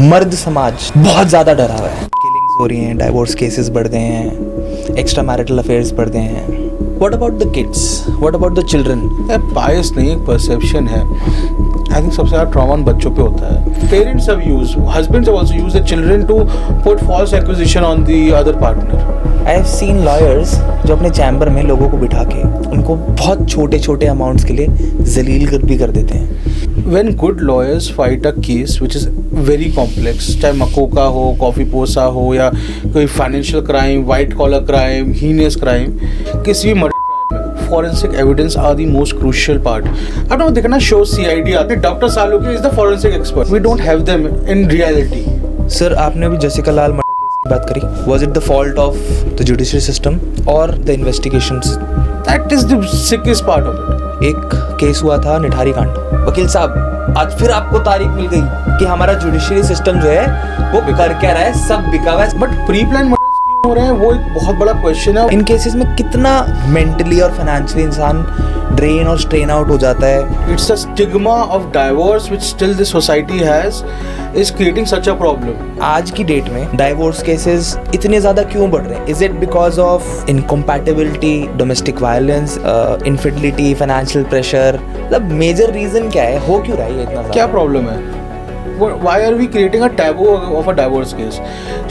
मर्द समाज बहुत ज़्यादा डरा हुआ है। किलिंग्स हो रही हैं, डाइवोर्स केसेस बढ़ गए हैं, एक्स्ट्रा मैरिटल अफेयर्स बढ़ गए हैं। What about the kids, what about the children? Bias नहीं, एक परसेप्शन है। आई थिंक सबसे ज़्यादा ट्रॉमा बच्चों पे होता है। Parents have use, husbands have also used the children to put false acquisition on the other partner. I have seen lawyers जो अपने चैम्बर में लोगों को बिठा के उनको बहुत छोटे छोटे अमाउंट्स के लिए जलील भी कर देते हैं। When good lawyers fight a case which is very complex, चाहे मकोका हो, कॉफ़ी पोसा हो या कोई financial crime, white collar crime, heinous crime, किसी भी मर्डर में forensic evidence are the most crucial part. आपने देखना शो CID आते हैं, doctor Salunkhe is the forensic expert. We don't have them in reality. Sir, आपने अभी जसिका लाल मर्डर केस की बात करी। Was it the fault of the judiciary system और the investigations? That is the sickest part of it. एक case हुआ था निठारी कांड। वकील साहब, आज फिर आपको तारीख मिल गई कि हमारा जुडिशरी सिस्टम जो है वो कर क्या रहा है, सब बिका हुआ है। बट प्री प्लान मर्डर्स क्यों हो रहे हैं वो एक बहुत बड़ा क्वेश्चन है। इन केसेस में कितना मेंटली और फाइनेंशियली इंसान ड्रेन और स्ट्रेन आउट हो जाता है। It's a stigma of divorce which still the society has is creating such a problem. आज की डेट में डाइवोर्स केसेस इतने ज्यादा क्यों बढ़ रहे हैं? Is it because of incompatibility, domestic violence, infidelity, financial pressure? मतलब मेजर रीजन क्या है? हो क्यों रहा है ये इतना? क्या प्रॉब्लम है? Why are we creating a taboo of a divorce case?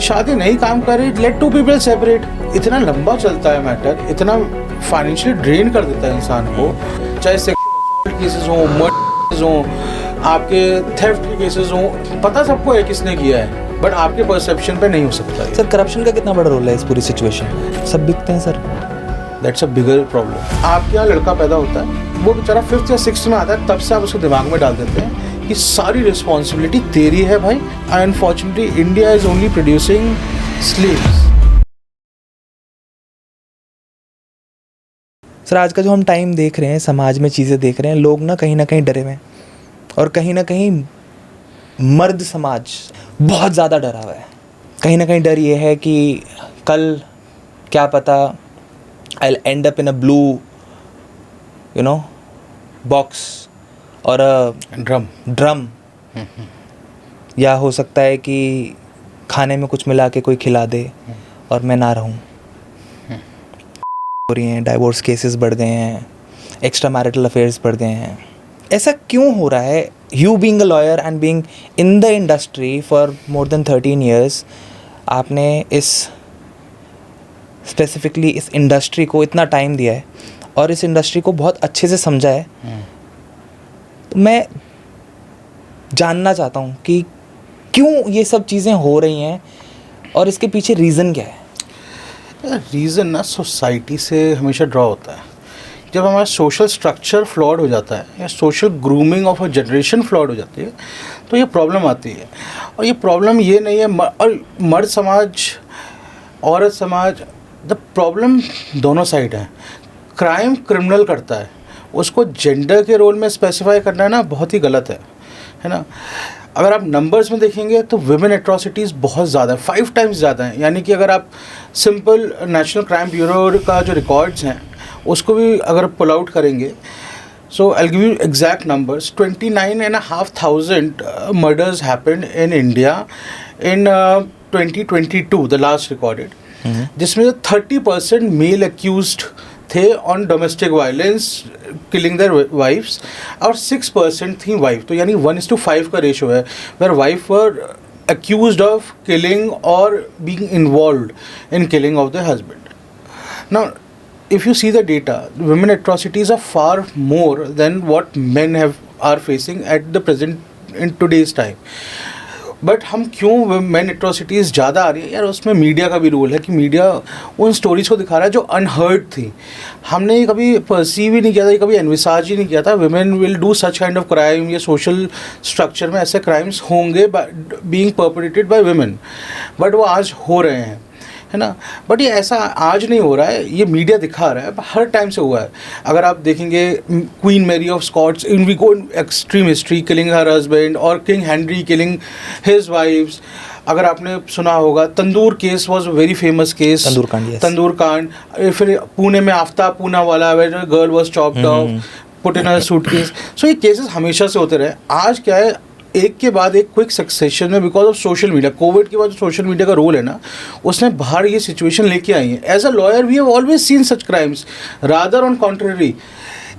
शादी नहीं काम कर रही, let two people separate। इतना लंबा चलता है मैटर, इतना फाइनेंशियली ड्रेन कर देता है इंसान को। चाहे सेक्सुअल केसेस हो, मर्डर केसेस हो, आपके थेफ्ट के केसेस हो, पता सबको है किसने किया है, बट आपके परसेप्शन पे नहीं हो सकता। सर, करप्शन का कितना बड़ा रोल है इस पूरी सिचुएशन में? सब बिकते हैं sir. That's a bigger problem. आपके यहाँ लड़का पैदा होता है, वो बेचारा 5th या 6th में आता है, तब से आप उसके दिमाग में डाल देते हैं कि सारी रिस्पॉन्सिबिलिटी तेरी है भाई। Unfortunately India is only producing slaves. Sir, आज का जो हम टाइम देख रहे हैं, समाज में चीज़ें देख रहे हैं, लोग ना कहीं डरे हुए हैं और कहीं ना कहीं मर्द समाज बहुत ज़्यादा डरा हुआ है। कहीं ना कहीं डर ये है कि कल क्या पता I will and up in a blue box और ड्रम या हो सकता है कि खाने में कुछ मिला के कोई खिला दे और मैं ना रहूं। हो रही हैं, डाइवोर्स केसेस बढ़ गए हैं, एक्स्ट्रा मैरिटल अफेयर्स बढ़ गए हैं। ऐसा क्यों हो रहा है? You being a lawyer and being in the industry for more than 13 years, आपने इस स्पेसिफिकली इस इंडस्ट्री को इतना टाइम दिया है और इस इंडस्ट्री को बहुत अच्छे से समझा है। तो मैं जानना चाहता हूँ कि क्यों ये सब चीज़ें हो रही हैं और इसके पीछे रीज़न क्या है? रीज़न ना सोसाइटी से हमेशा ड्रॉ होता है। जब हमारा सोशल स्ट्रक्चर फ्लॉड हो जाता है या social grooming of a generation flawed हो जाती है तो ये प्रॉब्लम आती है। और ये प्रॉब्लम ये नहीं है और मर्द समाज, औरत समाज, द प्रॉब्लम दोनों साइड है। क्राइम क्रिमिनल करता है, उसको जेंडर के रोल में स्पेसिफाई करना ना बहुत ही गलत है ना। अगर आप नंबर्स में देखेंगे तो विमेन एट्रॉसिटीज़ बहुत ज़्यादा है, 5 times ज़्यादा है। यानी कि अगर आप सिंपल नेशनल क्राइम ब्यूरो का जो रिकॉर्ड्स हैं उसको भी अगर पुल आउट करेंगे, so I give you exact numbers. 29,500 murders happened in India in 2022, the last recorded, जिसमें 30% मेल एक्यूज्ड थे on domestic violence, killing their wives, और 6% थी वाइफ। तो यानी 1:5 का रेशो है, where wife were accused of killing or being involved in killing of the husband. Now, if you see the data, women atrocities are far more than what men are facing at the present in today's time. But हम क्यों man atrocities ज़्यादा आ रही है यार? उसमें media का भी role है कि मीडिया उन स्टोरीज़ को दिखा रहा है जो अनहर्ड थी। हमने ये कभी परसीव ही नहीं किया था, ये कभी एनविसाज ही नहीं किया था women will do such kind of crime. ये सोशल स्ट्रक्चर में ऐसे क्राइम्स होंगे being perpetrated by women, but वो आज हो रहे हैं, है ना। बट ये ऐसा आज नहीं हो रहा है, ये मीडिया दिखा रहा है, हर टाइम से हुआ है। अगर आप देखेंगे Queen Mary of Scots, in we go extreme history, killing her husband, और King Henry killing his wives. अगर आपने सुना होगा tandoor case was very famous case, tandoor कांड। फिर पुणे में Aftab Poonawala girl was chopped off, put in a suitcase. So ये cases हमेशा से होते रहे। आज क्या है, एक के बाद एक क्विक सक्सेशन में because of social media, Covid के बाद जो सोशल मीडिया का रोल है ना, उसने बाहर ये सिचुएशन लेके आई है. As a lawyer we have always seen such crimes. Rather on contrary,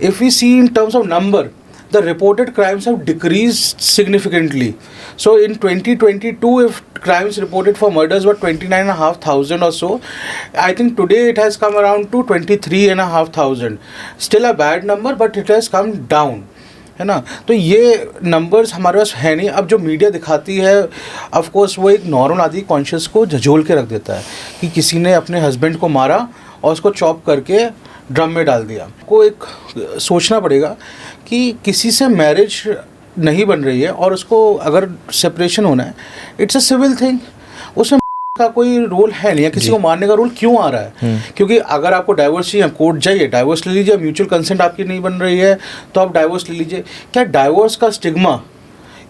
if we see in terms of number, the reported crimes have decreased significantly. So in 2022, if crimes reported for murders were 29,500 or so, I think today it has come around to 23,500. Still a bad number, but it has come down. है ना. तो ये numbers हमारे पास है नहीं. अब जो media दिखाती है, ऑफ कोर्स वो एक नॉर्मल आदमी कॉन्शियस को झोल के रख देता है कि किसी ने अपने हस्बैंड को मारा और उसको चॉप करके ड्रम में डाल दिया. को एक सोचना पड़ेगा कि किसी से मैरिज नहीं बन रही है और उसको अगर सेपरेशन होना है, इट्स अ सिविल थिंग. उसमें का कोई रोल है नहीं है. किसी को मारने का रोल क्यों आ रहा है? क्योंकि अगर आपको डाइवोर्स चाहिए, कोर्ट जाइए, डाइवोर्स ले लीजिए. म्यूचुअल कंसेंट आपकी नहीं बन रही है तो आप डाइवोर्स ले लीजिए. क्या डाइवोर्स का स्टिग्मा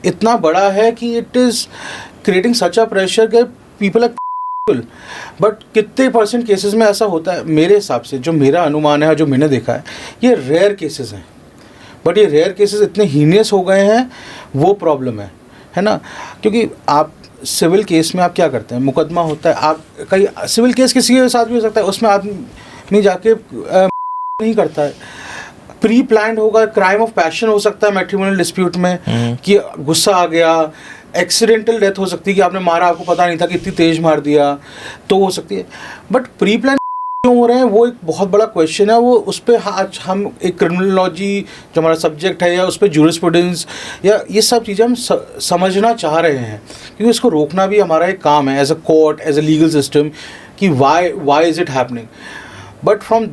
इतना बड़ा है कि it is creating such a pressure कि पीपल आर. बट कितने % केसेस में ऐसा होता है? मेरे हिसाब से जो मेरा अनुमान है, जो मैंने देखा है, ये रेयर केसेस हैं. बट ये रेयर केसेस इतने हीनियस हो गए हैं, वो प्रॉब्लम है ना. क्योंकि आप सिविल केस में आप क्या करते हैं, मुकदमा होता है, आप कहीं सिविल केस किसी के साथ भी हो सकता है, उसमें आदमी जाके नहीं करता है. प्री प्लान्ड होगा, क्राइम ऑफ पैशन हो सकता है मैट्रिमोनियल डिस्प्यूट में, कि गुस्सा आ गया, एक्सीडेंटल डेथ हो सकती है कि आपने मारा, आपको पता नहीं था कि इतनी तेज मार दिया, तो हो सकती है. बट प्री प्लान क्यों हो रहे हैं, वो एक बहुत बड़ा क्वेश्चन है. वो उस पर आज हम एक क्रिमिनोलॉजी जो हमारा सब्जेक्ट है, या उस पर जूरिस्प्रूडेंस, या ये सब चीज़ें हम समझना चाह रहे हैं, क्योंकि इसको रोकना भी हमारा एक काम है as a court, as a legal system, कि why is it happening. But from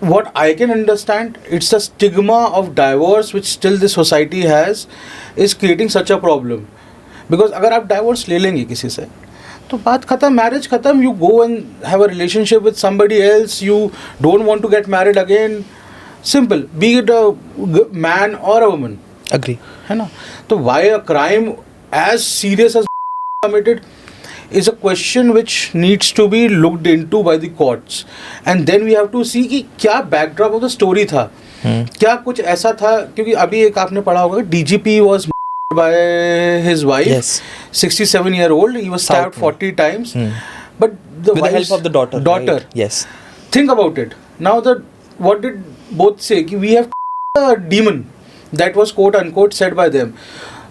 what I can understand, it's the stigma of divorce which still the society has is creating such a problem. Because अगर आप divorce ले लेंगे किसी से, तो बात खत्म, मैरिज खत्म. You go and have a relationship with somebody else. You don't want to get married again. Simple. Be it a man or a woman. Agree. है ना. तो why a crime as serious as committed is a question which needs to be looked into by the courts, and then we have to see कि क्या backdrop of the story था. क्या कुछ ऐसा था, क्योंकि अभी एक आपने पढ़ा होगा, DGP was by his wife. Yes. 67-year-old, he was stabbed 40 times. But the with the help of the daughter. Right? Yes. Think about it. Now what did both say? कि we have a demon. That was quote unquote said by them.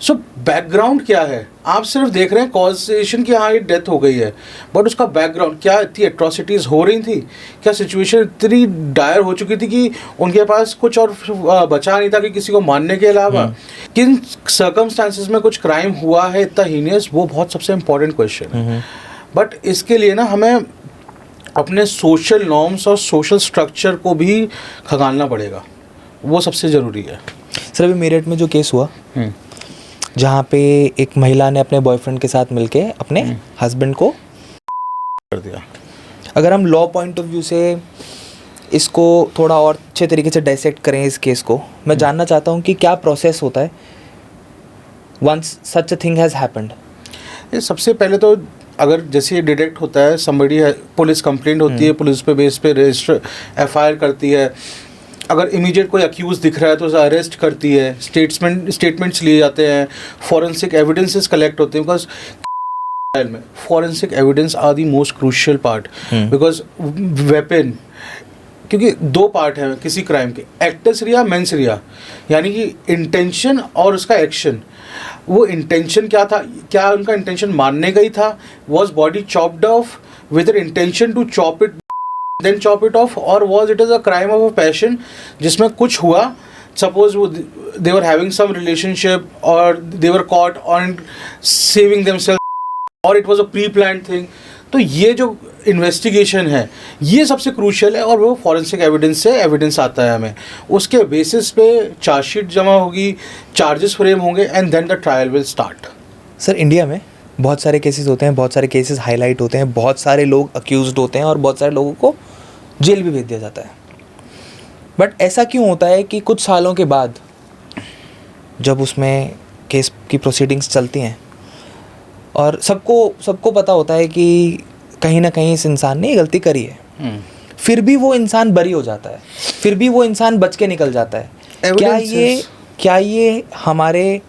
So background क्या है? आप सिर्फ देख रहे हैं causation कि हाँ ये डेथ हो गई है, बट उसका बैकग्राउंड क्या, इतनी एट्रॉसिटीज़ हो रही थी, क्या सिचुएशन इतनी डायर हो चुकी थी कि उनके पास कुछ और बचा नहीं था कि किसी को मारने के अलावा. किन सर्कमस्टांसिस में कुछ क्राइम हुआ है इतना हीनियस, वो बहुत सबसे इम्पॉर्टेंट क्वेश्चन है. बट इसके लिए ना हमें अपने सोशल नॉर्म्स और सोशल स्ट्रक्चर को भी खंगालना पड़ेगा, वो सबसे ज़रूरी है. सर अभी मेरठ में जो केस हुआ, जहाँ पे एक महिला ने अपने बॉयफ्रेंड के साथ मिलके अपने हस्बैंड को कर दिया. अगर हम लॉ पॉइंट ऑफ व्यू से इसको थोड़ा और अच्छे तरीके से डाइसेक्ट करें इस केस को, मैं जानना चाहता हूँ कि क्या प्रोसेस होता है once such a thing has happened. सबसे पहले तो अगर जैसे ये डिटेक्ट होता है, समबडी है, पुलिस कंप्लेंट होती है, पुलिस पे बेस पे रजिस्टर FIR करती है. अगर इमीडिएट कोई अक्यूज दिख रहा है तो उसे अरेस्ट करती है, स्टेटमेंट्स लिए जाते हैं, फॉरेंसिक एविडेंसेस कलेक्ट होते हैं. बिकॉज ट्रायल में forensic evidence are the most crucial part, because weapon, क्योंकि 2 पार्ट हैं किसी क्राइम के, एक्टस रिया, मेंस रिया, यानी कि इंटेंशन और उसका एक्शन. वो इंटेंशन क्या था, क्या उनका इंटेंशन मारने का ही था, was body chopped off with an intention to chop it then chop it off, or was it as a crime of a passion जिसमें कुछ हुआ, suppose they were having some relationship or they were caught on saving themselves or it was a pre-planned thing. तो ये जो investigation है ये सबसे crucial है, और वो फॉरेंसिक एविडेंस से एविडेंस आता है हमें, उसके बेसिस पे चार्जशीट जमा होगी, चार्जेस फ्रेम होंगे, and then the trial will start. Sir India में बहुत सारे केसेस होते हैं, बहुत सारे केसेस हाईलाइट होते हैं, बहुत सारे लोग अक्यूज्ड होते हैं और बहुत सारे लोगों को जेल भी भेज दिया जाता है. बट ऐसा क्यों होता है कि कुछ सालों के बाद जब उसमें केस की प्रोसीडिंग्स चलती हैं और सबको पता होता है कि कहीं ना कहीं इस इंसान ने गलती करी है, फिर भी वो इंसान बरी हो जाता है, फिर भी वो इंसान बच के निकल जाता है. क्या ये हमारे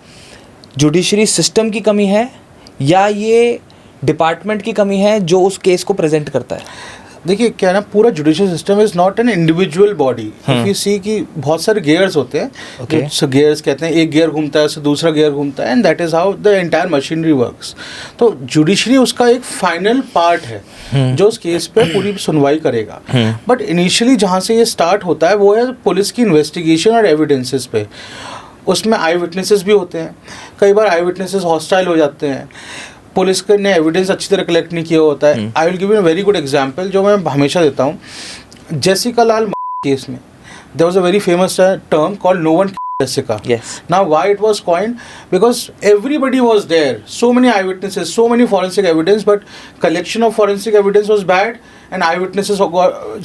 जुडिशरी सिस्टम की कमी है या ये डिपार्टमेंट की कमी है जो उस केस को प्रेजेंट करता है? देखिए क्या है ना, पूरा judicial system is not an individual body. If you see कि बहुत सारे गियर्स होते हैं. Okay. सो गियर्स कहते हैं, एक गियर घूमता है उससे दूसरा गियर घूमता है, and that is how the entire machinery works. तो जुडिशरी उसका एक फाइनल पार्ट है जो उस केस पे पूरी सुनवाई करेगा. बट इनिशियली जहाँ से ये स्टार्ट होता है वो है पुलिस की इन्वेस्टिगेशन और एविडेंसेस पे. उसमें आई विटनेसेस भी होते हैं. कई बार आई विटनेसेस हॉस्टाइल हो जाते हैं, पुलिस ने एविडेंस अच्छी तरह कलेक्ट नहीं किया होता है. I will give you a very good example जो मैं हमेशा देता हूँ. जेसिका लाल केस में there was a very famous term called no one Jessica. Yes. Now why it was coined? Because everybody was there. So many eyewitnesses, so many forensic evidence, but collection of forensic evidence was bad and eyewitnesses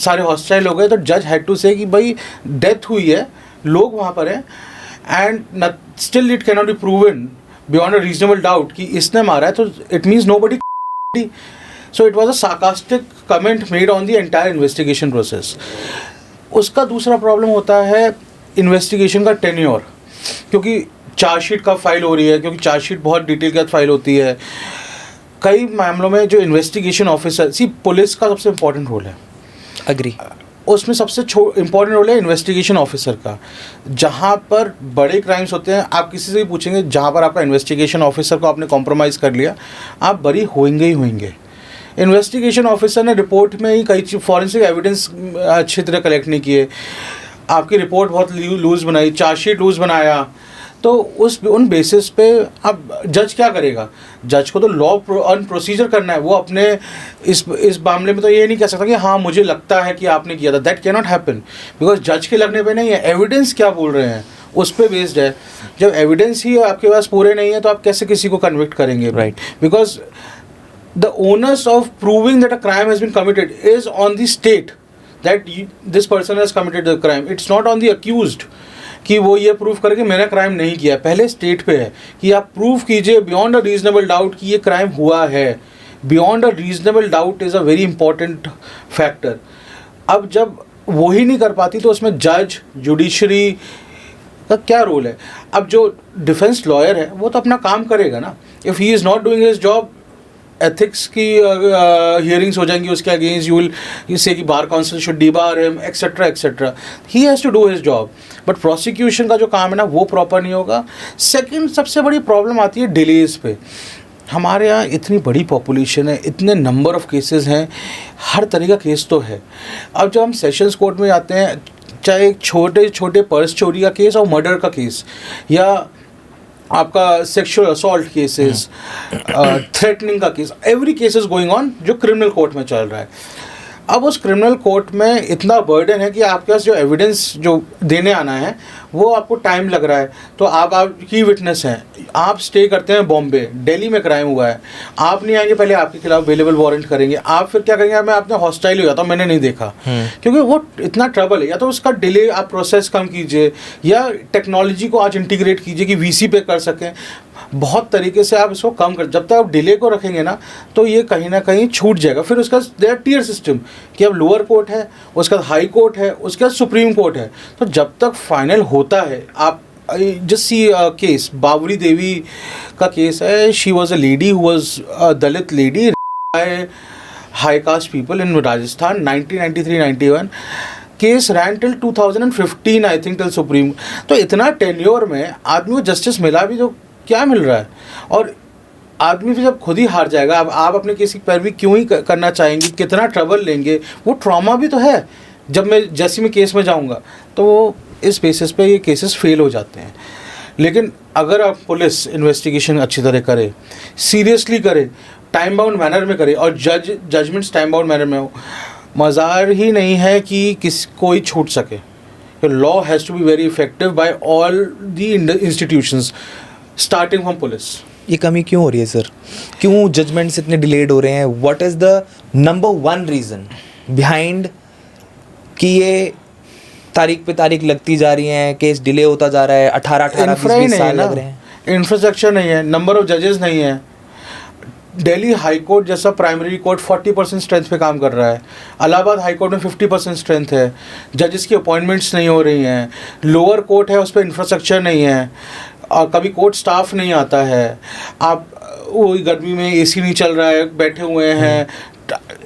सारे hostile हो गए. तो judge had to say कि भाई death हुई है, लोग वहाँ पर हैं, and still it cannot be proven beyond a reasonable doubt कि इसने मारा है, तो it means nobody. So it was a sarcastic comment made on the entire investigation process. उसका दूसरा प्रॉब्लम होता है इन्वेस्टिगेशन का टेन्योर, क्योंकि चार्जशीट कब फाइल हो रही है, क्योंकि चार्जशीट बहुत डिटेल के साथ फाइल होती है. कई मामलों में जो इन्वेस्टिगेशन ऑफिसर, पुलिस का सबसे इम्पोर्टेंट रोल है. अग्री. उसमें सबसे इम्पोर्टेंट रोल है इन्वेस्टिगेशन ऑफिसर का. जहाँ पर बड़े क्राइम्स होते हैं, आप किसी से भी पूछेंगे, जहाँ पर आपका इन्वेस्टिगेशन ऑफिसर को आपने कॉम्प्रोमाइज़ कर लिया, आप बरी होंगे ही होंगे. इन्वेस्टिगेशन ऑफिसर ने रिपोर्ट में ही कई फॉरेंसिक एविडेंस अच्छी तरह कलेक्ट नहीं किए, आपकी रिपोर्ट बहुत लूज़ बनाई, चार्जशीट लूज़ बनाया, तो उन बेसिस पे अब जज क्या करेगा? जज को तो लॉ ऑन प्रोसीजर करना है. वो अपने इस मामले में तो ये नहीं कह सकता कि हाँ मुझे लगता है कि आपने किया था. That can not happen, because जज के लगने पे नहीं है, एविडेंस क्या बोल रहे हैं उस पर बेस्ड है. जब एविडेंस ही आपके पास पूरे नहीं है तो आप कैसे किसी को कन्विक्ट करेंगे? Right. Because the onus of proving that a crime has been committed is on the state that this person has committed the crime. It's not on the accused कि वो ये प्रूव करके मैंने क्राइम नहीं किया. पहले state पे है कि आप प्रूव कीजिए बियॉन्ड अ रीजनेबल डाउट कि ये क्राइम हुआ है. Beyond a reasonable doubt is a very important factor. अब जब वो ही नहीं कर पाती तो उसमें जज, जुडिशरी का क्या रोल है? अब जो डिफेंस लॉयर है वो तो अपना काम करेगा ना. If he is not doing his job, ethics की हियरिंग्स हो जाएंगी उसके अगेंस्ट. यू से कि bar council should debar him etcetera etcetera. He has to do his job, but prosecution का जो काम है ना वो प्रॉपर नहीं होगा. सेकंड सबसे बड़ी प्रॉब्लम आती है डिलेज पे. हमारे यहाँ इतनी बड़ी पॉपुलेशन है, इतने नंबर ऑफ केसेस हैं, हर तरह का केस तो है. अब जब हम सेशंस कोर्ट में जाते हैं, चाहे एक छोटे छोटे पर्स चोरी का केस और मर्डर का केस, या आपका सेक्सुअल असॉल्ट केसेस, थ्रेटनिंग का case, every case is going on जो क्रिमिनल कोर्ट में चल रहा है. अब उस क्रिमिनल कोर्ट में इतना बर्डन है कि आपके पास जो एविडेंस जो देने आना है वो आपको टाइम लग रहा है. तो आप की विटनेस हैं, आप स्टे करते हैं बॉम्बे, दिल्ली में क्राइम हुआ है, आप नहीं आएंगे, पहले आपके खिलाफ अवेलेबल वारंट करेंगे. आप फिर क्या करेंगे? मैं आपने हॉस्टाइल हो जाता हूँ, मैंने नहीं देखा, क्योंकि वो इतना ट्रबल है. या तो उसका डिले आप प्रोसेस कम कीजिए, या टेक्नोलॉजी को आज इंटीग्रेट कीजिए कि वीसी पे कर सकें. बहुत तरीके से आप इसको कम कर, जब तक आप डिले को रखेंगे ना तो ये कहीं ना कहीं छूट जाएगा. फिर उसका देयर टियर सिस्टम कि अब लोअर कोर्ट है, उसके बाद हाई कोर्ट है, उसके बाद सुप्रीम कोर्ट है. तो जब तक फाइनल होता है, आप just see case Babri Devi का केस है. She was a lady who was a Dalit lady by high caste people in Rajasthan 1993-91. Case ran till 2015 I think, till supreme. तो इतना टेन्योर में आदमी को जस्टिस मिला भी तो क्या मिल रहा है? और आदमी फिर जब खुद ही हार जाएगा, अब आप अपने केस की पैरवी क्यों ही करना चाहेंगे? कितना ट्रबल लेंगे? वो ट्रॉमा भी तो है. जब मैं जैसे मैं केस में जाऊंगा तो वो इस बेसिस पे ये केसेस फेल हो जाते हैं. लेकिन अगर आप पुलिस इन्वेस्टिगेशन अच्छी तरह करे, सीरियसली करे, टाइम बाउंड मैनर में करे, और जजमेंट्स टाइम बाउंड मैनर में हो, मज़ार ही नहीं है कि कोई छूट सके. Law has to be very effective by all the institutions starting from police. ये कमी क्यों हो रही है सर? क्यों जजमेंट्स इतने डिलेड हो रहे हैं? What is the number one reason behind कि ये तारीख पे तारीख लगती जा रही हैं, केस डिले होता जा रहा है, 18-20 साल लग रहे हैं? इंफ्रास्ट्रक्चर नहीं है, नंबर ऑफ जजेस नहीं है. दिल्ली हाई कोर्ट जैसा प्राइमरी कोर्ट 40% स्ट्रेंथ पे काम कर रहा है. इलाहाबाद हाई कोर्ट में 50% स्ट्रेंथ है. जजेस की अपॉइंटमेंट्स नहीं हो रही हैं. लोअर कोर्ट है, उस पर इंफ्रास्ट्रक्चर नहीं है. और कभी कोर्ट स्टाफ नहीं आता है, आप वो गर्मी में एसी नहीं चल रहा है, बैठे हुए हैं।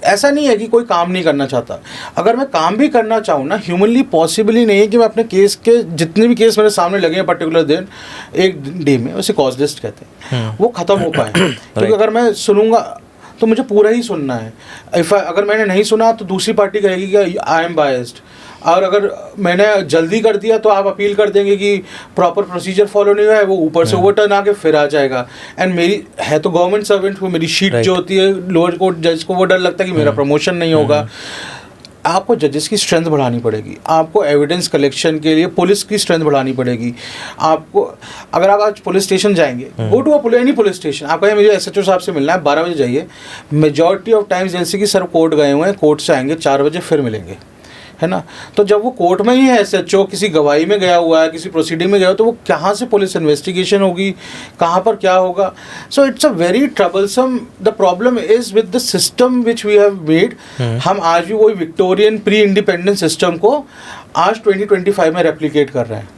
ऐसा नहीं है कि कोई काम नहीं करना चाहता, अगर मैं काम भी करना चाहूँ ना, ह्यूमनली पॉसिबल ही नहीं है कि मैं अपने केस के जितने भी केस मेरे सामने लगे हैं पर्टिकुलर दिन, एक डे में, उसे कॉज लिस्ट कहते हैं, वो ख़त्म हो पाए। क्योंकि अगर मैं सुनूंगा तो मुझे पूरा ही सुनना है। अगर मैंने नहीं सुना तो दूसरी पार्टी कहेगी कि आई एम बायस्ड, और अगर मैंने जल्दी कर दिया तो आप अपील कर देंगे कि प्रॉपर प्रोसीजर फॉलो नहीं हुआ है, वो ऊपर से ओवरटर्न आके फिर आ जाएगा। एंड मेरी है तो गवर्नमेंट सर्वेंट, वो मेरी शीट जो होती है लोअर कोर्ट जज को, वो डर लगता है कि मेरा प्रमोशन नहीं होगा। आपको जजेस की स्ट्रेंथ बढ़ानी पड़ेगी, आपको एविडेंस कलेक्शन के लिए पुलिस की स्ट्रेंथ बढ़ानी पड़ेगी। आपको अगर आप आज पुलिस स्टेशन जाएंगे, go to a any police station, आप कहें मुझे एसएचओ साहब से मिलना है, 12 बजे जाइए, मेजॉरिटी ऑफ टाइम्स जैसे कि सर कोर्ट गए हुए हैं, कोर्ट से आएंगे 4 बजे फिर मिलेंगे, है ना। तो जब वो कोर्ट में ही है, एसएचओ किसी गवाही में गया हुआ है, किसी प्रोसीडिंग में गया हो, तो वो कहाँ से पुलिस इन्वेस्टिगेशन होगी, कहाँ पर क्या होगा। So it's a very troublesome, the problem is with the system which we have made. हम आज भी वही विक्टोरियन प्री इंडिपेंडेंस सिस्टम को आज 2025 में रेप्लिकेट कर रहे हैं।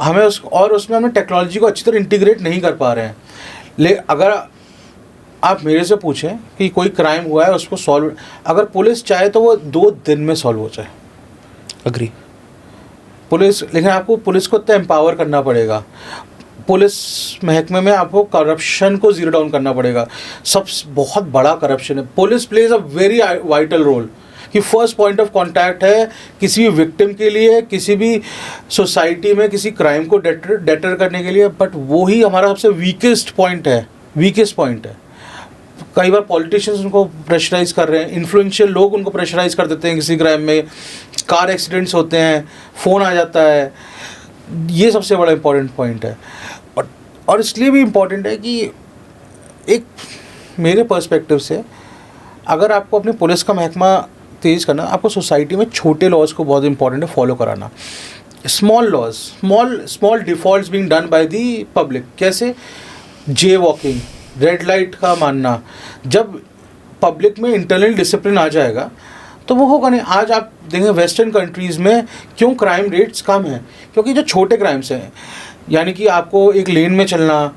हमें उसमें हमने टेक्नोलॉजी को अच्छी तरह इंटीग्रेट नहीं कर पा रहे हैं। अगर आप मेरे से पूछें कि कोई क्राइम हुआ है, उसको सॉल्व अगर पुलिस चाहे तो वो 2 दिन में सॉल्व हो जाए। अग्री पुलिस, लेकिन आपको पुलिस को इतना एम्पावर करना पड़ेगा, पुलिस महकमे में आपको करप्शन को जीरो डाउन करना पड़ेगा। सब बहुत बड़ा करप्शन है। Police plays a very vital role, कि फर्स्ट पॉइंट ऑफ कांटेक्ट है किसी भी विक्टिम के लिए, किसी भी सोसाइटी में किसी क्राइम को डेटर करने के लिए। बट वो ही हमारा सबसे वीकेस्ट पॉइंट है। कई बार पॉलिटिशियंस उनको प्रेशराइज कर रहे हैं, इन्फ्लुएंशियल लोग उनको प्रेशराइज कर देते हैं किसी क्राइम में, कार एक्सीडेंट्स होते हैं, फ़ोन आ जाता है। ये सबसे बड़ा इम्पॉर्टेंट पॉइंट है। और इसलिए भी इम्पॉर्टेंट है कि एक मेरे पर्सपेक्टिव से, अगर आपको अपनी पुलिस का महकमा तेज़ करना, आपको सोसाइटी में छोटे लॉज को बहुत इंपॉर्टेंट है फॉलो कराना। Small laws, small defaults being done by the public. कैसे? जे वॉकिंग, रेड लाइट का मानना। जब पब्लिक में इंटरनल डिसिप्लिन आ जाएगा तो वो होगा नहीं। आज आप देखें वेस्टर्न कंट्रीज़ में क्यों क्राइम रेट्स कम हैं, क्योंकि जो छोटे क्राइम्स हैं, यानी कि आपको एक लेन में चलना,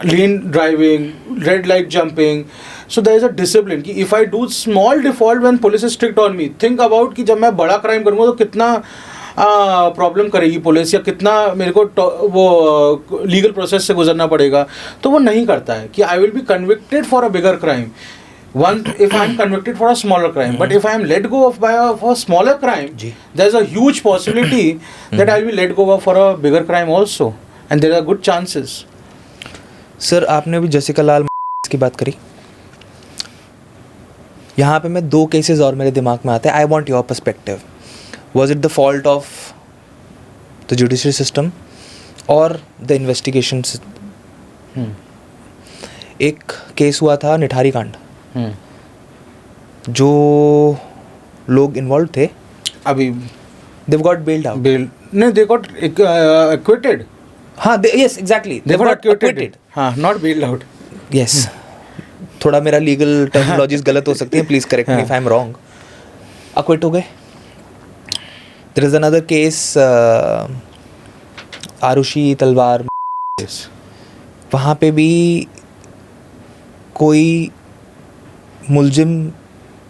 lane driving, red light jumping, so there is a discipline कि if I do small default when police is strict on me, think about कि जब मैं बड़ा क्राइम करूँगा तो कितना प्रॉब्लम करेगी पुलिस, या कितना मेरे को वो लीगल प्रोसेस से गुजरना पड़ेगा। तो वो नहीं करता है कि I will be convicted for a bigger crime if I am convicted for a smaller crime, but if I am let go of by a smaller crime, there is a huge possibility that I will be let go of for a bigger crime also, and there are good chances. Sir, आपने अभी Jessica लाल की बात करी, यहाँ पे मैं 2 cases और मेरे दिमाग में आते हैं। I want your perspective. Was it the fault of the judiciary system और द इन्वेस्टिगेशन? एक केस हुआ था निठारी कांड, जो लोग इन्वॉल्व थे अभी, दे गॉट बेल्ड आउट। नहीं, दे गॉट acquitted. हाँ, yes, exactly, they got acquitted. हाँ, not bailed out. Yes. थोड़ा मेरा लीगल टर्मिनोलॉजीज गलत हो सकती है, please correct me if I am wrong. Acquit हो गए। There is another case, Aarushi Talwar, वहाँ पे भी कोई मुलजिम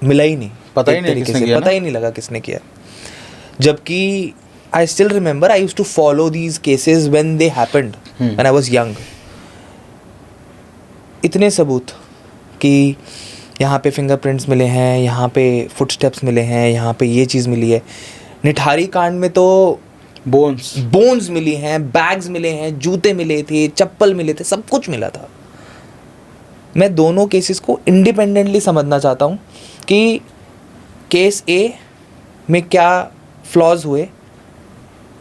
मिला ही नहीं, पता ही नहीं लगा किसने किया। जबकि I still remember, I used to follow these cases when they happened when I was young. इतने सबूत कि यहाँ पे फिंगरप्रिंट्स मिले हैं, यहाँ पे फुटस्टेप्स मिले हैं, यहाँ पे ये चीज़ मिली है। निठारी कांड में तो बोन्स मिली हैं, बैग्स मिले हैं, जूते मिले थे, चप्पल मिले थे, सब कुछ मिला था। मैं दोनों केसेस को इंडिपेंडेंटली समझना चाहता हूँ कि केस ए में क्या फ्लॉज हुए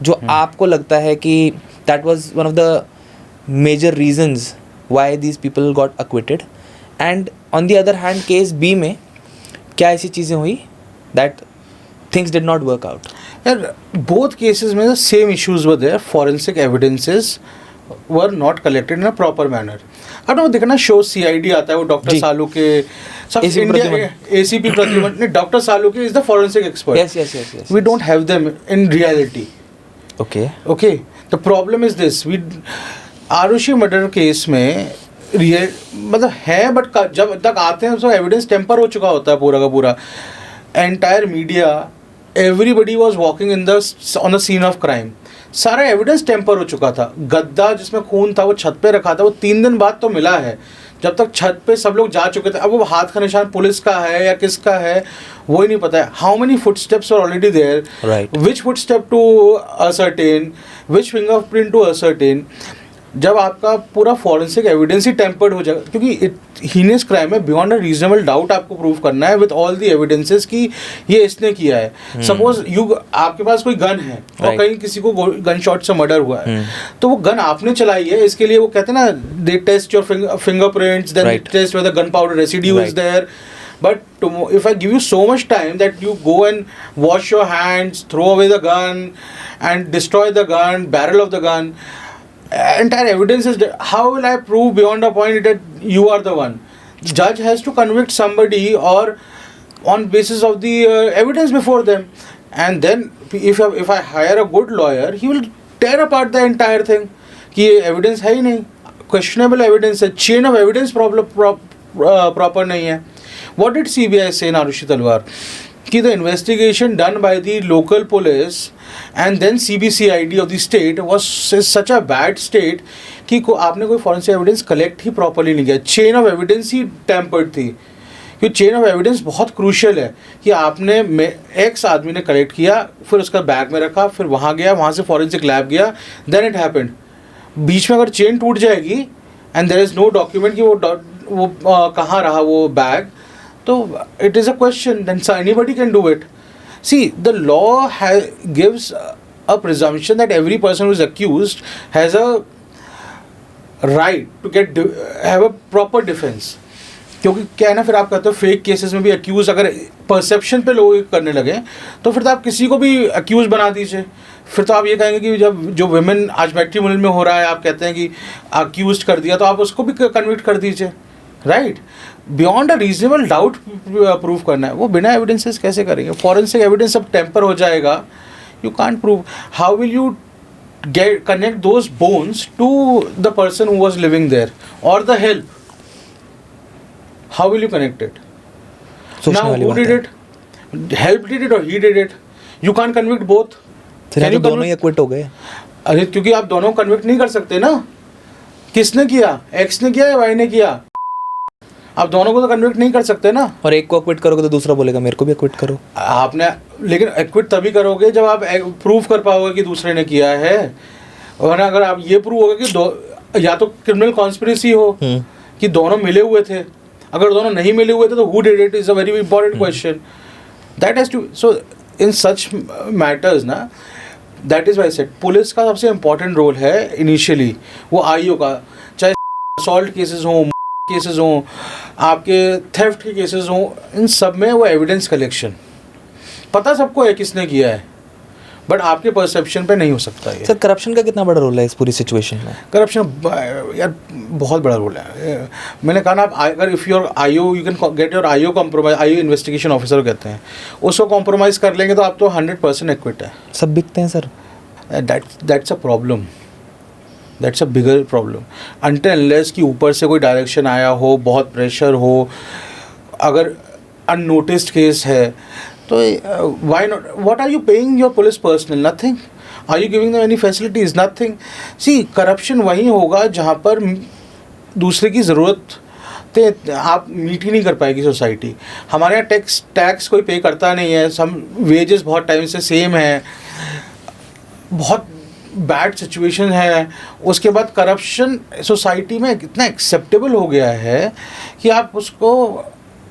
जो आपको लगता है कि that was one of the major reasons why these people got acquitted, and on the other hand case B में क्या ऐसी चीज़ें हुई that things did not work out. यार, बोथ केसेस में same issues were there, forensic evidences were not collected in a proper manner. अब ना देखना शो CID आता है, वो डॉक्टर सालू के सब ACP प्रतिमन ने, डॉक्टर सालू के is the forensic expert. yes. We don't have them in reality. Okay. The problem is this, Aarushi murder case में रियल मतलब है, बट जब तक आते हैं तो एविडेंस टेम्पर हो चुका होता है पूरा का पूरा. Entire media, everybody was walking in the on the scene of crime. सारा एविडेंस टेम्पर हो चुका था. गद्दा जिसमें खून था वो छत पे रखा था, वो 3 दिन बाद तो मिला है. जब तक छत पे सब लोग जा चुके थे, अब वो हाथ का निशान पुलिस का है या किसका है वो ही नहीं पता है. How many footsteps are already there, which footstep to ascertain, which fingerprint to ascertain. जब आपका पूरा फॉरेंसिक एविडेंस ही टेम्पर्ड हो जाएगा, क्योंकि हीनियस क्राइम है, बियॉन्ड अ रीजनेबल डाउट आपको प्रूव करना है विद ऑल द एविडेंसेस कि ये इसने किया है. सपोज आपके पास कोई गन है और कहीं किसी को गन शॉट से मर्डर हुआ है, तो वो गन आपने चलाई है, इसके लिए वो कहते हैं ना, they test your fingerprints, then they test whether gun powder residue is there. But if I give you so much time that you go and wash your hands, throw away the gun and destroy the gun, barrel of the gun, entire evidence is there. How will I prove beyond a point that you are the one? The judge has to convict somebody or on basis of the evidence before them. And then if I hire a good lawyer, he will tear apart the entire thing. कि evidence है ही नहीं, questionable evidence है, chain of evidence proper नहीं है. What did CBI say in Arushi Talwar? कि the investigation done by the local police and then CBCID of the state was such a bad state कि आपने कोई forensic evidence collect ही properly नहीं किया. chain of evidence he tampered थी. क्योंकि chain of evidence बहुत crucial है कि आपने एक्स आदमी ने कलेक्ट किया, फिर उसका बैग में रखा, फिर वहाँ गया, वहाँ से फॉरेंसिक लैब गया, देन इट हैपेंड. बीच में अगर चेन टूट जाएगी and there is no document कि वो कहाँ रहा वो बैग, तो it is a question, then anybody can do it. See, the law gives a presumption that every person who is accused has a right to have a proper defense. क्योंकि क्या है ना, फिर आप कहते हो फेक केसेस में भी अक्यूज अगर परसेप्शन पे लोग करने लगे तो फिर तो आप किसी को भी अक्यूज बना दीजिए. फिर तो आप ये कहेंगे कि जब जो वुमेन आज मैट्रिमोनियल में हो रहा है, आप कहते हैं कि अक्यूज कर दिया, तो आप उसको भी कन्विक्ट कर दीजिए, right. Beyond a reasonable doubt prove करना है, वो बिना एविडेंसेस कैसे करेंगे? फॉरेंसिक एविडेंस सब टेम्पर हो जाएगा, you can't prove. How will you connect those bones to the person who was living there or the help? How will you connect it? Now who did it? Help did it or he did it? You can't convict both. फिर दोनों ही acquit हो गए. अरे क्योंकि आप दोनों convict नहीं कर सकते ना. किसने किया? X ने किया या Y ने किया? आप दोनों को तो कन्विक्ट नहीं कर सकते ना. और एक को एक्विट करोगे तो दूसरा बोलेगा मेरे को भी एक्विट करो. आपने लेकिन एक्विट तभी करोगे जब आप प्रूव कर पाओगे कि दूसरे ने किया है. वरना अगर आप ये प्रूव होगा कि या तो क्रिमिनल कॉन्स्पिरेसी हो कि दोनों मिले हुए थे, अगर दोनों नहीं मिले हुए थे तो who did it is a very important question. That has to, so in such matters ना, that is why said police का सबसे इंपॉर्टेंट रोल है इनिशियली. वो आईओ का, चाहे असॉल्ट केसेस हों, केसेस हों, आपके थेफ्ट के केसेस हों, इन सब में वो एविडेंस कलेक्शन पता सबको है किसने किया है, बट आपके परसेप्शन पे नहीं हो सकता ये. सर करप्शन का कितना बड़ा रोल है इस पूरी सिचुएशन में? करप्शन यार बहुत बड़ा रोल है. मैंने कहा ना, आप अगर if your IO, you can get your IO compromise, IO investigation officer कहते हैं, उसको कॉम्प्रोमाइज़ कर लेंगे तो आप तो 100% एक्विट है. सब बिकते हैं sir. That's a problem. That's a bigger problem. Until unless कि ऊपर से कोई डायरेक्शन आया हो, बहुत प्रेशर हो, अगर अननोटिस्ड केस है तो why not? What are you paying your police personnel? Nothing. Are you giving them any facilities? Nothing. See, corruption वहीं होगा जहाँ पर दूसरे की ज़रूरत आप मीट ही नहीं कर पाएगी सोसाइटी. हमारे यहाँ टैक्स कोई पे करता नहीं है, सब वेजेस बहुत टाइम से सेम है, बहुत बैड सिचुएशन है. उसके बाद करप्शन सोसाइटी में इतना एक्सेप्टेबल हो गया है कि आप उसको,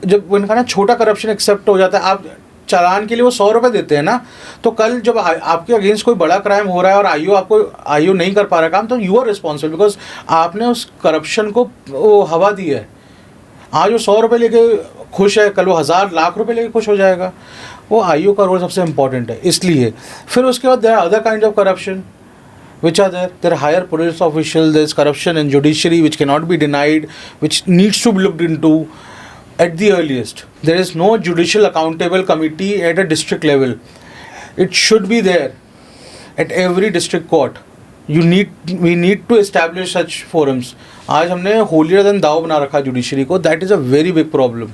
जब उनका ना छोटा करप्शन एक्सेप्ट हो जाता है, आप चालान के लिए वो 100 रुपये देते हैं ना, तो कल जब आपके अगेंस्ट कोई बड़ा क्राइम हो रहा है और आईओ नहीं कर पा रहा काम, तो यू आर रिस्पॉन्सिबल बिकॉज आपने उस करप्शन को वो हवा दी है. आज वो 100 रुपये लेके खुश है, कल वो 1000 लाख रुपए लेके खुश हो जाएगा. वो आईओ का रोल सबसे इंपॉर्टेंट है. इसलिए फिर उसके बाद there are other kind of corruption which are there. There are higher police officials, there is corruption in judiciary which cannot be denied, which needs to be looked into at the earliest. There is no judicial accountable committee at a district level. It should be there at every district court. We need to establish such forums. आज हमने holier than thou बना रखा judiciary को. That is a very big problem.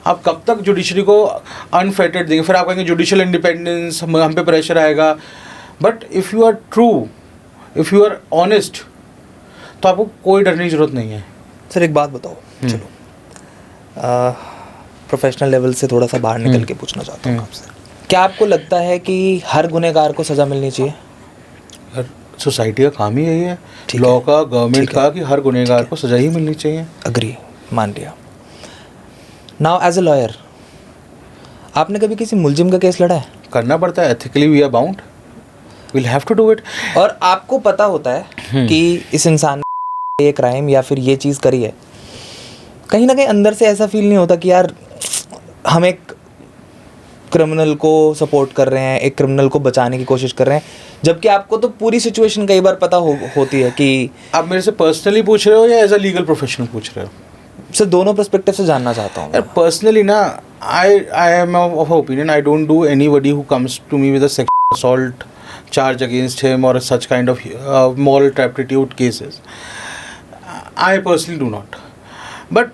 आप कब तक judiciary को unfettered देंगे? फिर आप कहेंगे जुडिशियल इंडिपेंडेंस, हम पे प्रेशर आएगा. But if you are true, if you are honest, तो आपको कोई डरने की ज़रूरत नहीं है. सर एक बात बताओ, चलो प्रोफेशनल लेवल से थोड़ा सा बाहर निकल के पूछना चाहता हूँ आपसे. क्या आपको लगता है कि हर गुनहगार को सज़ा मिलनी चाहिए? सोसाइटी का काम ही यही है, लॉ का, गवर्नमेंट का, कि हर गुनहगार को सज़ा ही मिलनी चाहिए. अग्री, मान लिया. नाउ एज अ लॉयर, आपने कभी किसी मुलजिम का केस लड़ा है? करना पड़ता है. Ethically we are bound, we'll have to do it. और आपको पता होता है कि इस इंसान ने ये क्राइम या फिर ये चीज़ करी है, कहीं ना कहीं अंदर से ऐसा फील नहीं होता कि यार हम एक क्रिमिनल को सपोर्ट कर रहे हैं, एक क्रिमिनल को बचाने की कोशिश कर रहे हैं, जबकि आपको तो पूरी सिचुएशन कई बार पता होती है कि. आप मेरे से पर्सनली पूछ रहे हो या एज अ लीगल प्रोफेशनल पूछ रहे हो? सर दोनों पर्सपेक्टिव से जानना चाहता हूँ. पर्सनली ना, I am of opinion, I don't do anybody who comes to me with a sexual assault charge against him or such kind of moral turpitude cases. I personally do not, but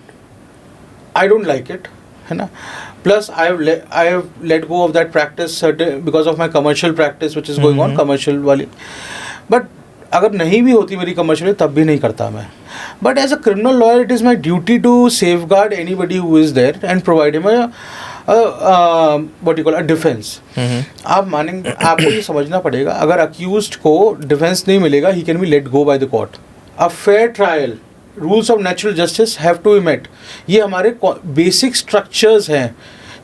I don't like it, है ना. Plus I have let go of that practice because of my commercial practice which is going on, commercial वाली. But अगर नहीं भी होती मेरी commercial तब भी नहीं करता मैं. But as a criminal lawyer, it is my duty to safeguard anybody who is there and provide him what you call a defense. आप मानेंगे, आपको ये समझना पड़ेगा, अगर अक्यूज्ड को डिफेंस नहीं मिलेगा, he can be let go by the court. A fair trial, rules of natural justice have to be met. ये हमारे बेसिक स्ट्रक्चर्स हैं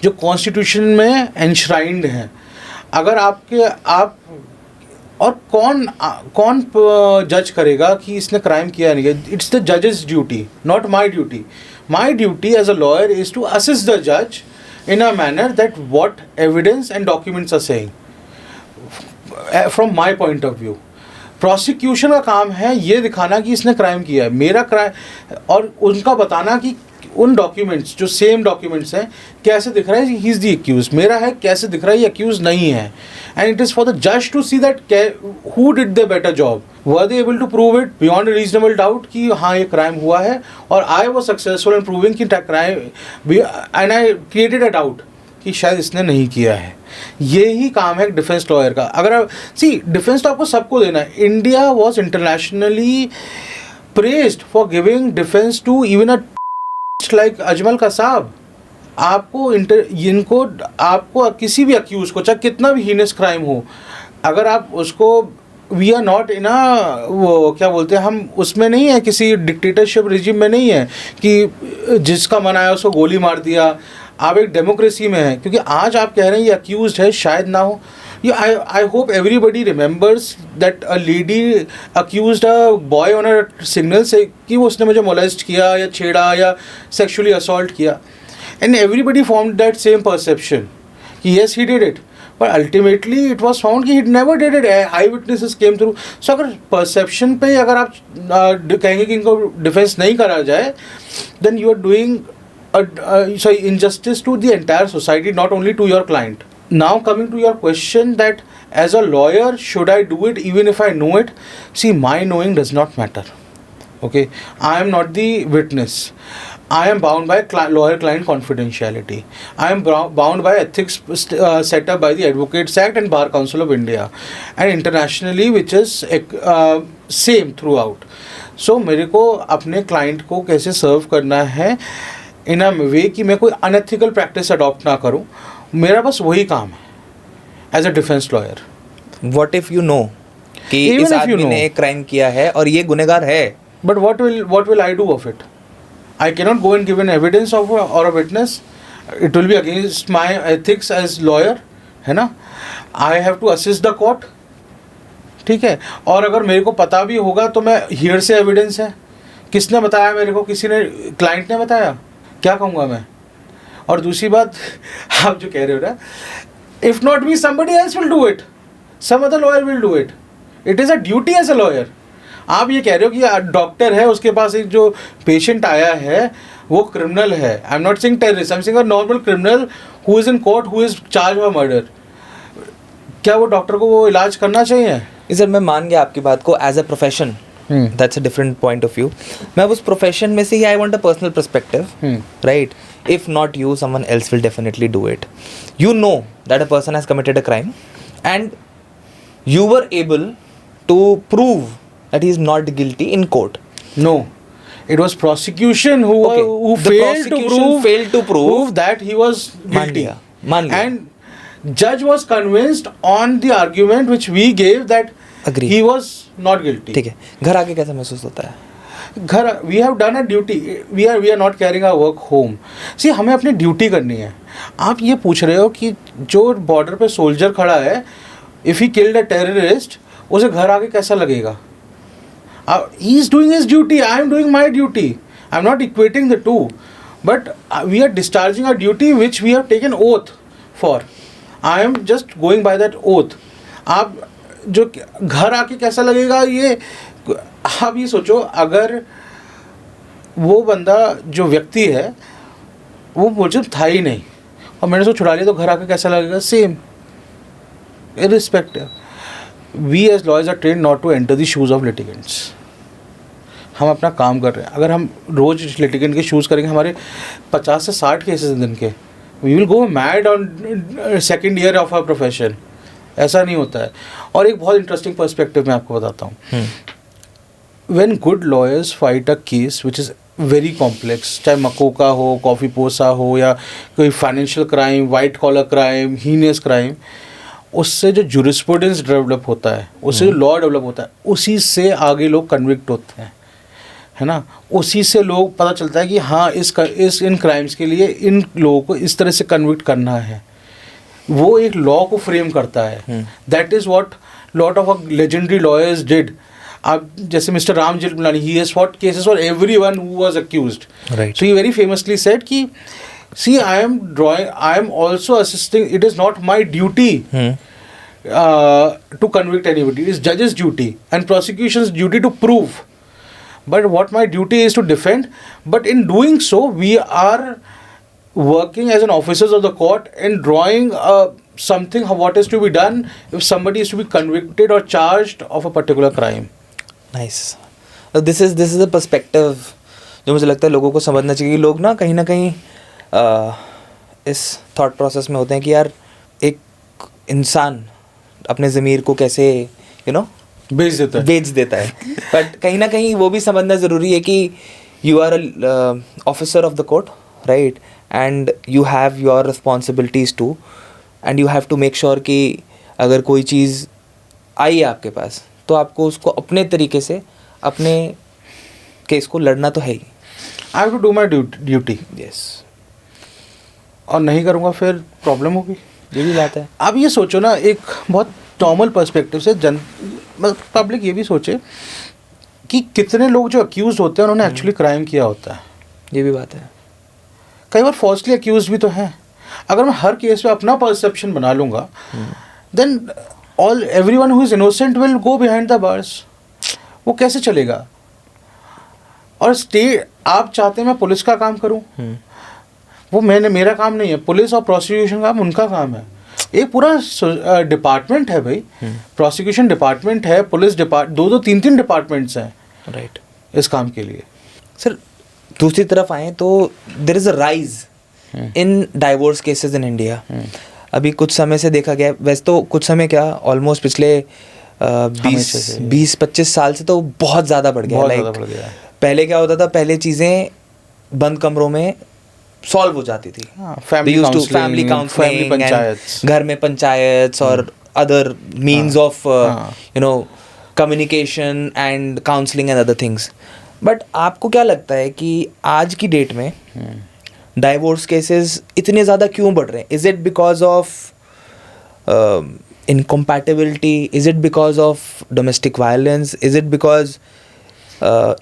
जो कॉन्स्टिट्यूशन में एनश्राइंड हैं. अगर आप और कौन जज करेगा कि इसने क्राइम किया नहीं है? इट्स द जजेस duty, not my duty. My duty as a lawyer is to assist the जज in a manner that what evidence and documents are saying from my point of view. Prosecution का काम है ये दिखाना कि इसने crime किया है, मेरा क्राइम, और उनका बताना कि उन डॉक्यूमेंट्स जो सेम डॉक्यूमेंट्स हैं कैसे दिख रहा है ही इज़ द एक्यूज, मेरा है कैसे दिख रहा है ये एक्यूज नहीं है. And it is for the जज to see that who did the better job, were they able to prove it beyond reasonable doubt कि हाँ ये क्राइम हुआ है, और I was successful in proving कि crime, and I created a doubt कि शायद इसने नहीं किया है. ये ही काम है डिफेंस लॉयर का. अगर आप डिफेंस तो आपको सबको देना है. India was internationally praised for giving defence to even a like Ajmal Kasab. आपको किसी भी अक्यूज को, चाहे कितना भी हीनस क्राइम हो, अगर आप उसको, वी आर नॉट इन वो क्या बोलते हैं, हम उसमें नहीं है, किसी डिक्टेटरशिप रिजिम में नहीं है कि जिसका मन आया उसको गोली मार दिया. आप एक डेमोक्रेसी में हैं. क्योंकि आज आप कह रहे हैं ये अक्यूज है, शायद ना हो. I hope everybody remembers that a lady accused a boy on a signal से कि वो उसने मुझे molest किया या छेड़ा या sexually assault किया, and everybody formed that same perception कि yes he did it, but ultimately it was found कि he never did it. Eyewitnesses came through. So अगर perception पे अगर आप कहेंगे कि इनको defense नहीं करा जाए, then you are doing injustice to the entire society, not only to your client. Now coming to your question that as a lawyer should I do it even if I know it? See, my knowing does not matter. Okay, I am not the witness. I am bound by lawyer-client confidentiality. I am bound by ethics set up by the Advocates Act and Bar Council of India, and internationally, which is same throughout. So मेरे को अपने client को कैसे serve करना है in a way कि मैं कोई unethical practice adopt ना करूँ, मेरा बस वही काम है as a defence lawyer. What if you know कि इस आदमी ने एक क्राइम किया है और ये गुनहगार है, but what will I do of it? I can not go and give an evidence of और a witness. It will be against my ethics as lawyer, है ना. I have to assist the court. ठीक है. और अगर मेरे को पता भी होगा तो मैं हियर से एविडेंस है, किसने बताया मेरे को, किसी ने, क्लाइंट ने बताया, क्या कहूँगा मैं. और दूसरी बात आप जो कह रहे हो ना, if not me somebody else will do it, some other lawyer will do it. It is a duty as a lawyer. आप ये कह रहे हो कि डॉक्टर है, उसके पास एक जो पेशेंट आया है वो क्रिमिनल है. आई am not saying terrorist, I am saying a normal criminal who is in court, who is charge of murder. क्या वो डॉक्टर को वो इलाज करना चाहिए? सर मैं मान गया आपकी बात को as a profession, that's a different point of view. मैं उस प्रोफेशन में से ही I want a personal perspective, right? If not you, someone else will definitely do it. You know that a person has committed a crime and you were able to prove that he is not guilty in court. No, it was prosecution who Okay. who The failed prosecution to prove that he was guilty. मान लिया. And judge was convinced on the argument which we gave that Agree. he was not guilty. ठीक है. घर आके कैसा महसूस होता है? घर we have done a duty. We are not carrying our work home. See, हमें अपनी ड्यूटी करनी है. आप ये पूछ रहे हो कि जो बॉर्डर पे सोल्जर खड़ा है, if he killed a terrorist, उसे घर आके कैसा लगेगा? He is doing his duty. I am doing my duty. I am not equating the two, but we are discharging a duty which we have taken oath for. I am just going by that oath. आप जो घर आके कैसा लगेगा, ये आप ये सोचो, अगर वो बंदा जो व्यक्ति है वो मुझे था ही नहीं और मैंने उसको छुड़ा लिया, तो घर आके कैसा लगेगा? Same. Irrespective, we as lawyers are trained not to enter the shoes of litigants. हम अपना काम कर रहे हैं. अगर हम रोज लिटिगेंट के शूज़ करेंगे, हमारे 50 से 60 केसेस दिन के, we will go mad on second year of our profession. ऐसा नहीं होता है. और एक बहुत इंटरेस्टिंग पर्सपेक्टिव मैं आपको बताता हूँ. When good lawyers fight a case which is very complex, चाहे मकोका हो, कॉफ़ी पोसा हो, या कोई financial crime, white collar crime, heinous crime, उससे जो जूरिस्प्रूडेंस डेवलप होता है, उससे जो लॉ डेवलप होता है, उसी से आगे लोग कन्विक्ट होते हैं, है ना. उसी से लोग पता चलता है कि हाँ इन क्राइम्स के लिए इन लोगों को इस तरह से कन्विक्ट करना है. वो एक लॉ को फ्रेम करता है. That is what lot of legendary lawyers did. आप जैसे mister Ram Jethmalani, he has fought cases for everyone who was accused. So he very famously said कि see, I am also assisting. It is not my duty to convict anybody. It is judge's duty and prosecution's duty to prove. But what my duty is to defend. But in doing so, we are working as an officers of the court and drawing something what is to be done if somebody is to be convicted or charged of a particular crime. Nice. This is a perspective जो मुझे लगता है लोगों को समझना चाहिए. कि लोग ना कहीं इस थॉट प्रोसेस में होते हैं कि यार एक इंसान अपने ज़मीर को कैसे बेच देता है. बट कहीं ना कहीं वो भी समझना ज़रूरी है कि you are a officer of the court, right? And you have your responsibilities too, and you have to make sure कि अगर कोई चीज़ आई है आपके पास, तो आपको उसको अपने तरीके से अपने केस को लड़ना तो है ही. I have to do my duty. Yes. और नहीं करूँगा फिर प्रॉब्लम होगी. ये भी बात है. आप ये सोचो ना, एक बहुत नॉर्मल पर्सपेक्टिव से पब्लिक ये भी सोचे कि कितने लोग जो अक्यूज़ होते हैं उन्होंने एक्चुअली क्राइम किया होता है. ये भी बात है. कई बार फॉल्सली अक्यूज़ भी तो हैं. अगर मैं हर केस में अपना परसेप्शन बना लूँगा, then everyone who is innocent will go behind the bars. वो कैसे चलेगा? और आप चाहते हैं मैं पुलिस का काम करूं, वो मेरा काम नहीं है. पुलिस और प्रोसिक्यूशन का उनका काम है. एक पूरा डिपार्टमेंट है भाई. प्रोसिक्यूशन डिपार्टमेंट है, पुलिस डिपार्टमेंट, 2-3 डिपार्टमेंट्स हैं, राइट, इस काम के लिए. सर दूसरी तरफ आए तो there is a rise in divorce cases in India. अभी कुछ समय से देखा गया, वैसे तो कुछ समय क्या, ऑलमोस्ट पिछले 20-25 साल से तो बहुत ज़्यादा बढ़ गया. लाइक पहले क्या होता था, पहले चीज़ें बंद कमरों में सॉल्व हो जाती थी. फैमिली काउंसलिंग, घर में पंचायत और other means of communication and counselling and other things. But आपको क्या लगता है कि आज की डेट में डाइवोर्स केसेस इतने ज़्यादा क्यों बढ़ रहे हैं? Is it because of incompatibility? Is it because of domestic violence? Is it because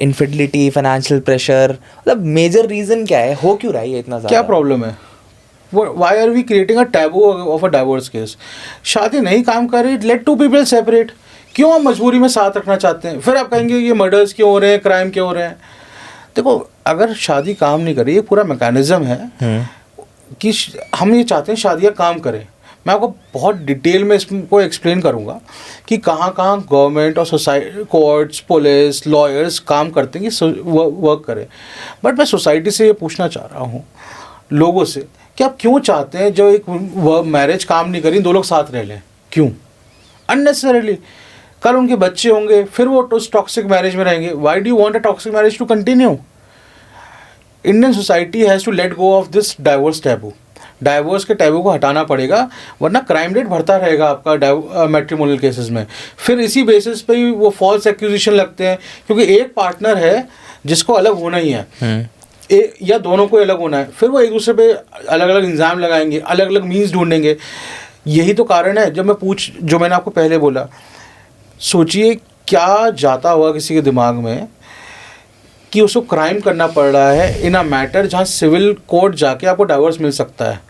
infidelity, financial pressure? मतलब मेजर रीज़न क्या है? हो क्यों रहा है ये इतना ज़्यादा? क्या प्रॉब्लम है? Why are we creating a taboo of a divorce case? शादी नहीं काम कर रही, लेट टू पीपल सेपरेट. क्यों आप मजबूरी में साथ रखना चाहते हैं? फिर आप कहेंगे ये मर्डर्स क्यों हो रहे हैं, क्राइम क्यों हो रहे हैं? देखो, अगर शादी काम नहीं कर रही, ये पूरा मैकेनिज्म है कि हम ये चाहते हैं शादियाँ काम करें. मैं आपको बहुत डिटेल में इसको एक्सप्लेन करूँगा कि कहाँ कहाँ गवर्नमेंट और सोसाइटी, कोर्ट्स, पुलिस, लॉयर्स काम करते हैं कि वर्क करें। बट मैं सोसाइटी से ये पूछना चाह रहा हूँ लोगों से कि आप क्यों चाहते हैं जो एक मैरिज काम नहीं करी, 2 लोग साथ रह लें? क्यों? अननेसेसरीली। कल उनके बच्चे होंगे, फिर वो उस टॉक्सिक मैरिज में रहेंगे। Why do you want a toxic marriage to continue? Indian society has to let go of this divorce taboo. Divorce के टैबू को हटाना पड़ेगा, वरना क्राइम रेट बढ़ता रहेगा आपका मैट्रिमोनियल केसेस में। फिर इसी बेसिस पे ही वो फॉल्स एक्यूजिशन लगते हैं, क्योंकि एक पार्टनर है जिसको अलग होना ही है, या दोनों को अलग होना है, फिर वो एक दूसरे पे अलग अलग इल्ज़ाम लगाएंगे, अलग अलग मीन्स ढूंढेंगे। यही तो कारण है जो मैंने आपको पहले बोला। सोचिए क्या जाता हुआ किसी के दिमाग में कि उसको क्राइम करना पड़ रहा है इन अ मैटर जहाँ सिविल कोर्ट जाके आपको डाइवोर्स मिल सकता है।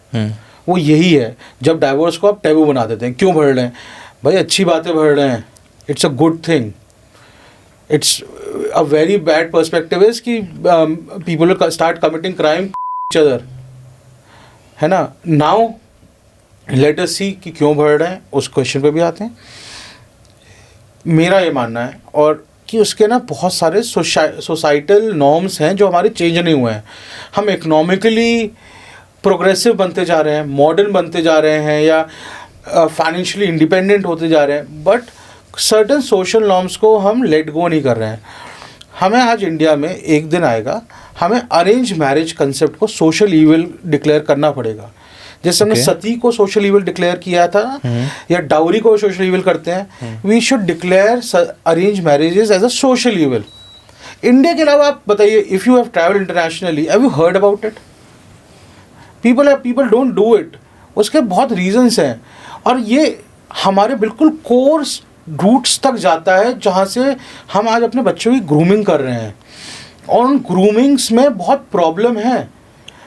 वो यही है, जब डाइवोर्स को आप टैबू बना देते हैं। क्यों भर रहे हैं भाई? अच्छी बातें भर रहे हैं, it's a good thing. It's a very bad perspective is कि people will start committing crime each other, है ना। नाउ लेट अस सी कि क्यों भर रहे हैं, उस क्वेश्चन पे भी आते हैं। मेरा ये मानना है और कि उसके ना बहुत सारे सोसाइटल नॉर्म्स हैं जो हमारे चेंज नहीं हुए हैं। हम इकोनॉमिकली प्रोग्रेसिव बनते जा रहे हैं, मॉडर्न बनते जा रहे हैं, या फाइनेंशियली इंडिपेंडेंट होते जा रहे हैं, बट सर्टन सोशल नॉर्म्स को हम लेट गो नहीं कर रहे हैं। हमें आज इंडिया में एक दिन आएगा, हमें अरेंज मैरिज कंसेप्ट को सोशल ईविल डिक्लेयर करना पड़ेगा। जैसे हमने सती को सोशल इविल डिक्लेयर किया था या डाउरी को सोशल इविल करते हैं, we should declare arrange marriages as a social evil. India के अलावा आप बताइए, if you have travel internationally, have you heard about it? People don't do it. उसके बहुत रीजंस हैं, और ये हमारे बिल्कुल कोर्स रूट्स तक जाता है, जहाँ से हम आज अपने बच्चों की ग्रूमिंग कर रहे हैं, और उन ग्रूमिंग्स में बहुत प्रॉब्लम है।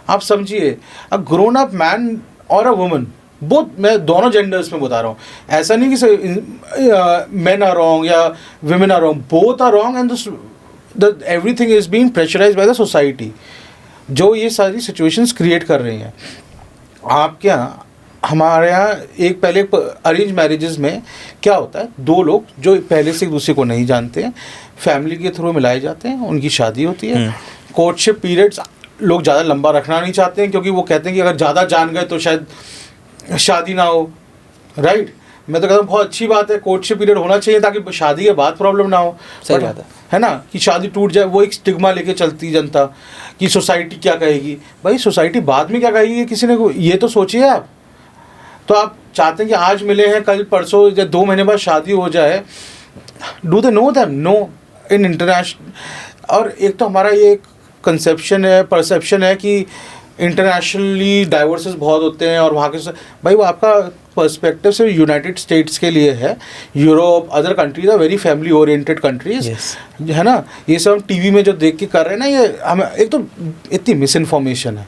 आप समझिए, अ ग्रोन अप मैन और अ वुमन, बोथ, मैं दोनों जेंडर्स में बता रहा हूँ, ऐसा नहीं कि मेन आर रॉन्ग या women are wrong, both are wrong, and everything is being pressurised by the society, जो ये सारी सिचुएशंस क्रिएट कर रही हैं। आपके यहाँ, हमारे यहाँ एक पहले अरेंज मैरिजेस में क्या होता है, 2 लोग जो पहले से एक दूसरे को नहीं जानते हैं, फैमिली के थ्रू मिलाए जाते हैं, उनकी शादी होती है। कोर्टशिप पीरियड्स लोग ज़्यादा लंबा रखना नहीं चाहते हैं, क्योंकि वो कहते हैं कि अगर ज़्यादा जान गए तो शायद शादी ना हो, राइट। मैं तो कहता हूँ बहुत अच्छी बात है, कोर्टशिप पीरियड होना चाहिए ताकि शादी के बाद प्रॉब्लम ना हो। सही बात है ना, कि शादी टूट जाए, वो एक स्टिग्मा लेके चलती जनता कि सोसाइटी क्या कहेगी। भाई सोसाइटी बाद में क्या कहेगी किसी ने, ये तो सोचिए आप। तो आप चाहते हैं कि आज मिले हैं, कल परसों या 2 महीने बाद शादी हो जाए। Do they know them? No. In international, और एक तो हमारा ये कंसेप्शन है, परसेप्शन है कि इंटरनेशनली डाइवोर्सेस बहुत होते हैं, और वहाँ के भाई वो आपका पर्सपेक्टिव से यूनाइटेड स्टेट्स के लिए है। Europe, other countries are very family oriented countries, है ना। ये सब हम टीवी में जो देख के कर रहे हैं ना, ये हमें एक तो इतनी मिस इन्फॉर्मेशन है,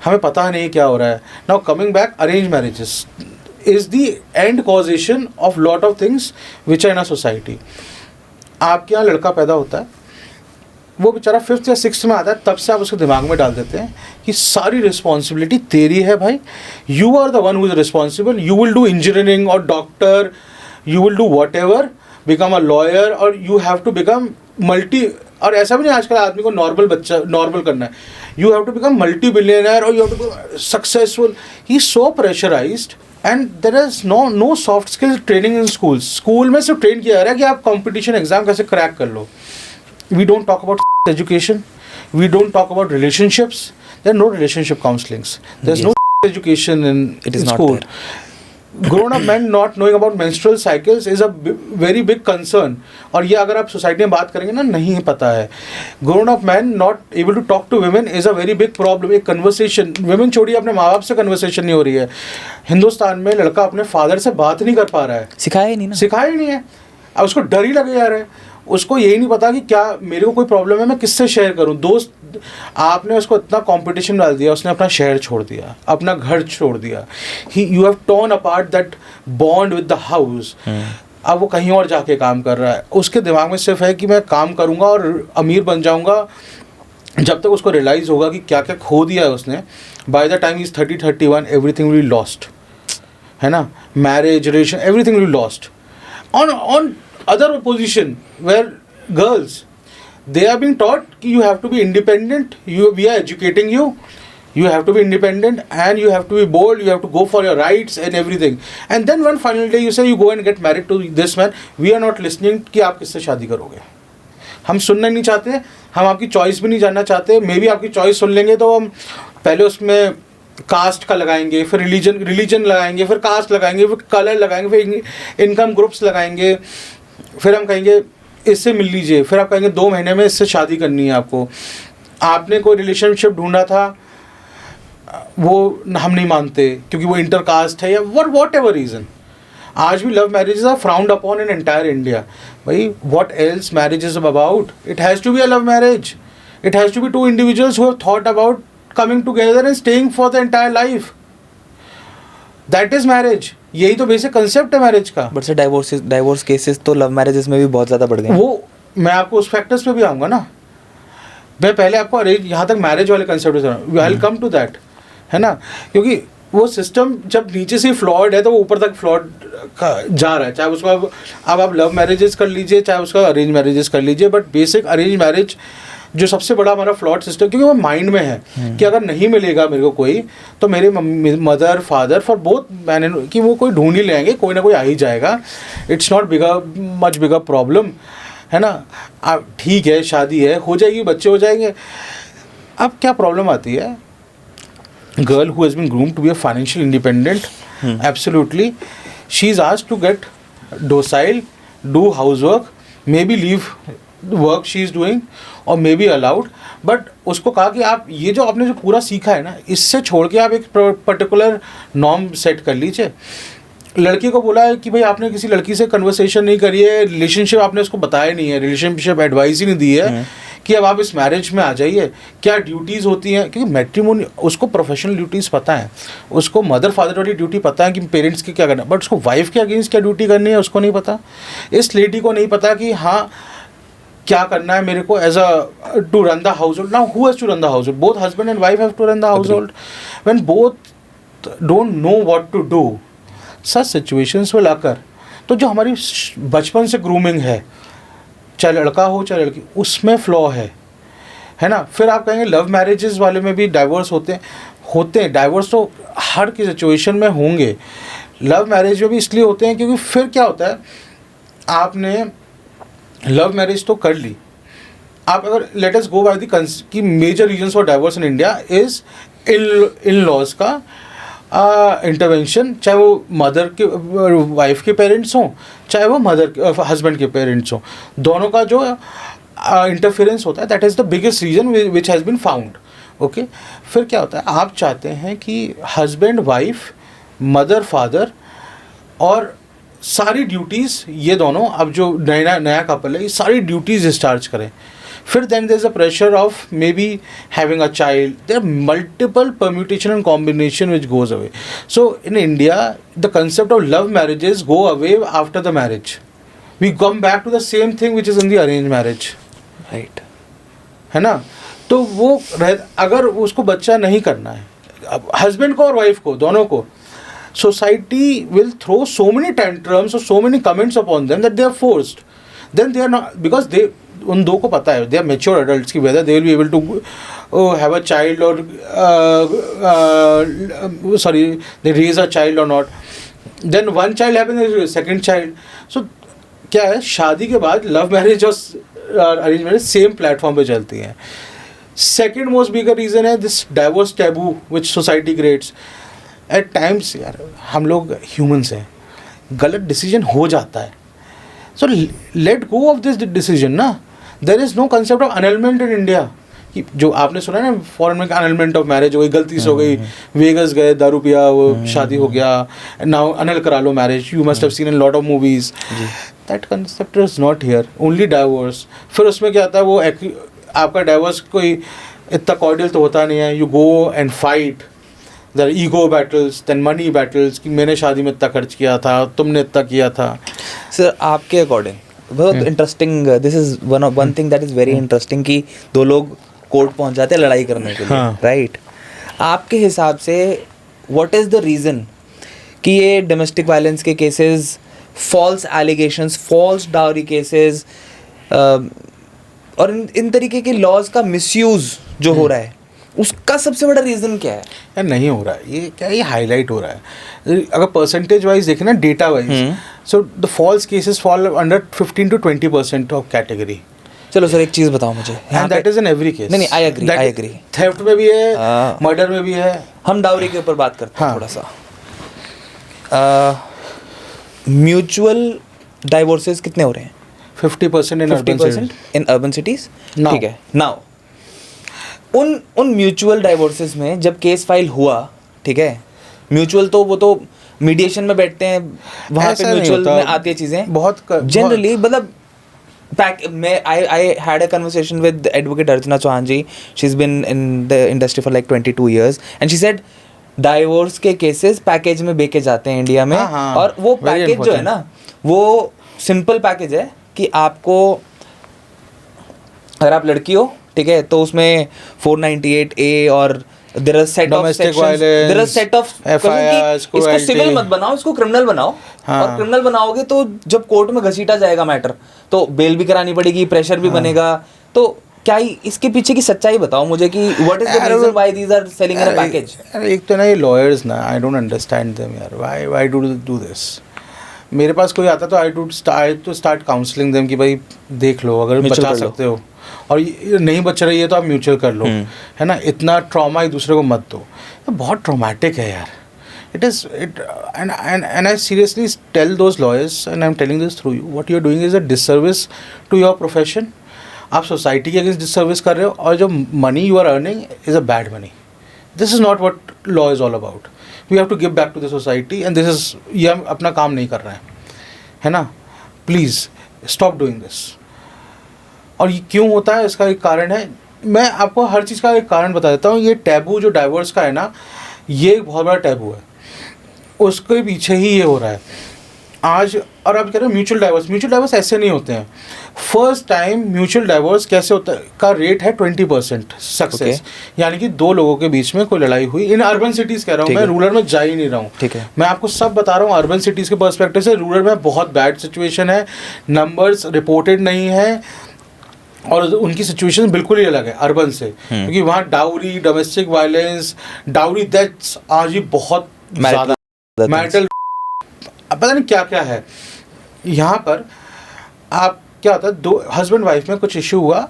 हमें पता नहीं क्या हो रहा है। Now coming back, arrange marriages is the end causation of lot of things which are in a society. आपके यहाँ लड़का पैदा होता है, वो बेचारा 5th या 6th में आता है, तब से आप उसके दिमाग में डाल देते हैं कि सारी रिस्पॉन्सिबिलिटी तेरी है भाई, you are the one who is responsible, you will do engineering और doctor, you will do whatever, become a lawyer, और you have to become multi. और ऐसा भी नहीं आजकल आदमी को नॉर्मल करना है, you have to become multi billionaire, और you have to be successful. He is so pressurized, and there is no soft skill training in school में सिर्फ ट्रेन किया जा रहा है कि आप कॉम्पिटिशन एग्जाम कैसे क्रैक कर लो। We don't talk about education. We don't talk about relationships. There are no relationship counselings. There's no education in school. Grown up men not knowing about menstrual cycles is a very big concern. और ये अगर आप society में बात करेंगे ना, नहीं पता है। Grown up men not able to talk to women is a very big problem. एक conversation, women छोड़िए, अपने माँ बाप से conversation नहीं हो रही है। हिंदुस्तान में लड़का अपने फादर से बात नहीं कर पा रहा है, सिखाया ही नहीं है। अब उसको डर ही लगे जा रहा है, उसको यही नहीं पता कि क्या मेरे को कोई प्रॉब्लम है, मैं किससे शेयर करूं। दोस्त, आपने उसको इतना कंपटीशन डाल दिया, उसने अपना शहर छोड़ दिया, अपना घर छोड़ दिया। You have torn apart that bond with the house. अब वो कहीं और जाके काम कर रहा है, उसके दिमाग में सिर्फ है कि मैं काम करूंगा और अमीर बन जाऊंगा। जब तक उसको रियलाइज़ होगा कि क्या क्या खो दिया है उसने, by the time is 30-31 everything will be lost. है ना, marriage, relation, everything will be lost. On other position where girls, they are being taught कि you have to be independent, we are educating you, you have to be independent and you have to be bold, you have to go for your rights and everything, and then one final day you say you go and get married to this man. We are not listening कि आप किससे शादी करोगे, हम सुनना नहीं चाहते, हम आपकी चॉइस भी नहीं जानना चाहते. मे बी आपकी चॉइस सुन लेंगे तो हम पहले उसमें कास्ट का लगाएंगे, फिर रिलीजन लगाएंगे, फिर कास्ट लगाएंगे, फिर कलर लगाएंगे, फिर इनकम ग्रुप्स लगाएंगे, फिर हम कहेंगे इससे मिल लीजिए, फिर आप कहेंगे 2 महीने में इससे शादी करनी है आपको. आपने कोई रिलेशनशिप ढूंढा था, वो हम नहीं मानते क्योंकि वो इंटर कास्ट है या वॉट एवर रीज़न. आज भी love marriages are frowned upon in entire India. भाई what else marriage is about? It has to be a love marriage. It has to be 2 individuals who have thought about coming together and staying for the entire life. That is marriage. यही तो basic concept है marriage का. But sir divorce cases तो love marriages में भी बहुत ज़्यादा बढ़ गए. वो मैं आपको उस फैक्टर्स पे भी आऊँगा ना. मैं पहले आपको अरेंज, यहाँ तक मैरिज वाले कंसेप्ट से I will come to that, है ना. क्योंकि वो सिस्टम जब नीचे से फ्लॉड है तो वो ऊपर तक फ्लॉड जा रहा है. चाहे उसको अब आप लव मैरिजेस कर लीजिए, चाहे उसका अरेंज मैरिजेस कर लीजिए, बट बेसिक अरेंज मैरिज जो सबसे बड़ा हमारा फ्लॉड सिस्टम, क्योंकि वो माइंड में है कि अगर नहीं मिलेगा मेरे को कोई, तो मेरे मदर फादर फॉर बोथ मैंने कि वो कोई ढूंढ ही लेंगे, कोई ना कोई आ ही जाएगा. It's not much bigger problem, है ना. अब ठीक है, शादी है, हो जाएगी, बच्चे हो जाएंगे. अब क्या प्रॉब्लम आती है? Girl who has been groomed to be a financial independent, absolutely, she is asked to get docile, do housework, maybe leave the work she is doing और मे बी अलाउड. बट उसको कहा कि आप ये जो आपने जो पूरा सीखा है ना, इससे छोड़ के आप एक पर्टिकुलर नॉर्म सेट कर लीजिए. लड़की को बोला है कि भाई आपने किसी लड़की से कन्वर्सेशन नहीं करी है, रिलेशनशिप आपने उसको बताया नहीं है, रिलेशनशिप एडवाइस ही नहीं दी है कि अब आप इस मैरिज में आ जाइए, क्या ड्यूटीज़ होती हैं. क्योंकि मैट्रिमोनी उसको प्रोफेशनल ड्यूटीज़ पता है, उसको मदर फादर वाली ड्यूटी पता है कि पेरेंट्स की क्या करना, बट उसको वाइफ के अगेंस्ट क्या ड्यूटी करनी है उसको नहीं पता. इस लेडी को नहीं पता कि हाँ क्या करना है मेरे को as a to run the household. Now who has to run the household? Both husband and wife have to run the household. When both don't know what to do, such situations will occur. तो जो हमारी बचपन से grooming है, चाहे लड़का हो चाहे लड़की, उसमें फ्लॉ है ना. फिर आप कहेंगे लव मैरिजेस वाले में भी डाइवोर्स होते हैं. डाइवोर्स तो हर की सिचुएशन में होंगे. लव मैरिज में भी इसलिए होते हैं क्योंकि फिर क्या होता है, आपने लव मैरिज तो कर ली, आप अगर let us go by the key major reasons for divorce in India is in laws का इंटरवेंशन. चाहे वो मदर के वाइफ के पेरेंट्स हों, चाहे वो मदर हस्बैंड के पेरेंट्स हों, दोनों का जो इंटरफेरेंस होता है, that is the biggest reason which has been found. Okay, फिर क्या होता है, आप चाहते हैं कि हस्बैंड वाइफ, मदर फादर और सारी ड्यूटीज़ ये दोनों, अब जो नया कपल है, ये सारी ड्यूटीज़ डिस्चार्ज करें. फिर then there is a pressure of maybe having a child. There are multiple permutation and combination which goes away. So in India, the concept of love marriages go away after the marriage. We come back to the same thing which is in the arranged marriage. Right. है ना. तो वो अगर उसको बच्चा नहीं करना है, हस्बैंड को और वाइफ को दोनों को, society will throw so many tantrums or so many comments upon them that they are forced. Then they are not, because they, उन दो को पता है, दे आर मेच्योर एडल्ट्स की, whether they will be able to have a child और sorry they raise a child और not. Then one child happen, second child. So क्या है, शादी के बाद लव मैरिज और अरेंज मैरिज सेम प्लेटफॉर्म पे चलती हैं. सेकेंड मोस्ट बिगर रीज़न है this divorce taboo which society creates. At times यार हम लोग ह्यूमन्स हैं, गलत डिसीजन हो जाता है. So let go of this decision ना. There is no concept of annulment in India. कि जो आपने सुना है ना, फॉरेन में अनलमेंट ऑफ मैरिज हो गई, गलती से हो गई, वेगस गए, दारू पिया, वो शादी हो गया, नाउ अनल करा लो marriage. You must have seen in lot of movies. That concept is not here, only divorce. फिर उसमें क्या आता है, वो आपका डाइवोर्स कोई इतना कॉर्डियल तो होता नहीं है. You go and fight, there ego battles, then money battles, कि मैंने शादी में इतना खर्च किया था, तुमने इतना किया था. सर आपके अकॉर्डिंग बहुत interesting, this is one thing that is very interesting कि दो लोग कोर्ट पहुंच जाते हैं लड़ाई करने के लिए, राइट. आपके हिसाब से व्हाट इज द रीज़न कि ये डोमेस्टिक वायलेंस के cases, false allegations, false dowry cases और इन तरीके के लॉज का मिसयूज जो हो रहा है, उसका सबसे बड़ा रीज़न क्या है? यार नहीं हो रहा है ये, क्या ये हाईलाइट हो रहा है। अगर परसेंटेज वाइज देखें ना, data wise, so the false cases fall under 15 to 20% of category. चलो सर एक चीज़ बताओ मुझे, and that is in every case. नहीं आई एग्री। थेफ्ट में भी है, मर्डर में भी है। हम डाउरी के ऊपर बात करते हैं हाँ। थोड़ा सा। म्यूचुअल डाइवोर्सेस कितने हो रहे हैं? 50% in urban 50% in urban cities. Now. ठीक है, नाउ उन म्यूचुअल डाइवोर्सेस में जब केस फाइल हुआ, ठीक है, म्यूचुअल तो वो तो मीडिएशन में बैठते हैं, वहाँ ऐसा पे नहीं म्यूचुअल होता। में आती है चीज़ें बहुत जनरली, मतलब I had a conversation with advocate Archana Chauhan ji. She's been in the industry for like 22 years and she said divorce के केसेस पैकेज में बेचे जाते हैं इंडिया में। हाँ, और वो very पैकेज जो है ना, वो सिंपल पैकेज है कि आपको, अगर आप लड़की हो, ठीक है, तो उसमें 498A और there are set of Domestic sections, there are set of FIRs, इसको cruelty। सिविल मत बनाओ, इसको क्रिमिनल बनाओ। हाँ। और क्रिमिनल बनाओगे तो जब कोर्ट में घसीटा जाएगा मैटर, तो बेल भी करानी पड़ेगी, प्रेशर भी बनेगा। तो क्या इसके पीछे की सच्चाई बताओ मुझे कि what is the reason why these are selling in a package? एक तो ना ये लॉयर्स ना, आई डोंट अंडरस्टैंड देम यार, व्हाई डू दिस। मेरे पास कोई आता तो I to start counselling them कि भाई देख लो, अगर बचा सकते हो, और ये नहीं बच रही है तो आप म्यूचुअल कर लो, है ना। इतना ट्रॉमा एक दूसरे को मत दो, तो बहुत ट्रॉमेटिक है यार। And I seriously tell those lawyers, and I'm telling this through you, what you're doing is a disservice to your profession. आप सोसाइटी के अगेंस्ट डिसर्विस कर रहे हो, और जो money you are earning is a bad money. This is not what law is all about. We have to give back to the society, and this is, ये हम अपना काम नहीं कर रहे हैं, है ना। Please stop doing this. और ये क्यों होता है, इसका एक कारण है, मैं आपको हर चीज़ का एक कारण बता देता हूँ। ये टैबू जो डाइवोर्स का है ना, ये एक बहुत बड़ा टैबू है, उसके पीछे ही ये हो रहा है आज। और आप कह रहे हो म्यूचुअल डाइवोर्स ऐसे नहीं होते हैं। फर्स्ट टाइम म्यूचुअल डाइवोर्स कैसे होता है का रेट है 20% सक्सेस, यानी कि दो लोगों के बीच में कोई लड़ाई हुई। इन अर्बन सिटीज कह रहा हूँ मैं, रूरल में जा ही नहीं रहा हूँ, ठीक है। मैं आपको सब बता रहा हूँ अर्बन सिटीज के पर्सपेक्टिव से। रूरल में बहुत बैड सिचुएशन है, नंबर्स रिपोर्टेड नहीं है, और उनकी सिचुएशन बिल्कुल ही अलग है अर्बन से, क्योंकि वहाँ dowry, domestic violence, dowry deaths आज ही बहुत ज़्यादा, मैरिटल पता नहीं क्या क्या है यहाँ पर। आप क्या होता है, दो हस्बैंड वाइफ में कुछ इशू हुआ,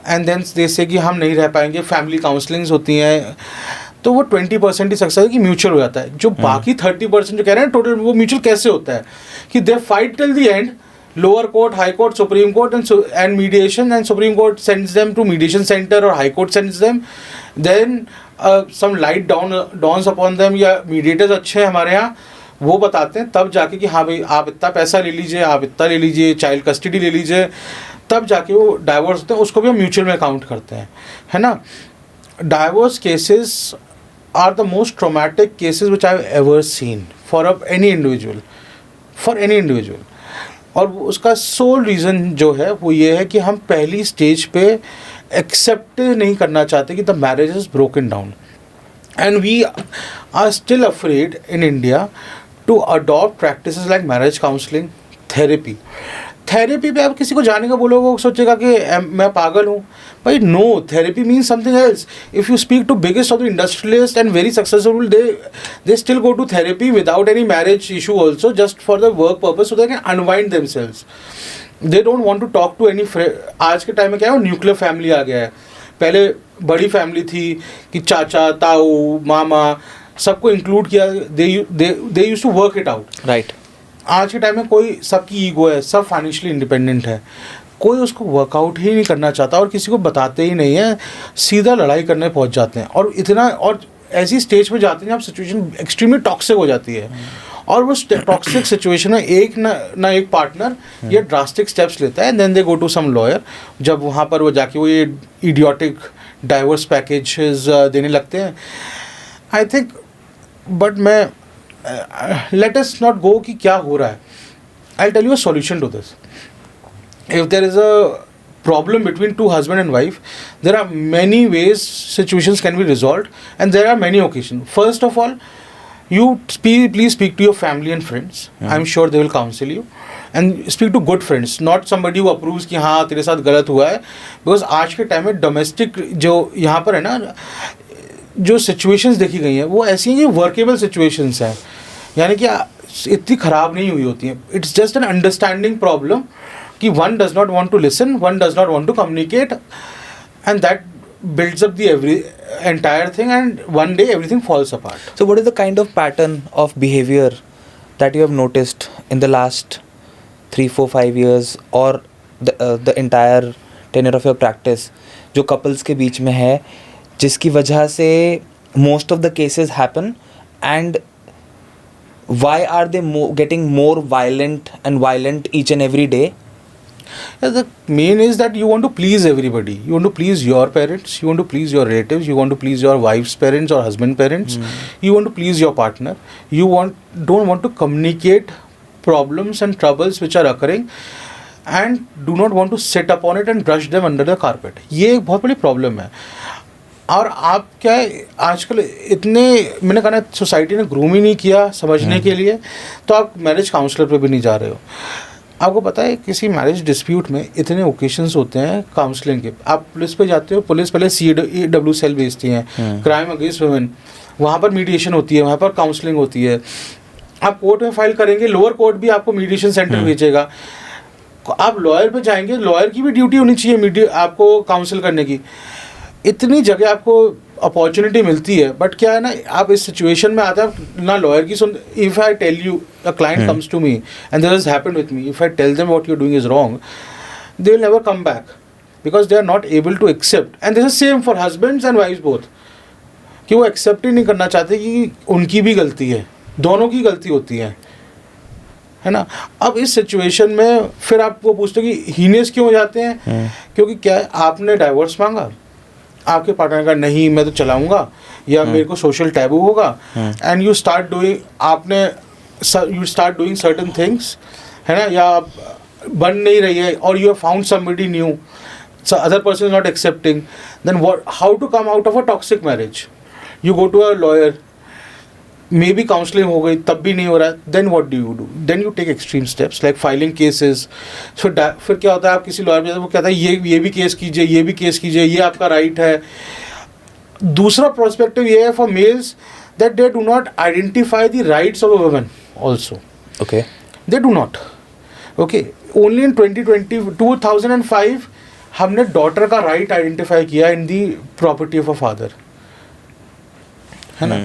एंड देन जैसे कि हम नहीं रह पाएंगे, फैमिली काउंसलिंग्स होती हैं, तो वो 20% ही सक्सेस है कि म्यूचुअल हो जाता है। जो बाकी 30% जो कह रहे हैं टोटल, वो म्यूचुअल कैसे होता है कि they fight till the end, lower court, high court, supreme court and mediation, and supreme court sends them to mediation centre, और high court sends them, then some light dawns upon them, या mediators अच्छे हैं हमारे यहाँ, वो बताते हैं तब जाके कि हाँ भाई आप इतना पैसा ले लीजिए, आप इतना ले लीजिए, चाइल्ड कस्टडी ले लीजिए, तब जाके वो डाइवोर्स होते हैं। उसको भी हम म्यूचुअल में काउंट करते हैं, है ना। Divorce cases are the most traumatic cases which I have ever seen for any individual. और उसका सोल रीज़न जो है वो ये है कि हम पहली स्टेज पे एक्सेप्ट नहीं करना चाहते कि the marriage is broken down, and we are still afraid in India to adopt practices like marriage counselling, therapy पे आप किसी को जाने का बोलोगे, वो सोचेगा कि मैं पागल हूँ। भाई no, therapy means something else. If you speak to biggest of the industrialist and very successful, they still go to therapy without any marriage issue also, just for the work purpose, so they can unwind themselves. They don't want to talk to any आज के time में क्या है, nuclear family आ गया है। पहले बड़ी family थी कि चाचा, ताऊ, मामा सबको इंक्लूड किया, they used to work it out. Right. आज के टाइम में कोई, सबकी ईगो है, सब फाइनेंशियली इंडिपेंडेंट है, कोई उसको वर्कआउट ही नहीं करना चाहता, और किसी को बताते ही नहीं है, सीधा लड़ाई करने पहुंच जाते हैं, और इतना, और ऐसी स्टेज पे जाते हैं जब सिचुएशन एक्सट्रीमली टॉक्सिक हो जाती है, और वो टॉक्सिक सिचुएशन में एक ना एक पार्टनर ये ड्रास्टिक स्टेप्स लेता है, and then they go to some lawyer. जब वहाँ पर वो जाके वो ये इडियोटिक डाइवोर्स पैकेजेस देने लगते हैं, आई थिंक, बट मैं लेट अस नॉट गो कि क्या हो रहा है। I tell you a solution to this. If there is a problem between two husband and wife, there are many ways situations can be resolved, and there are many occasions. First of all, please speak to your family and friends. I'm sure they will counsel you. And speak to good friends, not somebody who approves कि हाँ तेरे साथ गलत हुआ है. Because आज के time में डोमेस्टिक जो यहाँ पर है ना, जो सिचुएशंस देखी गई हैं वो ऐसी हैं कि वर्केबल सिचुएशंस हैं, यानी कि इतनी ख़राब नहीं हुई होती हैं. It's just an understanding problem कि one does not want to listen, one does not want to communicate, and that builds up the entire thing, and one day everything falls apart. So what is the kind of pattern of behavior that you have noticed in the last 3, 4, 5 years or the entire tenure of your practice जो couples के बीच में है, जिसकी वजह से most of the cases happen, and why are they getting more violent and violent each and every day? The main is that you want to please everybody. You want to please your parents, you want to please your relatives, you want to please your wife's parents or husband parents, you want to please your partner, you don't want to communicate problems and troubles which are occurring, and do not want to sit upon it and brush them under the carpet. ये एक बहुत बड़ी problem है. और आप क्या है आजकल इतने, मैंने कहा ना, सोसाइटी ने ग्रूम ही नहीं किया समझने के लिए, तो आप मैरिज काउंसलर पे भी नहीं जा रहे हो. आपको पता है किसी मैरिज डिस्प्यूट में इतने ओकेशंस होते हैं काउंसलिंग के. आप पुलिस पे जाते हो, पुलिस पहले CW सेल भेजती है, क्राइम अगेंस्ट वुमेन, वहाँ पर मीडिएशन होती है, वहाँ पर काउंसलिंग होती है. आप कोर्ट में फाइल करेंगे, लोअर कोर्ट भी आपको मीडिएशन सेंटर भेजेगा. आप लॉयर पे जाएंगे, लॉयर की भी ड्यूटी होनी चाहिए आपको काउंसिल करने की. इतनी जगह आपको अपॉर्चुनिटी मिलती है, बट क्या है ना, आप इस सिचुएशन में आते हैं ना लॉयर की सुन. If I tell you, a client comes to me and this has happened with me, if I tell them what you are doing is wrong, they will never come back because they are not able to accept. And this is same for husbands and wives both, कि वो accept ही नहीं करना चाहते कि उनकी भी गलती है, दोनों की गलती होती है ना. अब इस सिचुएशन में फिर आप वो पूछते हो कि हीनियस क्यों हो जाते हैं, क्योंकि क्या है, आपने डाइवोर्स मांगा, आपके पार्टनर का नहीं मैं तो चलाऊंगा, या मेरे को सोशल टैबू होगा, and you start doing certain things, है ना, या बन नहीं रही है, और you have found somebody new, so other person is not accepting, then how to come out of a toxic marriage? You go to a lawyer, maybe counseling हो गई तब भी नहीं हो रहा है, then what do you do? Then you take extreme steps like filing cases. फिर क्या होता है, आप किसी लॉयर पे जाते हैं, वो कहता है ये भी केस कीजिए, ये भी केस कीजिए, ये आपका राइट है. दूसरा पर्सपेक्टिव ये है for mails that they do not identify the rights of a woman also. Okay. They do not. Okay. Only in 2005 हमने डॉटर का राइट आइडेंटिफाई किया in the property of a father, है ना.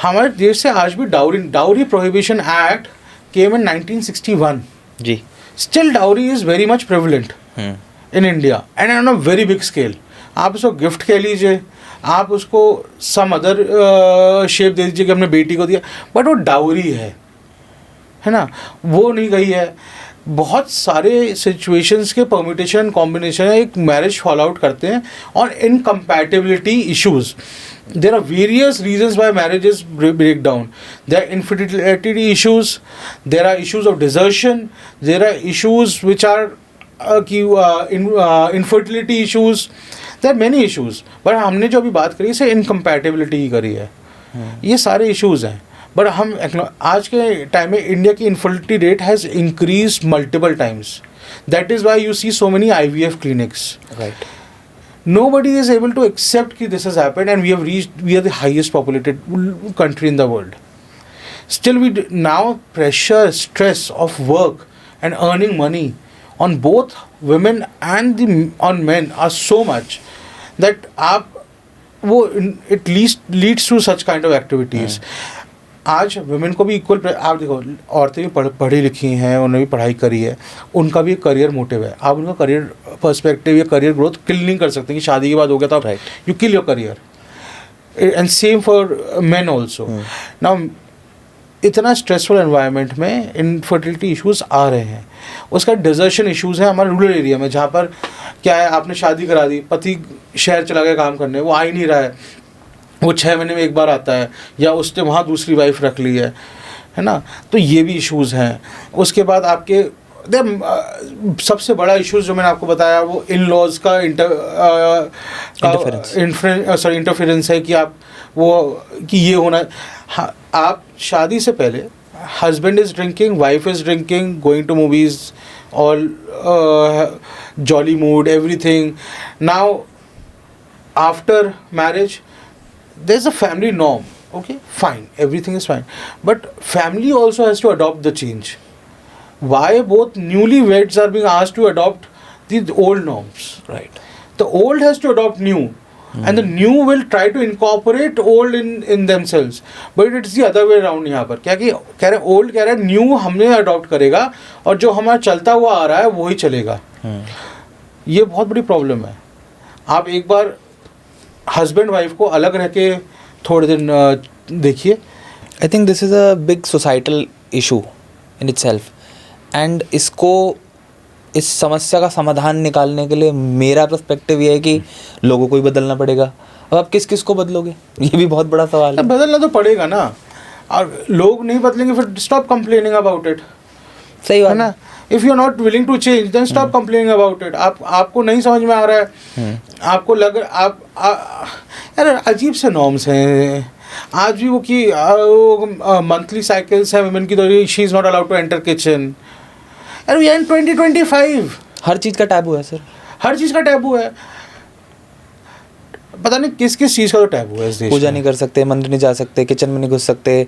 हमारे देश से आज भी dowry prohibition act came in 1961. जी. Still dowry is very much prevalent in India and on a very big scale. आप उसको गिफ्ट कह लीजिए, आप उसको सम अदर शेप दे दीजिए कि हमने बेटी को दिया, बट वो डाउरी है ना, वो नहीं गई है. बहुत सारे सिचुएशंस के परम्यूटेशन कॉम्बिनेशन एक मैरिज फॉल आउट करते हैं और incompatibility issues. There are various reasons why marriages break down. There are infertility issues, there are issues of desertion, there are issues which are infertility issues, there are many issues. But हमने जो अभी बात करी इसे incompatibility की करी है. ये सारे इश्यूज हैं. बट हम आज के टाइम में इंडिया की infertility rate has increase multiple times. That is why you see so many IVF clinics. Right. Nobody is able to accept that this has happened, and we are the highest populated country in the world. Still, now pressure, stress of work and earning money on both women and on men are so much that it leads to such kind of activities. आज women को भी equal, आप देखो औरतें भी पढ़ी लिखी हैं, उन्होंने भी पढ़ाई करी है, उनका भी एक करियर मोटिव है. आप उनका करियर पर्सपेक्टिव या करियर ग्रोथ किल नहीं कर सकते कि शादी के बाद हो गया तो you kill your career. And same for main also. Now इतना स्ट्रेसफुल एनवायरनमेंट में इनफर्टिलिटी इश्यूज आ रहे हैं. उसका डिजर्शन इश्यूज हैं हमारे रूरल एरिया में, जहाँ पर क्या है, आपने शादी करा दी, पति शहर चला गया काम करने, वो आ ही नहीं रहा है, वो 6 महीने में एक बार आता है, या उसने वहाँ दूसरी वाइफ रख ली है ना. तो ये भी इश्यूज़ हैं. उसके बाद आपके सबसे बड़ा इश्यूज़ जो मैंने आपको बताया वो इन लॉज का इंटरफेरेंस है कि आप वो कि ये होना। हाँ, आप शादी से पहले husband is drinking, wife is drinking, going to movies, all jolly mood, everything. Now after marriage there is a family norm, okay, fine, everything is fine, but family also has to adopt the change. Why both newlyweds are being asked to adopt the old norms? Right. The old has to adopt new, and the new will try to incorporate old in themselves, but it's the other way around. यहाँ पर क्या कि कह रहे old कह रहे new हमने adopt करेगा और जो हमारा चलता हुआ आ रहा है वही चलेगा। ये बहुत बड़ी प्रॉब्लम है। आप एक बार हस्बैंड वाइफ को अलग रह के थोड़े दिन देखिए। I think this is a big societal issue in itself, and इसको इस समस्या का समाधान निकालने के लिए मेरा पर्सपेक्टिव ये है कि लोगों को ही बदलना पड़ेगा। अब आप किस किस को बदलोगे, ये भी बहुत बड़ा सवाल है। बदलना तो पड़ेगा ना, और लोग नहीं बदलेंगे फिर स्टॉप कंप्लेनिंग अबाउट इट। सही बात है ना। If you are not willing to change then stop complaining about it. आपको नहीं समझ में आ रहा है, आपको लग यार अजीब से नॉर्म्स हैं आज भी। वो कि मंथली साइकिल्स है वुमेन की, तो she is not allowed to enter kitchen. यार वी आर इन 2025। हर चीज़ का टैबू है सर, हर चीज़ का टैबू है। पता नहीं किस किस चीज़ का तो टैबू है इस देश में। पूजा नहीं कर सकते, मंदिर नहीं जा सकते, किचन में नहीं घुस सकते,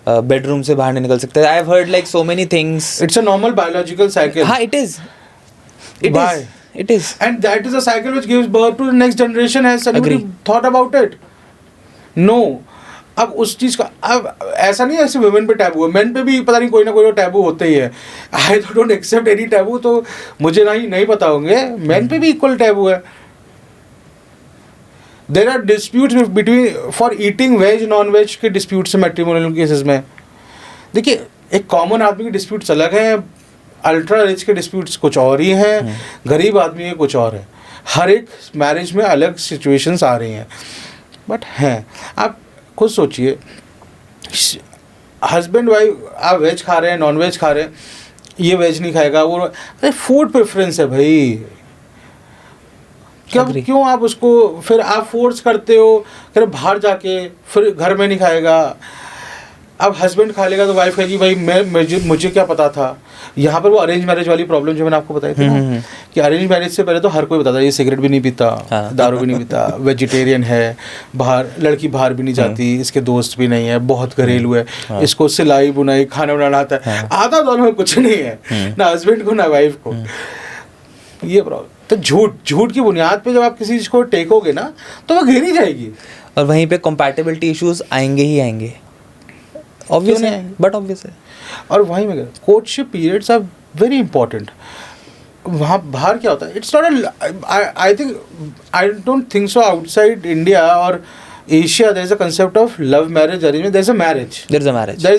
बेडरूम से बाहर नहीं निकल सकते। I have heard like so many things. It's a normal biological cycle. हाँ, it is, it is, and that is a cycle which gives birth to the next generation. Has anybody Agree. thought about it? No. अब उस चीज़ का अब ऐसा नहीं है ऐसे women पे टैबू है, मेन पे भी पता नहीं कोई ना कोई टैबू होते ही है। I don't accept any taboo, तो मुझे नहीं पता होंगे। मेन पे भी इक्वल टैबू है। There are disputes between for eating veg non veg के डिस्प्यूट्स मैट्रिमोनियल केसेस में। देखिए, एक कॉमन आदमी की डिस्प्यूट्स अलग है, अल्ट्रा रिच के डिस्प्यूट्स कुछ और ही हैं, गरीब आदमी के कुछ और है। हर एक मैरिज में अलग सिचुएशंस आ रही हैं, बट हैं। आप खुद सोचिए, हस्बैंड वाइफ आप वेज खा रहे हैं, नॉन वेज खा रहे हैं, ये वेज नहीं खाएगा, वो अरे फूड प्रेफरेंस है भाई। क्यों आप उसको फिर आप फोर्स करते हो, फिर बाहर जाके फिर घर में नहीं खाएगा। अब हस्बैंड खा लेगा तो वाइफ कहेगी भाई मुझे क्या पता था। यहाँ पर वो अरेंज मैरिज वाली प्रॉब्लम जो मैंने आपको बताई थी ना, कि अरेंज मैरिज से पहले तो हर कोई बताता ये सिगरेट भी नहीं पीता, दारू भी नहीं पीता, वेजिटेरियन है, बाहर लड़की बाहर भी नहीं जाती, इसके दोस्त भी नहीं है, बहुत घरेलू है, इसको सिलाई बुनाई खाना बनाना आता है। आता दोनों में कुछ नहीं है, ना हस्बैंड को ना वाइफ को। ये प्रॉब्लम तो झूठ की बुनियाद पे जब आप किसी चीज़ को टेकोगे ना तो वो घेरी जाएगी, और वहीं पे कंपैटिबिलिटी इश्यूज आएंगे ही आएंगे। ऑब्वियस है, बट ऑब्वियस है। और वहीं में courtship periods are very important. वहाँ बाहर क्या होता है, it's not I don't think so outside India और Asia there is a concept of love marriage arrangement. There is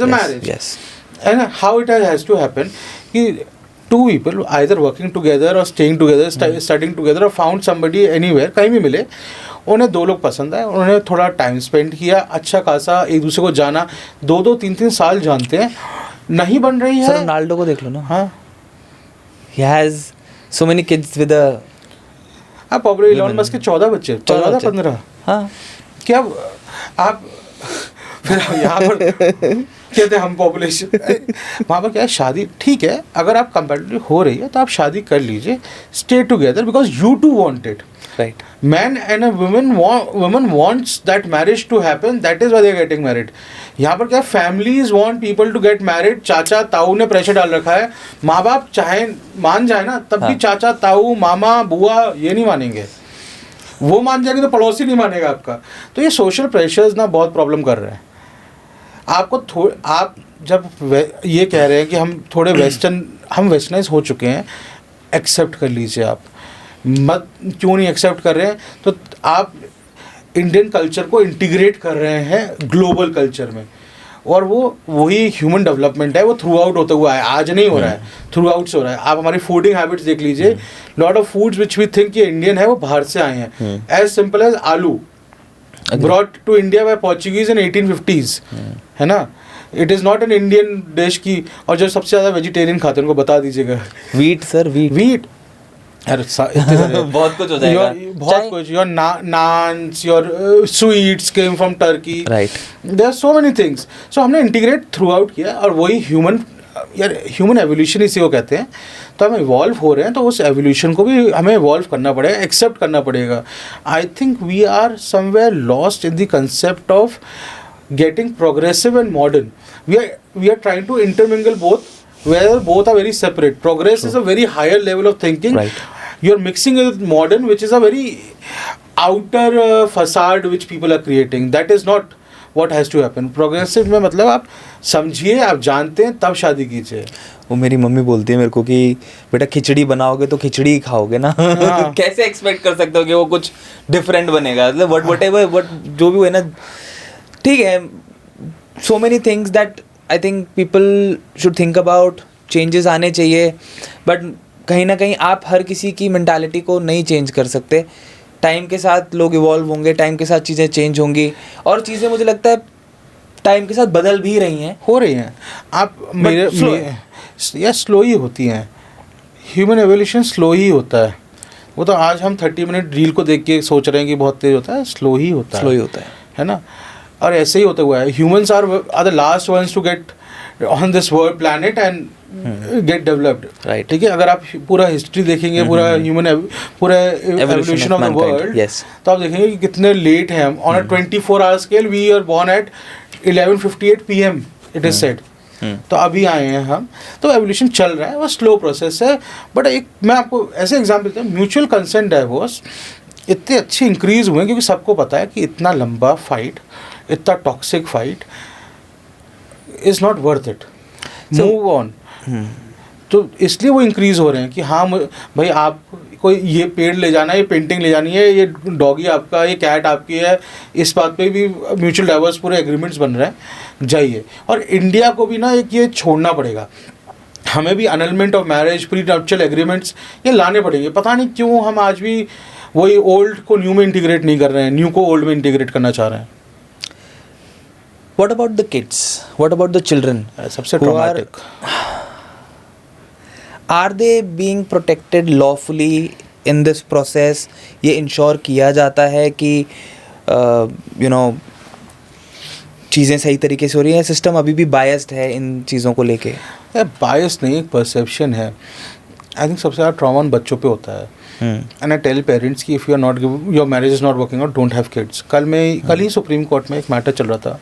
a marriage yes. And how it has to happen कि two people either working together और staying together, studying together और found somebody anywhere, कहीं भी मिले, उन्हें दो लोग पसंद आए, उन्होंने थोड़ा टाइम स्पेंड किया, अच्छा खासा एक दूसरे को जाना, 2-2, 3-3 साल जानते हैं, नहीं बन रही है। सर रोनाल्डो को देख लो ना। हाँ, he has so many kids with a आप पॉपुलर इलॉन मस्क के 14 बच्चे, 14-15। हाँ, क्या आप फिर यहाँ पर कहते हैं हम पॉपुलेशन, वहाँ पर क्या है, शादी ठीक है, अगर आप कंपैटिबल हो रही है तो आप शादी कर लीजिए, stay together because you two want it. right. Man and a woman wants that marriage to happen, that is why they are getting married. यहाँ पर क्या families want people to get married। चाचा ताऊ ने प्रेशर डाल रखा है, माँ बाप चाहे मान जाए ना तब भी चाचा ताऊ मामा बुआ ये नहीं मानेंगे, वो मान जाएंगे तो पड़ोसी नहीं मानेगा आपका। तो ये सोशल प्रेशर्स ना बहुत प्रॉब्लम कर रहे हैं आपको। आप जब ये कह रहे हैं कि हम थोड़े हम वेस्टर्नाइज हो चुके हैं, एक्सेप्ट कर लीजिए। आप मत क्यों नहीं एक्सेप्ट कर रहे हैं, तो आप इंडियन कल्चर को इंटीग्रेट कर रहे हैं ग्लोबल कल्चर में, और वही ह्यूमन डेवलपमेंट है, वो थ्रू आउट होता हुआ है, आज नहीं हो रहा है, थ्रू आउट से हो रहा है। आप हमारी फूडिंग हैबिट्स देख लीजिए, lot of foods which we think ये इंडियन है वो बाहर से आए हैं। As simple as aloo brought to India by Portuguese in 1850s, है ना। It is not an Indian dish की। और जो सबसे ज़्यादा वेजिटेरियन खाते हैं उनको बता दीजिएगा। वीट सर, वीट यार इतने सारे बहुत कुछ हो जाएगा। बहुत कुछ, your naans, your sweets came from Turkey, right. There are so many things. So हमने इंटीग्रेट थ्रू आउट किया, और वही ह्यूमन एवोल्यूशन इसी को कहते हैं। तो हम इवॉल्व हो रहे हैं, तो उस एवोल्यूशन को भी हमें इवॉल्व करना पड़ेगा, एक्सेप्ट करना पड़ेगा। I think we are somewhere lost in the concept of getting progressive and modern. We are trying to intermingle both, where both are very separate. Progress is a very higher level of thinking. Right. You're mixing it with modern, which is a very outer facade which people are creating. That is not what has to happen. Progressive में मतलब आप समझिए, आप जानते हैं, तब शादी कीजिए। वो मेरी मम्मी बोलती है मेरे को कि बेटा खिचड़ी बनाओगे तो खिचड़ी ही खाओगे ना। कैसे एक्सपेक्ट कर सकते हो कि वो कुछ डिफरेंट बनेगा, मतलब वट जो भी है ना, ठीक है। सो many things that I think people should think about, changes आने चाहिए, बट कहीं ना कहीं आप हर किसी की मेंटालिटी को नहीं चेंज कर सकते। टाइम के साथ लोग इवॉल्व होंगे, टाइम के साथ चीज़ें चेंज होंगी, और चीज़ें मुझे लगता है टाइम के साथ बदल भी रही हैं, हो रही हैं। आप या स्लो ही होती हैं। ह्यूमन एवोल्यूशन स्लो ही होता है। वो तो आज हम 30 मिनट रील को देख के सोच रहे हैं कि बहुत तेज होता है, स्लो ही होता है ना। और ऐसे ही होता हुआ है। Humans are the last ones to get on this world planet and get developed, right. ठीक है। अगर आप पूरा हिस्ट्री देखेंगे, पूरा एवोल्यूशन ऑफ द वर्ल्ड, तो आप देखेंगे कि कितने लेट हैं हम। On a 24 hour scale we are born at 11:58 PM it is said. तो अभी आए हैं हम, तो एवोल्यूशन चल रहा है, वो स्लो प्रोसेस है। बट एक मैं आपको ऐसे एग्जाम्पल देता हूँ, म्यूचुअल कंसेंट डाइवोर्स इतने अच्छे इंक्रीज हुए हैं क्योंकि सबको पता है कि इतना लंबा फाइट, इतना toxic fight is not worth it, move on. तो इसलिए वो इंक्रीज हो रहे हैं कि हाँ भाई, आप कोई ये पेड़ ले जाना है, ये पेंटिंग ले जानी है, ये डॉगी आपका, ये कैट आपकी है, इस बात पे भी म्यूचुअल डाइवोर्स पूरे एग्रीमेंट्स बन रहे हैं, जाइए। और इंडिया को भी ना एक ये छोड़ना पड़ेगा, हमें भी अनलमेंट of marriage, pre nuptial agreements ये लाने पड़ेंगे। पता नहीं क्यों हम आज भी वही ओल्ड को न्यू में इंटीग्रेट नहीं कर रहे हैं, न्यू को ओल्ड में इंटीग्रेट करना चाह रहे हैं। What about the kids? What about the children? सबसे traumatic. Are they being protected lawfully in this process? ये इंश्योर किया जाता है कि चीज़ें सही तरीके से हो रही हैं? सिस्टम अभी भी बायस्ड है इन चीज़ों को लेके? बायस नहीं, एक परसेप्शन है। आई थिंक सबसे ज़्यादा ट्रॉमा बच्चों पे होता है। एंड आई टेल पेरेंट्स कि if your marriage is not working out, don't have kids. कल ही सुप्रीम कोर्ट में एक मैटर चल रहा था।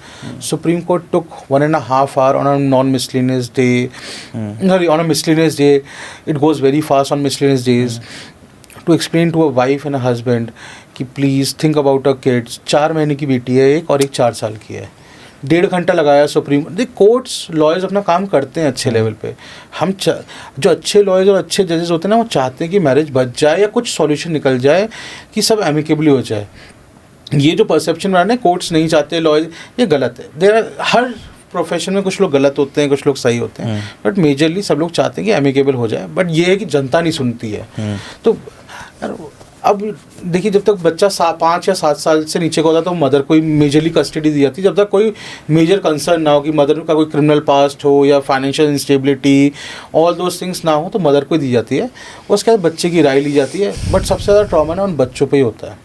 Supreme court took 1.5 hour on a non-miscellaneous day, sorry, on a miscellaneous day. It goes very fast on miscellaneous days, to explain to a wife and a husband कि please think about a kids. 4 महीने की बेटी है एक, और एक 4 साल की है। 1.5 घंटा लगाया सुप्रीम। देख, कोर्ट्स लॉयर्स अपना काम करते हैं अच्छे लेवल पे। हम जो अच्छे लॉयर्स और अच्छे जजेस होते हैं ना, वो चाहते हैं कि मैरिज बच जाए या कुछ सॉल्यूशन निकल जाए, कि सब एमिकेबली हो जाए। ये जो परसेप्शन बनाना है, कोर्ट्स नहीं चाहते, लॉयर्स, ये गलत है। हर प्रोफेशन में कुछ लोग गलत होते हैं, कुछ लोग सही होते हैं, बट मेजरली सब लोग चाहते हैं कि एमिकेबल हो जाए। बट ये है कि जनता नहीं सुनती है। तो अब देखिए, जब तक बच्चा 5 या 7 साल से नीचे का होता है तो मदर को मेजरली कस्टडी दी जाती है। जब तक कोई मेजर कंसर्न ना हो कि मदर का कोई क्रिमिनल पास्ट हो या financial instability, all those things ना हो, तो मदर को दी जाती है। उसके बाद बच्चे की राय ली जाती है। बट सबसे ज़्यादा ट्रॉमा ना उन बच्चों पे ही होता है,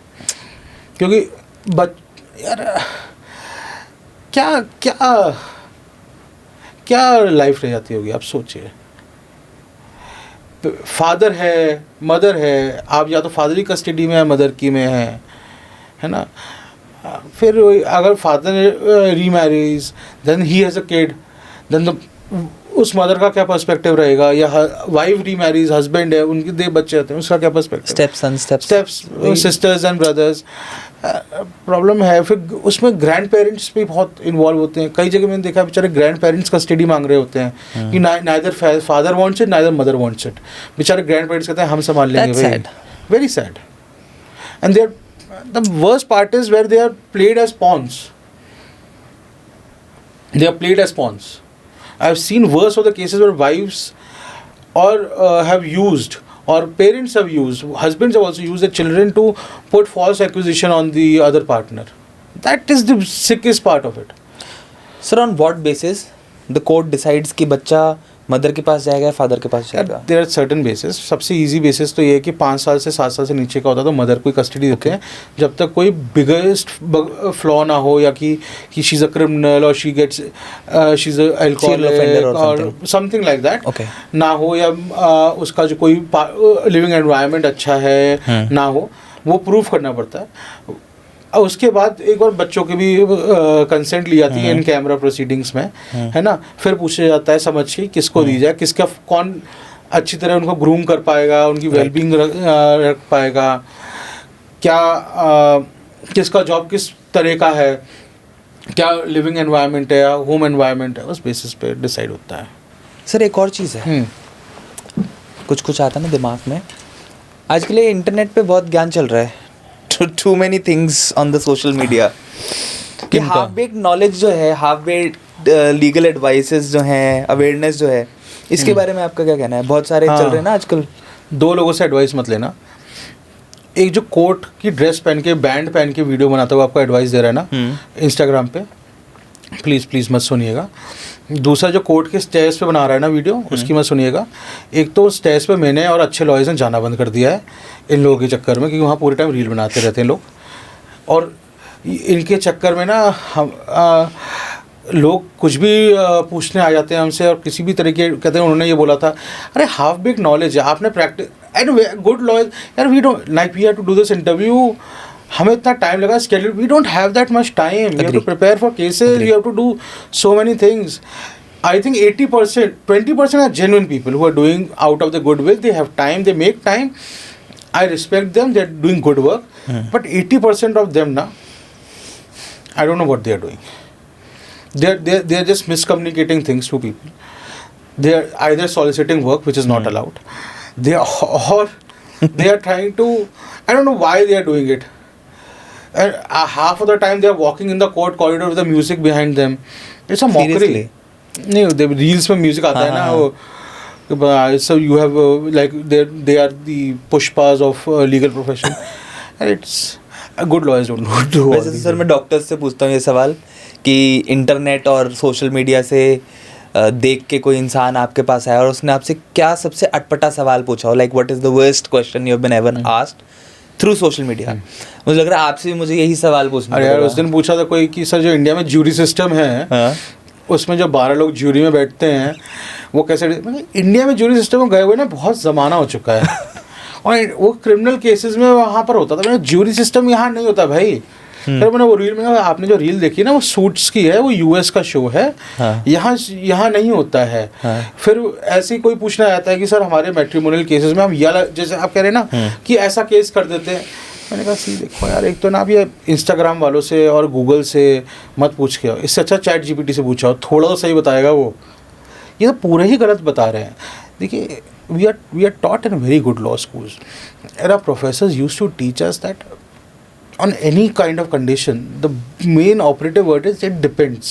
क्योंकि यार क्या क्या क्या लाइफ रह जाती होगी, आप सोचिए। फादर है, मदर है, आप या तो फादर की कस्टडी में है, मदर की में है ना। फिर अगर father remarries, then he has a kid, then उस मदर का क्या पर्सपेक्टिव रहेगा, या वाइफ रीमैरीज, हस्बैंड है, उनके 2 बच्चे होते हैं, उसका क्या perspective, steps sisters and brothers. Problem है। फिर उसमें ग्रैंड पेरेंट्स भी बहुत इन्वॉल्व होते हैं। कई जगह मैंने देखा बेचारे ग्रैंड पेरेंट्स कस्टडी मांग रहे होते हैं कि neither father wants it, neither mother wants it. बेचारे ग्रैंड पेरेंट्स कहते हैं हम संभाल लेंगे। Very sad. And they are the worst part is where they are played as pawns. They are played as pawns. I have seen worse of the cases where wives have used, or parents have used, husbands have also used their children to put false accusation on the other partner. That is the sickest part of it. Sir, on what basis the court decides कि बच्चा mother के पास जाएगा या father के पास जाएगा? There are certain basis. सबसे इजी बेसिस तो ये है कि 5 साल से 7 साल से नीचे का होता है तो मदर को कस्टडी देते हैं, जब तक कोई बिगेस्ट फ्लॉ ना हो, या कि शी इज़ अ क्रिमिनल और she gets she is a alcoholic और समथिंग लाइक दैट ना हो, या उसका जो कोई लिविंग एनवायरनमेंट अच्छा है ना हो, वो प्रूफ करना पड़ता है. उसके बाद एक बार बच्चों की भी कंसेंट ली जाती है इन कैमरा प्रोसीडिंग्स में, है ना. फिर पूछा जाता है समझ के किसको दी जाए, किसका कौन अच्छी तरह उनको ग्रूम कर पाएगा, उनकी वेलबींग रख पाएगा, क्या किसका जॉब किस तरह का है, क्या लिविंग एनवायरनमेंट है या होम एनवायरनमेंट है, उस बेसिस पे डिसाइड होता है. सर एक और चीज़ है, कुछ आता है ना दिमाग में, आज के लिए इंटरनेट पे बहुत ज्ञान चल रहा है, too many things on the social media, कि हाफ बेक्ड नॉलेज जो है, हाफ बेक्ड लीगल एडवाइसेस जो हैं, अवेयरनेस जो है, इसके बारे में आपका क्या कहना है? बहुत सारे चल रहे हैं ना आजकल. 2 लोगों से एडवाइस मत लेना. एक जो कोट की ड्रेस पहन के बैंड पहन के वीडियो बनाता हुआ आपको एडवाइस दे रहा है ना इंस्टाग्राम पे, प्लीज़ मत सुनिएगा. दूसरा जो कोर्ट के स्टेज पे बना रहा है ना वीडियो, उसकी मत सुनिएगा. एक तो स्टेज पे मैंने और अच्छे लॉयर्स ने जाना बंद कर दिया है इन लोगों के चक्कर में, क्योंकि वहाँ पूरे टाइम रील बनाते रहते हैं लोग, और इनके चक्कर में ना हम लोग कुछ भी पूछने आ जाते हैं हमसे, और किसी भी तरीके कहते हैं उन्होंने ये बोला था. अरे हाफ बेक नॉलेज है, आपने प्रैक्टिस एंड गुड लॉयर यार, we don't like we have to do this interview, हमें इतना टाइम लगा schedule, we don't have that much time, you have to prepare for cases, you have to do so many things. I think 80%, 20% are genuine people who are doing out of the goodwill. They have time, they make time. I respect them, they're doing good work. But 80% of them, I don't know what they are doing. They are just miscommunicating things to people. They are either soliciting work, which is not allowed. They are trying to, I don't know why they are doing it. And half of the time they are walking in the court corridor with the music behind them. It's a mockery. Seriously? नहीं, reels में music आता है ना वो, so you have like they are the pushpas of legal profession, and it's good lawyers don't do. वैसे तो sir मैं doctors से पूछता हूँ ये सवाल कि इंटरनेट और सोशल मीडिया से देख के कोई इंसान आपके पास आया और उसने आपसे क्या सबसे अटपटा सवाल पूछा हो, like what is the worst question you have been ever asked through social media. मुझे लग रहा है आपसे भी मुझे यही सवाल पूछना. अरे यार उस दिन पूछा था कोई कि सर जो इंडिया में ज्यूरी सिस्टम है, उसमें जो 12 लोग ज्यूरी में बैठते हैं वो कैसे, इंडिया में ज्यूरी सिस्टम में गए हुए ना बहुत ज़माना हो चुका है और वो क्रिमिनल केसेस में वहाँ पर होता था. मैंने ज्यूरी सिस्टम यहाँ नहीं होता भाई. फिर मैंने वो रील में, आपने जो रील देखी ना वो सूट्स की है, वो यूएस का शो है. यहाँ नहीं होता है. फिर ऐसे ही कोई पूछना आता है कि सर हमारे मैट्रिमोनियल केसेस में हम जैसे आप कह रहे हैं ना कि ऐसा केस कर देते हैं. मैंने कहा सी देखो यार, एक तो ना आप ये इंस्टाग्राम वालों से और गूगल से मत पूछ के आओ, इससे अच्छा चैट जीपीटी से पूछा हो, थोड़ा तो सही बताएगा वो. ये तो पूरे ही गलत बता रहे हैं. देखिए we are taught in very good law schools, and our professors used to teach us that on any kind of condition the main operative word is it depends.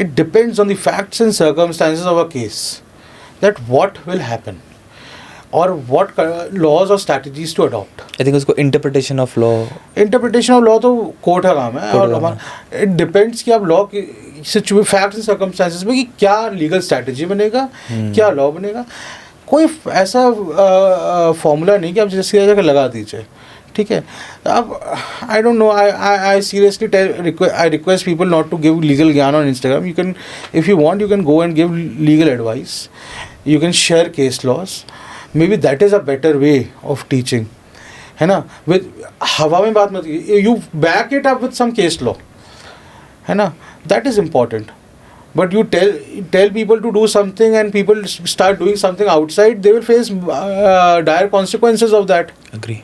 It depends on the facts and circumstances of a case, that what will happen or what laws or strategies to adopt. I think उसको interpretation of law तो court का काम है. और हमारा it depends कि आप law की फैक्ट्स एंड सर्कमस्टांसेस में कि क्या लीगल स्ट्रैटेजी बनेगा, क्या लॉ बनेगा. कोई ऐसा फॉर्मूला नहीं कि आप जैसे जाकर लगा दीजिए, ठीक है. अब I don't know, I seriously I request people not to give legal gyan on Instagram. You can, if you want, you can go and give legal advice, you can share case laws, maybe that is a better way of teaching, है ना. With हवा में बात मत, you back it up with some case law, है ना. That is important. But you tell people to do something and people start doing something outside, they will face dire consequences of that. Agree.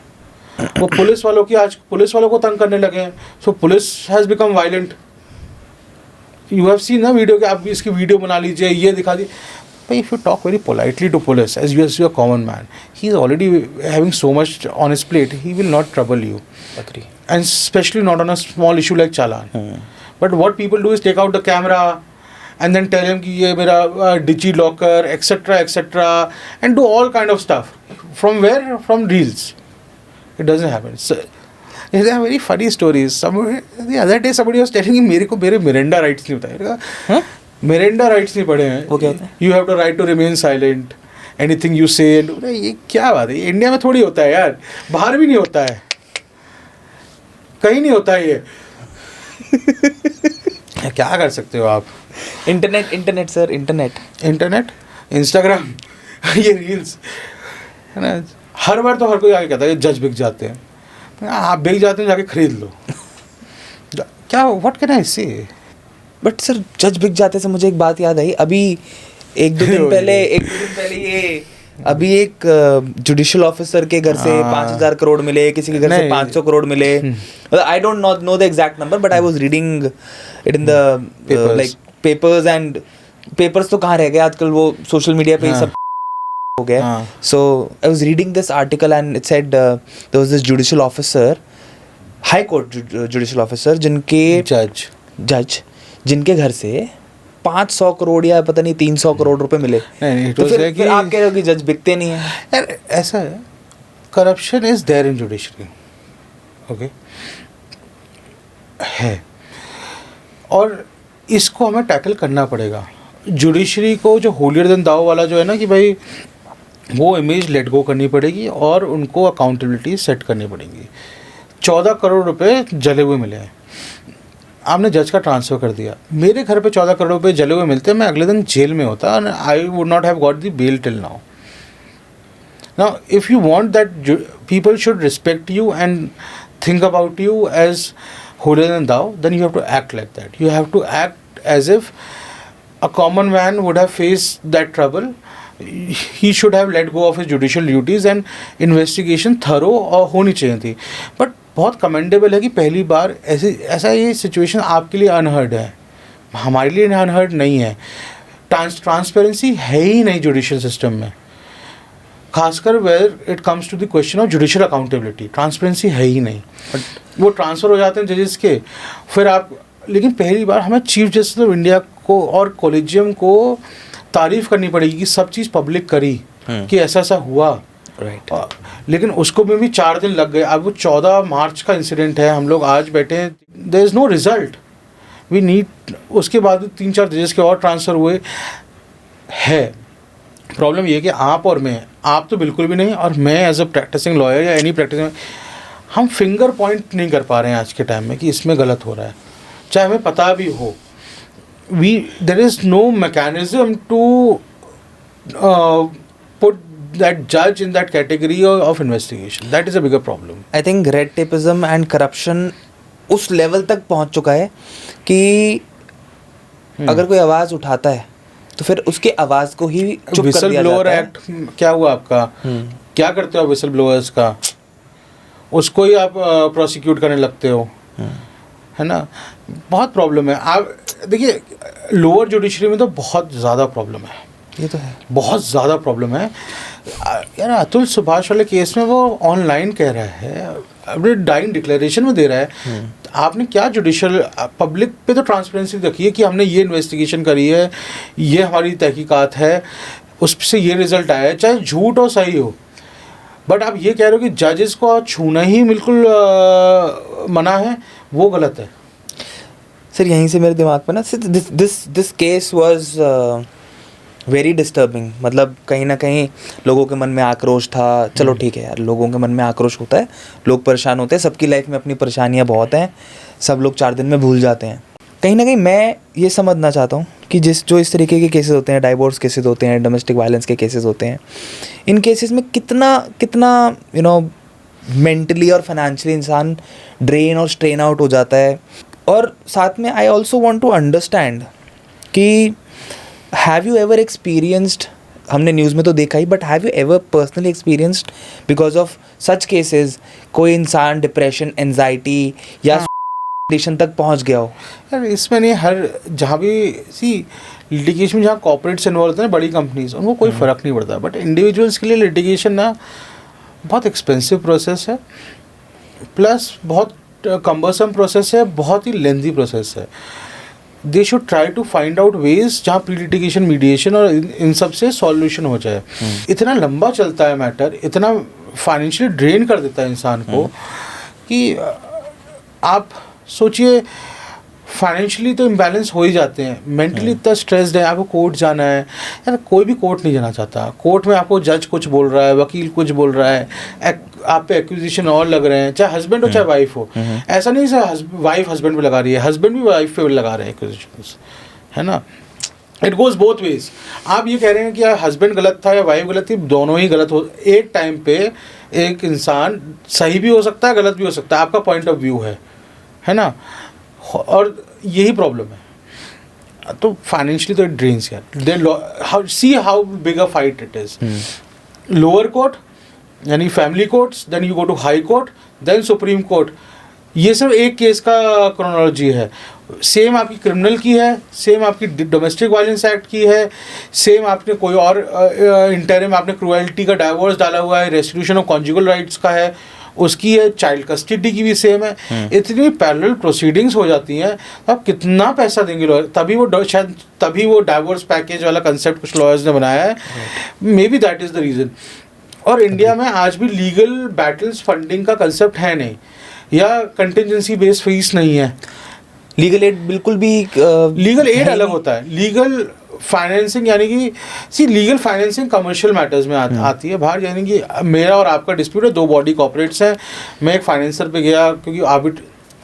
वो police वालों की, आज police वालों को तंग करने लगे हैं. So police has become violent. You have seen ना वीडियो कि आप इसकी वीडियो बना लीजिए, ये दिखा दीजिए. भाई if you talk very politely to police as you a common man, he is already having so much on his plate, he will not trouble you. Agree. And specially not on a small issue like challan. But what people do is take out the camera and then tell him कि ये मेरा digi locker etc and do all kind of stuff. From where? From reels. It doesn't happen. So, there are very funny stories. The other day somebody was telling me मेरे Miranda rights नहीं बताया. Miranda rights नहीं पढ़े हैं. वो क्या होता है? You have to right to remain silent, anything you say. ये क्या बात है, इंडिया में थोड़ी होता है यार, बाहर भी नहीं होता है, कहीं नहीं होता है ये. क्या कर सकते हो आप. इंटरनेट सर, इंटरनेट, इंस्टाग्राम, ये रील्स है ना. हर बार तो हर कोई आगे कहता है जज बिक जाते हैं. आप बिक जाते हैं, जाके खरीद लो. क्या, व्हाट कैन आई से. बट सर जज बिक जाते से मुझे एक बात याद आई. अभी एक दो दिन पहले ये अभी एक जुडिशियल ऑफिसर के घर से 5,000 करोड़ मिले, किसी के घर से 500 करोड़ मिले. आई don't know the exact number, but I was reading it in the like papers. And papers तो कहाँ रह गए आजकल, वो सोशल मीडिया पे ही सब हो गया. So I was reading this article and it said there was this judicial officer, high court judicial officer, जिनके जज जिनके घर से 500 करोड़ या पता नहीं 300 करोड़ रुपए मिले. तो फिर आप कह रहे हो कि जज बिकते नहीं है. यार ऐसा है, corruption is there in judiciary, okay, है, और इसको हमें टैकल करना पड़ेगा. जुडिशरी को जो होलियर देन दाओ वाला जो है ना, कि भाई वो इमेज लेट गो करनी पड़ेगी और उनको अकाउंटेबिलिटी सेट करनी पड़ेगी. 14 करोड़ रुपए जले हुए मिले हैं, आपने जज का ट्रांसफ़र कर दिया. मेरे घर पे 14 करोड़ रुपए जले हुए मिलते, मैं अगले दिन जेल में होता and I would not have got the bail till now. Now if you want that people should respect you and think about you as holier than thou, then you have to act like that. You have to act as if a common man would have faced that trouble. He should have let go of his judicial duties and investigation thorough और होनी चाहिए थी. But बहुत commendable है कि पहली बार ऐसा ये situation आपके लिए unheard है, हमारे लिए unheard नहीं है. ट्रांसपेरेंसी है ही नहीं जुडिशियल सिस्टम में, खासकर where it comes to the question of judicial accountability. Transparency है ही नहीं. वो ट्रांसफ़र हो जाते हैं जजेस के, फिर आप, लेकिन पहली बार हमें चीफ जस्टिस ऑफ इंडिया को और कॉलेजियम को तारीफ़ करनी पड़ेगी कि सब चीज़ पब्लिक करी कि ऐसा ऐसा हुआ. राइट. लेकिन उसको भी 4 दिन लग गए. अब वो 14 मार्च का इंसिडेंट है, हम लोग आज बैठे हैं, there is no result. We need, उसके बाद 3-4 जजेस के और ट्रांसफ़र हुए है. प्रॉब्लम ये है कि आप और मैं, आप तो बिल्कुल भी नहीं, और मैं एज अ प्रैक्टिसिंग लॉयर या एनी प्रैक्टिसिंग, हम फिंगर पॉइंट नहीं कर पा रहे हैं आज के टाइम में कि इसमें गलत हो रहा है, चाहे हमें पता भी हो. There is no mechanism to put that जज in that category of investigation. That is a bigger problem. I think red tapism and corruption उस लेवल तक पहुंच चुका है कि अगर कोई आवाज़ उठाता है तो फिर उसके आवाज़ को ही चुप कर दिया जाता है. विसल ब्लोअर एक्ट क्या हुआ आपका, क्या करते हो विसल ब्लोअर्स का, उसको ही आप प्रोसिक्यूट करने लगते हो, है ना. बहुत प्रॉब्लम है. आप देखिए लोअर जुडिशरी में तो बहुत ज़्यादा प्रॉब्लम है, ये तो है, बहुत ज़्यादा प्रॉब्लम है यार. अतुल सुभाष वाले केस में वो ऑनलाइन कह रहा है, अपने डाइंग डिक्लेरेशन में दे रहा है. आपने क्या जुडिशियल पब्लिक पे तो ट्रांसपेरेंसी रखी है कि हमने ये इन्वेस्टिगेशन करी है, ये हमारी तहकीकात है, उससे ये रिज़ल्ट आया है, चाहे झूठ हो सही हो. बट आप ये कह रहे हो कि जजेस को छूना ही बिल्कुल मना है, वो गलत है. सर यहीं से मेरे दिमाग पे ना, this case was very disturbing. मतलब कहीं ना कहीं लोगों के मन में आक्रोश था. चलो ठीक है यार, लोगों के मन में आक्रोश होता है, लोग परेशान होते हैं, सबकी लाइफ में अपनी परेशानियां बहुत हैं, सब लोग 4 दिन में भूल जाते हैं. कहीं ना कहीं मैं ये समझना चाहता हूँ कि जो इस तरीके के केसेस होते हैं, डाइवोर्स केसेस होते हैं, डोमेस्टिक वायलेंस के केसेस होते हैं, इन केसेस में कितना यू नो मेंटली और फाइनेंशियली इंसान ड्रेन और स्ट्रेन आउट हो जाता है. और साथ में I also want to understand कि हैव यू एवर एक्सपीरियंस्ड, हमने न्यूज़ में तो देखा ही, but have you ever personally experienced because of such cases, कोई इंसान डिप्रेशन, एंजाइटी या कंडीशन तक पहुंच गया हो? यार इसमें नहीं, हर जहाँ भी लिटिगेशन में जहाँ कॉर्पोरेट्स इन्वॉल्व होते हैं, बड़ी कंपनीज, उनको कोई फ़र्क नहीं पड़ता. बट इंडिविजुअल्स के लिए लिटिगेशन ना बहुत एक्सपेंसिव प्रोसेस है, प्लस बहुत कम्बरसम प्रोसेस है, बहुत ही लेंथी प्रोसेस है. They should try to find out ways जहाँ प्री लिटिगेशन मीडिएशन और इन सब से सॉल्यूशन हो जाए. इतना लंबा चलता है मैटर, इतना फाइनेंशियली ड्रेन कर देता है इंसान को कि आप सोचिए फाइनेंशियली तो इम्बैलेंस हो ही जाते हैं, मेंटली इतना स्ट्रेस्ड है, आपको कोर्ट जाना है, यार कोई भी कोर्ट नहीं जाना चाहता। कोर्ट में आपको जज कुछ बोल रहा है, वकील कुछ बोल रहा है, आप पे एक्विजिशन और लग रहे हैं, चाहे हस्बैंड हो चाहे वाइफ हो। ऐसा नहीं है वाइफ हस्बैंड पे लगा रही है, हस्बैंड भी वाइफ पे लगा रहे हैं एक्विजिशन, है ना। It goes both ways. आप ये कह रहे हैं कि हस्बैंड गलत था या वाइफ गलत थी, दोनों ही गलत हो। एक टाइम पे एक इंसान सही भी हो सकता है, गलत भी हो सकता है, आपका पॉइंट ऑफ व्यू है ना। और यही प्रॉब्लम है। तो फाइनेंशियली तो इट ड्रेन्स यार। They see how big a fight it is. Lower court यानी family courts, then you go to high court, then supreme court. ये सब एक केस का क्रोनोलॉजी है। सेम आपकी क्रिमिनल की है, सेम आपकी डोमेस्टिक वायलेंस एक्ट की है, सेम आपने कोई और इंटरम आपने क्रुएल्टी का डाइवोर्स डाला हुआ है, रेस्टिट्यूशन ऑफ कॉन्जुगल राइट्स का है, उसकी है, चाइल्ड कस्टडी की भी सेम है। इतनी पैरेलल प्रोसीडिंग्स हो जाती हैं, आप कितना पैसा देंगे लॉयर। तभी वो डाइवोर्स पैकेज वाला कंसेप्ट कुछ लॉयर्स ने बनाया है। May be that is the reason. और इंडिया में आज भी लीगल बैटल्स फंडिंग का कंसेप्ट है नहीं, या कंटिजेंसी बेस्ड फीस नहीं है। लीगल एड बिल्कुल भी लीगल एड अलग होता है। लीगल फाइनेंसिंग यानी कि लीगल फाइनेंसिंग कमर्शियल मैटर्स में आती है बाहर। यानी कि मेरा और आपका डिस्प्यूट है, दो बॉडी कॉर्पोरेट्स हैं, मैं एक फाइनेंसर पे गया, क्योंकि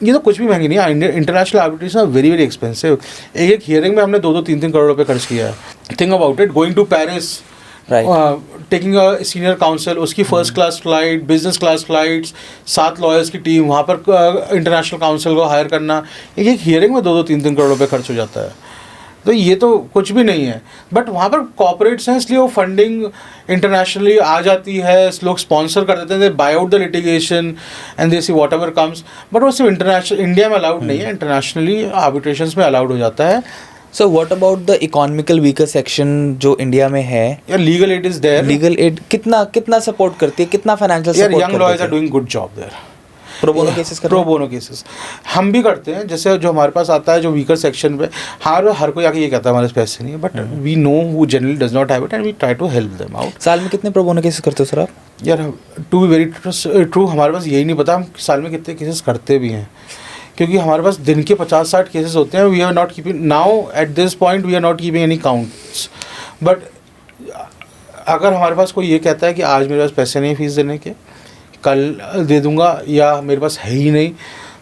ये तो कुछ भी महंगी नहीं है। International arbitration very very expensive. एक हियरिंग में हमने 2-3 करोड़ रुपए खर्च किया है। Think about it, going to Paris, taking a senior counsel, उसकी first class flight, business class flights, 7 lawyers की टीम, वहाँ पर इंटरनेशनल काउंसिल को हायर करना, एक हियरिंग में 2-3 करोड़ रुपए खर्च हो जाता है। तो ये तो कुछ भी नहीं है। बट वहाँ पर कॉर्पोरेट्स हैं, इसलिए वो फंडिंग इंटरनेशनली आ जाती है, लोग स्पॉन्सर कर देते हैं, they buy out the litigation and they see whatever comes. But वो सिर्फ इंटरनेशनल, इंडिया में अलाउड नहीं है, इंटरनेशनली आर्बिट्रेशंस में अलाउड हो जाता है। So what about the economical weaker section जो इंडिया में है? यार legal aid is there. Legal aid कितना सपोर्ट करती है, कितना फाइनेंशियल सपोर्ट करती है? Young lawyers are doing good job there. Pro bono cases pro bono cases हम भी करते हैं। जैसे जो हमारे पास आता है जो वीकर सेक्शन पे, हर कोई आके ये कहता है हमारे पास पैसे नहीं है, but we know who generally does not have it and we try to help them out. साल में कितने प्रो बोनो केसेस करते हो सर आप? यार टू बी वेरी ट्रू हमारे पास यही नहीं पता हम साल में कितने केसेस करते भी हैं, क्योंकि हमारे पास दिन के 50-60 केसेस होते हैं। We are not keeping now at this point, we are not keeping any counts. But अगर हमारे पास कोई ये कहता है कि आज मेरे पास पैसे नहीं फीस देने के, कल दे दूंगा, या मेरे पास है ही नहीं,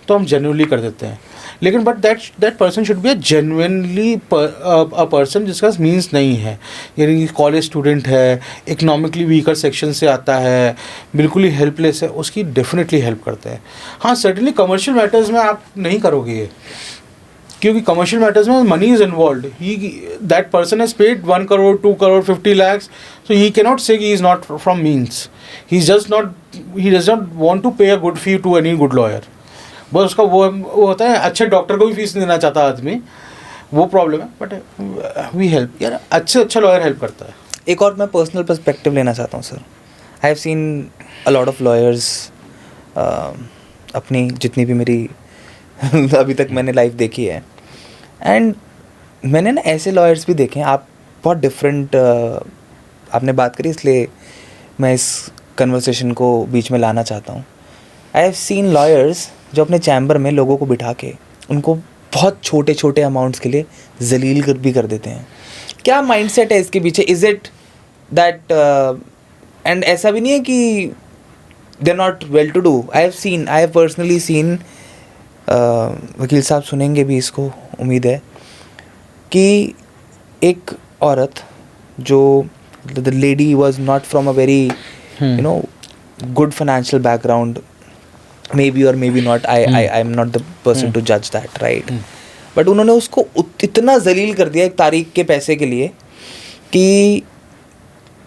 तो हम जेन्युइनली कर देते हैं। लेकिन but that person should be a genuinely a person जिसका मीन्स नहीं है, यानी कि कॉलेज स्टूडेंट है, इकोनॉमिकली वीकर सेक्शन से आता है, बिल्कुल ही हेल्पलेस है, उसकी डेफिनेटली हेल्प करते हैं। हाँ सर्टनली कमर्शियल मैटर्स में आप नहीं करोगे ये, क्योंकि कमर्शियल मैटर्स में money is involve. That person has paid 1 crore 2 crore 50 lakhs, so he cannot say he is not from means. He does not want to pay a good fee to any good lawyer. बस उसका वो होता है, अच्छे doctor को भी fees नहीं देना चाहता आदमी, वो प्रॉब्लम है। बट वी हेल्प यार, अच्छा लॉयर हेल्प करता है। एक और मैं पर्सनल पर्सपेक्टिव लेना चाहता हूँ sir. I have seen a lot of lawyers, अपनी जितनी भी मेरी अभी तक मैंने लाइफ देखी है, एंड मैंने ना ऐसे लॉयर्स भी देखे हैं। आप बहुत डिफरेंट आपने बात करी, इसलिए मैं इस कन्वर्सेशन को बीच में लाना चाहता हूँ। आई हैव सीन लॉयर्स जो अपने चैम्बर में लोगों को बिठा के उनको बहुत छोटे छोटे अमाउंट्स के लिए जलील भी कर देते हैं। क्या माइंडसेट है इसके पीछे? इज़ इट दैट एंड ऐसा भी नहीं है कि they are not well to do. I have personally seen, वकील साहब सुनेंगे भी इसको, उम्मीद है, कि एक औरत जो the lady was not from a very you know good financial background, maybe और maybe not, I am not the person to जज दैट, राइट, बट उन्होंने उसको इतना जलील कर दिया एक तारीख के पैसे के लिए कि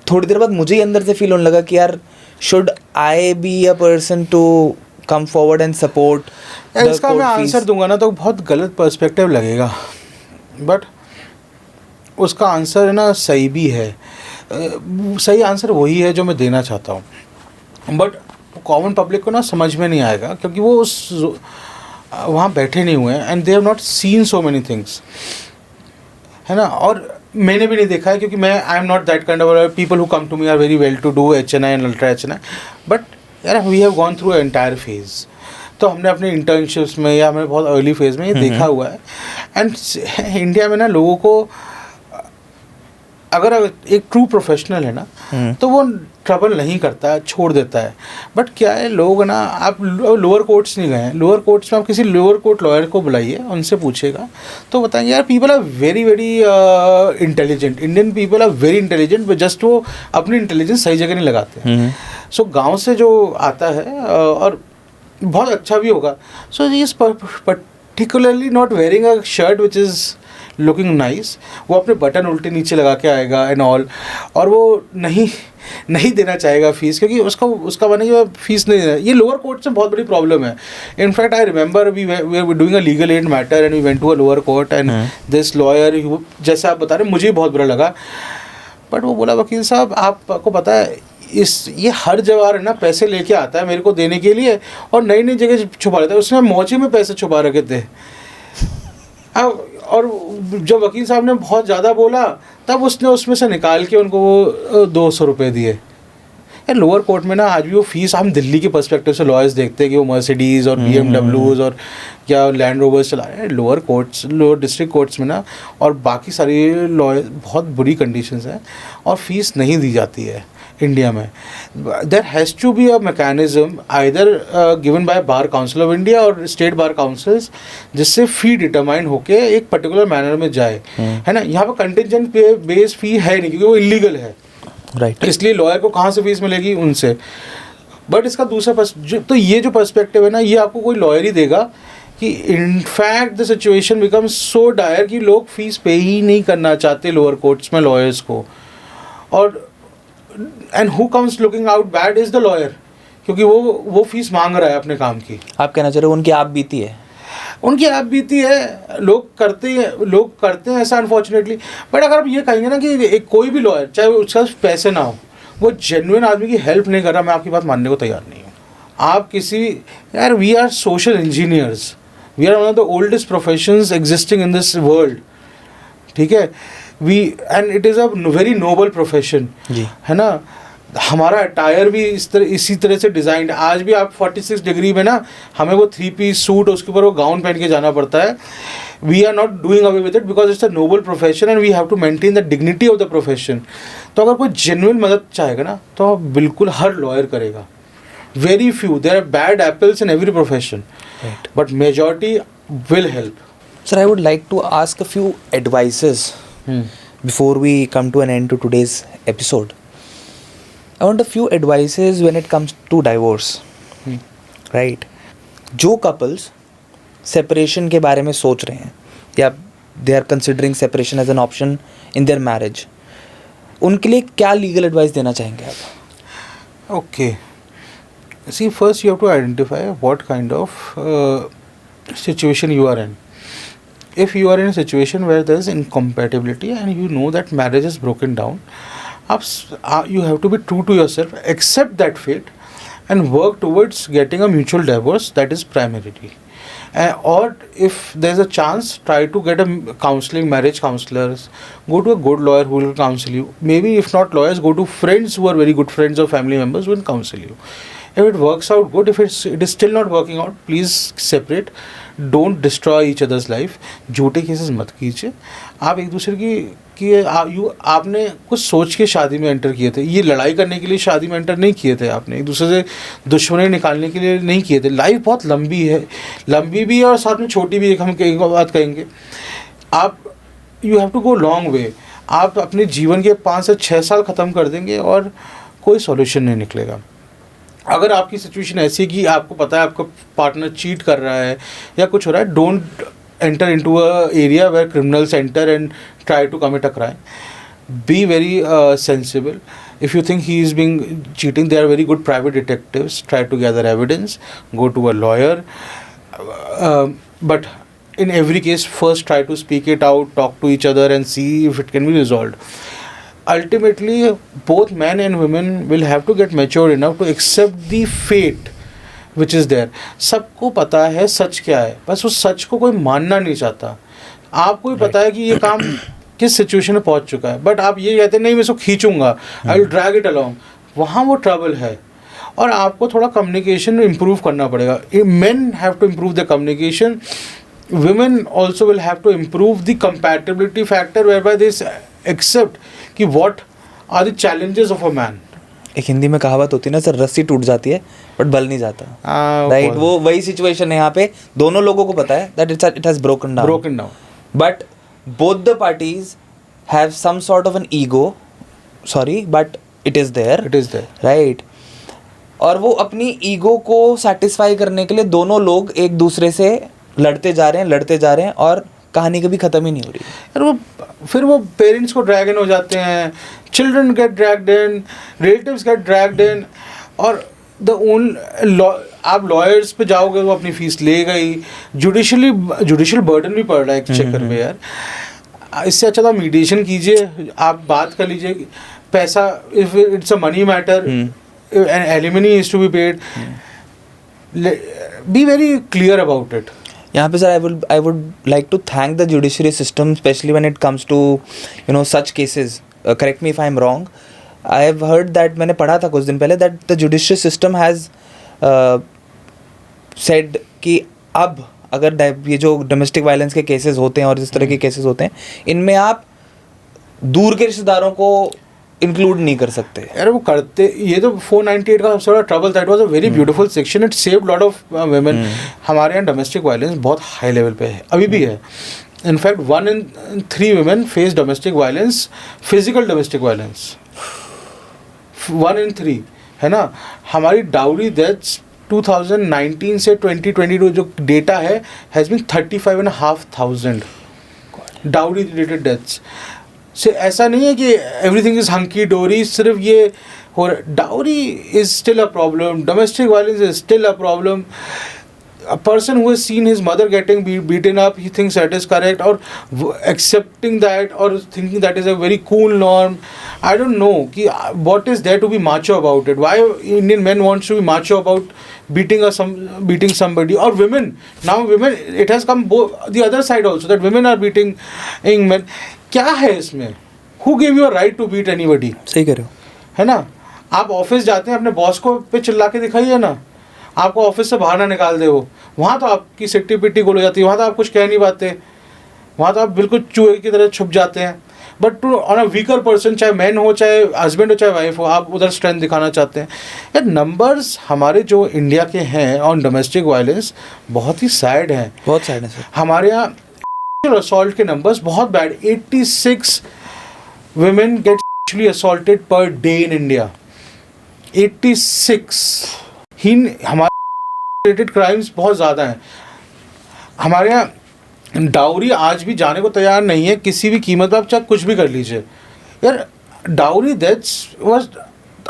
थोड़ी देर बाद मुझे ही अंदर से फील होने लगा कि यार should I be a person to come forward and support. इसका मैं आंसर दूंगा ना तो बहुत गलत पर्सपेक्टिव लगेगा, बट उसका आंसर है ना सही भी है। सही आंसर वही है जो मैं देना चाहता हूँ, बट कॉमन पब्लिक को ना समझ में नहीं आएगा, क्योंकि वो वहाँ बैठे नहीं हुए हैं and they have not seen so many things, है ना। और मैंने भी नहीं देखा है, क्योंकि मैं I am not that kind of people who come to me are very well to do HNI and ultra HNI, but यार we have gone through entire phase. तो हमने अपने इंटर्नशिप्स में या हमें बहुत अर्ली फेज में ये देखा हुआ है। एंड इंडिया में ना लोगों को, अगर एक ट्रू प्रोफेशनल है ना तो वो ट्रबल नहीं करता है, छोड़ देता है। बट क्या है, लोग ना, आप लोअर कोर्ट्स नहीं गए हैं, लोअर कोर्ट्स में आप किसी लोअर कोर्ट लॉयर को बुलाइए, उनसे पूछेगा तो बताएंगे यार people are very very intelligent, Indian people are very intelligent, but just वो अपनी इंटेलिजेंस सही जगह नहीं लगाते। सो गाँव से जो आता है और बहुत अच्छा भी होगा, so he is particularly not wearing a shirt which is looking nice, वो अपने बटन उल्टे नीचे लगा के आएगा एंड ऑल, और वो नहीं देना चाहेगा फीस, क्योंकि उसका माने कि फीस नहीं देना। ये लोअर कोर्ट से बहुत बड़ी प्रॉब्लम है। In fact I remember we are doing a legal aid matter and we went to a lower court and this lawyer, जैसे आप बता रहे, मुझे बहुत बुरा लगा, बट वो बोला वकील साहब आपको पता है ये हर जवार है ना पैसे लेके आता है मेरे को देने के लिए और नई नई जगह छुपा लेता है, उसने मोचे में पैसे छुपा रखे थे। और जब वकील साहब ने बहुत ज़्यादा बोला तब उसने उसमें से निकाल के उनको वो 200 रुपये दिए। यार लोअर कोर्ट में ना आज भी वो फीस, हम दिल्ली के पर्सपेक्टिव से लॉयर्स देखते हैं कि वो मर्सिडीज़ और BMWs और क्या लैंड रोवर्स चला रहे हैं। लोअर डिस्ट्रिक्ट कोर्ट्स में ना और बाकी सारी लॉयर बहुत बुरी कंडीशंस हैं और फीस नहीं दी जाती है इंडिया में। There has to be a mechanism either given by bar council of India और स्टेट बार काउंसिल्स, जिससे फ़ी डिटरमाइन होके एक पर्टिकुलर मैनर में जाए, है ना। यहाँ पर कंटिजेंट बेस्ड फ़ी है नहीं क्योंकि वो इलीगल है, राइट। इसलिए लॉयर को कहाँ से फीस मिलेगी, उनसे। बट इसका दूसरा तो ये जो पर्सपेक्टिव है ना, ये आपको कोई लॉयर ही देगा कि in fact the situation becomes so dire कि लोग फीस पे ही नहीं करना चाहते लोअर कोर्ट्स में लॉयर्स को। और and who comes looking out bad is the lawyer, क्योंकि वो फीस मांग रहा है अपने काम की। आप कहना चाह रहे हो उनकी आप बीती है, उनकी आप बीती है, लोग करते हैं ऐसा अनफॉर्चुनेटली। बट अगर आप ये कहेंगे ना कि कोई भी लॉयर, चाहे उसका पैसे ना हो, वो जेन्युइन आदमी की हेल्प नहीं कर रहा, मैं आपकी बात मानने को तैयार नहीं हूँ। आप किसी, यार we are social engineers, we are one of the oldest professions existing in this world, ठीक है। And it is a very noble profession, है ना। हमारा अटायर भी इसी तरह से डिज़ाइंड। आज भी आप 46 डिग्री में ना हमें वो 3 पीस सूट, उसके ऊपर वो गाउन पहन के जाना पड़ता है। We are not doing away with it because it's a noble profession and we have to maintain the dignity of the profession. तो अगर कोई जेन्युइन मदद चाहेगा ना तो बिल्कुल हर लॉयर करेगा। Very few, there are bad apples in every profession, but majority will help. Sir, I would like to ask a few advices before we come to an end to today's episode. I want a few advices when it comes to divorce. Right? जो couples separation के बारे में सोच रहे हैं या they are considering separation as an option in their marriage, उनके लिए क्या legal advice देना चाहेंगे आप? Okay. See, first you have to identify what kind of situation you are in. If you are in a situation where there is incompatibility and you know that marriage is broken down, you have to be true to yourself, accept that fate and work towards getting a mutual divorce. That is primarily. Or if there is a chance, try to get a marriage counselors, go to a good lawyer who will counsel you. Maybe if not lawyers, go to friends who are very good friends or family members who will counsel you. If it works out good, if it is still not working out, please separate. Don't destroy each others life. झूठे cases मत कीजिए। आप एक दूसरे की आपने कुछ सोच के शादी में एंटर किए थे, ये लड़ाई करने के लिए शादी में एंटर नहीं किए थे, आपने एक दूसरे से दुश्मनी निकालने के लिए नहीं किए थे। लाइफ बहुत लंबी है, लंबी भी है और साथ में छोटी भी है। हम एक बात कहेंगे, आप you have to go long way. आप अपने जीवन के 5 से 6 साल ख़त्म कर देंगे और कोई सॉल्यूशन नहीं निकलेगा। अगर आपकी सिचुएशन ऐसी है कि आपको पता है आपका पार्टनर चीट कर रहा है या कुछ हो रहा है, don't enter into a area where criminals enter and try to commit a crime. Be very sensible. If you think he is being cheating, they are very good private detectives, try to gather evidence, go to a lawyer, but in every case first try to speak it out, talk to each other and see if it can be resolved. Ultimately both men and women will have to get mature enough to accept the fate which is there. सबको पता है सच क्या है, बस उस सच को कोई मानना नहीं चाहता। आपको भी पता है कि ये काम किस सिचुएशन में पहुंच चुका है, बट आप ये कहते हैं नहीं मैं इसको खींचूंगा, I will drag it along. वहाँ वो ट्रबल है और आपको थोड़ा कम्युनिकेशन इम्प्रूव करना पड़ेगा. Men have to improve the communication, women also will have to improve the compatibility factor whereby they accept कि what are the challenges of a man. एक हिंदी में कहावत होती है ना सर, रस्सी टूट जाती है बट बल नहीं जाता. राइट, वो वही सिचुएशन है यहाँ पे. दोनों लोगों को पता है that it has broken down, but both the parties have some sort of an ego, sorry but it is there, right. और वो अपनी ईगो को सेटिस्फाई करने के लिए दोनों लोग एक दूसरे से लड़ते जा रहे हैं और कहानी कभी ख़त्म ही नहीं हो रही. और वो फिर वो पेरेंट्स को ड्रैग इन हो जाते हैं, चिल्ड्रन गेट ड्रैग्ड इन, रिलेटिव्स गेट ड्रैग्ड इन. और आप लॉयर्स पे जाओगे वो अपनी फीस लेगा ही, जुडिशियल बर्डन भी पड़ रहा है एक चक्कर में यार. इससे अच्छा तो मीडिएशन कीजिए, आप बात कर लीजिए. पैसा, if it's a money matter, an alimony is to be paid, be very clear about it. यहाँ पे sir I would like to thank the judiciary system, specially when it comes to you know such cases. Correct me if I am wrong. I have heard that, मैंने पढ़ा था कुछ दिन पहले, that the judiciary system has said कि अब अगर ये जो डोमेस्टिक वायलेंस के केसेस होते हैं और इस तरह के केसेस होते हैं, इनमें आप दूर के रिश्तेदारों को इंक्लूड नहीं कर सकते. अरे वो करते, ये तो 498 का सबसे बड़ा ट्रबल था. It was a very beautiful section, it saved lot of women. हमारे यहाँ डोमेस्टिक वायलेंस बहुत हाई लेवल पे है, अभी भी है. In fact 1 in 3 women face domestic violence, physical domestic violence. 1 in 3 है ना. हमारी डाउरी डेथ्स 2019 से 2022 जो डेटा है has been 35,500 dowry related deaths. से ऐसा नहीं है कि एवरीथिंग इज हंकी डोरी, सिर्फ ये हो रहा. Dowry is still a problem, domestic violence is still a problem. A person who has seen his mother getting beaten up, he thinks that is correct, or accepting that, or thinking that is a very cool norm. I don't know कि what is there to be macho about it. Why Indian men wants to be macho about beating somebody, or women. Now women, it has come the other side also, that women are beating men. क्या है इसमें? Who gave you a right to beat anybody? सही कह रहे हो, है ना. आप ऑफिस जाते हैं, अपने बॉस को पे चिल्ला के दिखाइए ना, आपको ऑफिस से बाहर ना निकाल दे वो. वहाँ तो आपकी सिट्टी पिट्टी गोल हो जाती है, वहाँ तो आप कुछ कह नहीं पाते, वहाँ तो आप बिल्कुल चूहे की तरह छुप जाते हैं. But to on a weaker person, चाहे मैन हो, चाहे हस्बैंड हो, चाहे वाइफ हो, आप उधर स्ट्रेंथ दिखाना चाहते हैं. यार नंबर्स हमारे जो इंडिया के हैं ऑन डोमेस्टिक वायलेंस बहुत ही सैड हैं, बहुत सैड है सर. हमारे यहाँ असॉल्ट के नंबर्स बहुत bad. 86 women get sexually assaulted per day in India. 86 ही हमारे रिलेटेड क्राइम्स बहुत ज़्यादा हैं. हमारे यहाँ डाउरी आज भी जाने को तैयार नहीं है किसी भी कीमत पर. आप चाहे कुछ भी कर लीजिए यार. डाउरी डेथ्स वाज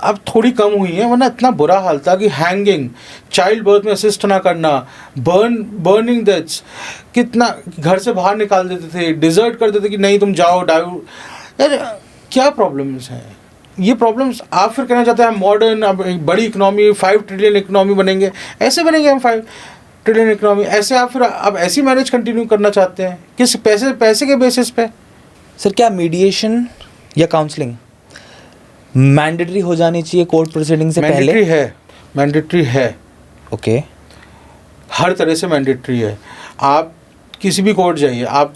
अब थोड़ी कम हुई हैं, वरना इतना बुरा हाल था कि हैंगिंग, चाइल्ड बर्थ में असिस्ट ना करना, बर्निंग डेथ्स, कितना घर से बाहर निकाल देते थे, डिजर्ट कर देते कि नहीं तुम जाओ डाउ. यार क्या प्रॉब्लम्स हैं ये प्रॉब्लम्स. आप फिर कहना चाहते हैं हम मॉडर्न, अब बड़ी इकनॉमी, 5 ट्रिलियन इकनॉमी बनेंगे. ऐसे बनेंगे हम 5 ट्रिलियन इकनॉमी? ऐसे आप फिर अब ऐसी मैरिज कंटिन्यू करना चाहते हैं किस पैसे के बेसिस पे? सर क्या मीडिएशन या काउंसलिंग मैंडेटरी हो जानी चाहिए कोर्ट प्रोसीडिंग से पहले? मैंडेटरी है. ओके, हर तरह से मैंडेटरी है. आप किसी भी कोर्ट जाइए, आप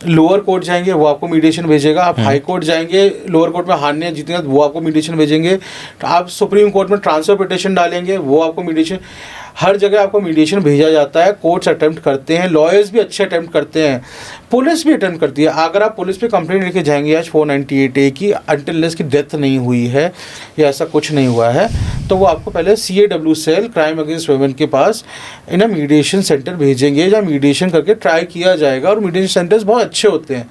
लोअर कोर्ट जाएंगे वो आपको मीडिएशन भेजेगा, आप हाई कोर्ट जाएंगे, लोअर कोर्ट में हारने जीतेंगे वो आपको मीडिएशन भेजेंगे, आप सुप्रीम कोर्ट में ट्रांसफर पिटिशन डालेंगे वो आपको मीडिएशन. हर जगह आपको मीडिएशन भेजा जाता है. कोर्ट्स अटेम्प्ट करते हैं, लॉयर्स भी अच्छे अटेम्प्ट करते हैं, पुलिस भी अटेम्प्ट करती है. अगर आप पुलिस पे कंप्लेंट लेके जाएंगे आज 498A की, अनटिल की डेथ नहीं हुई है या ऐसा कुछ नहीं हुआ है, तो वो आपको पहले CAW cell, crime against women के पास इन मीडिएशन सेंटर भेजेंगे, जहाँ मीडिएशन करके ट्राई किया जाएगा. और मीडिएशन सेंटर्स बहुत अच्छे होते हैं,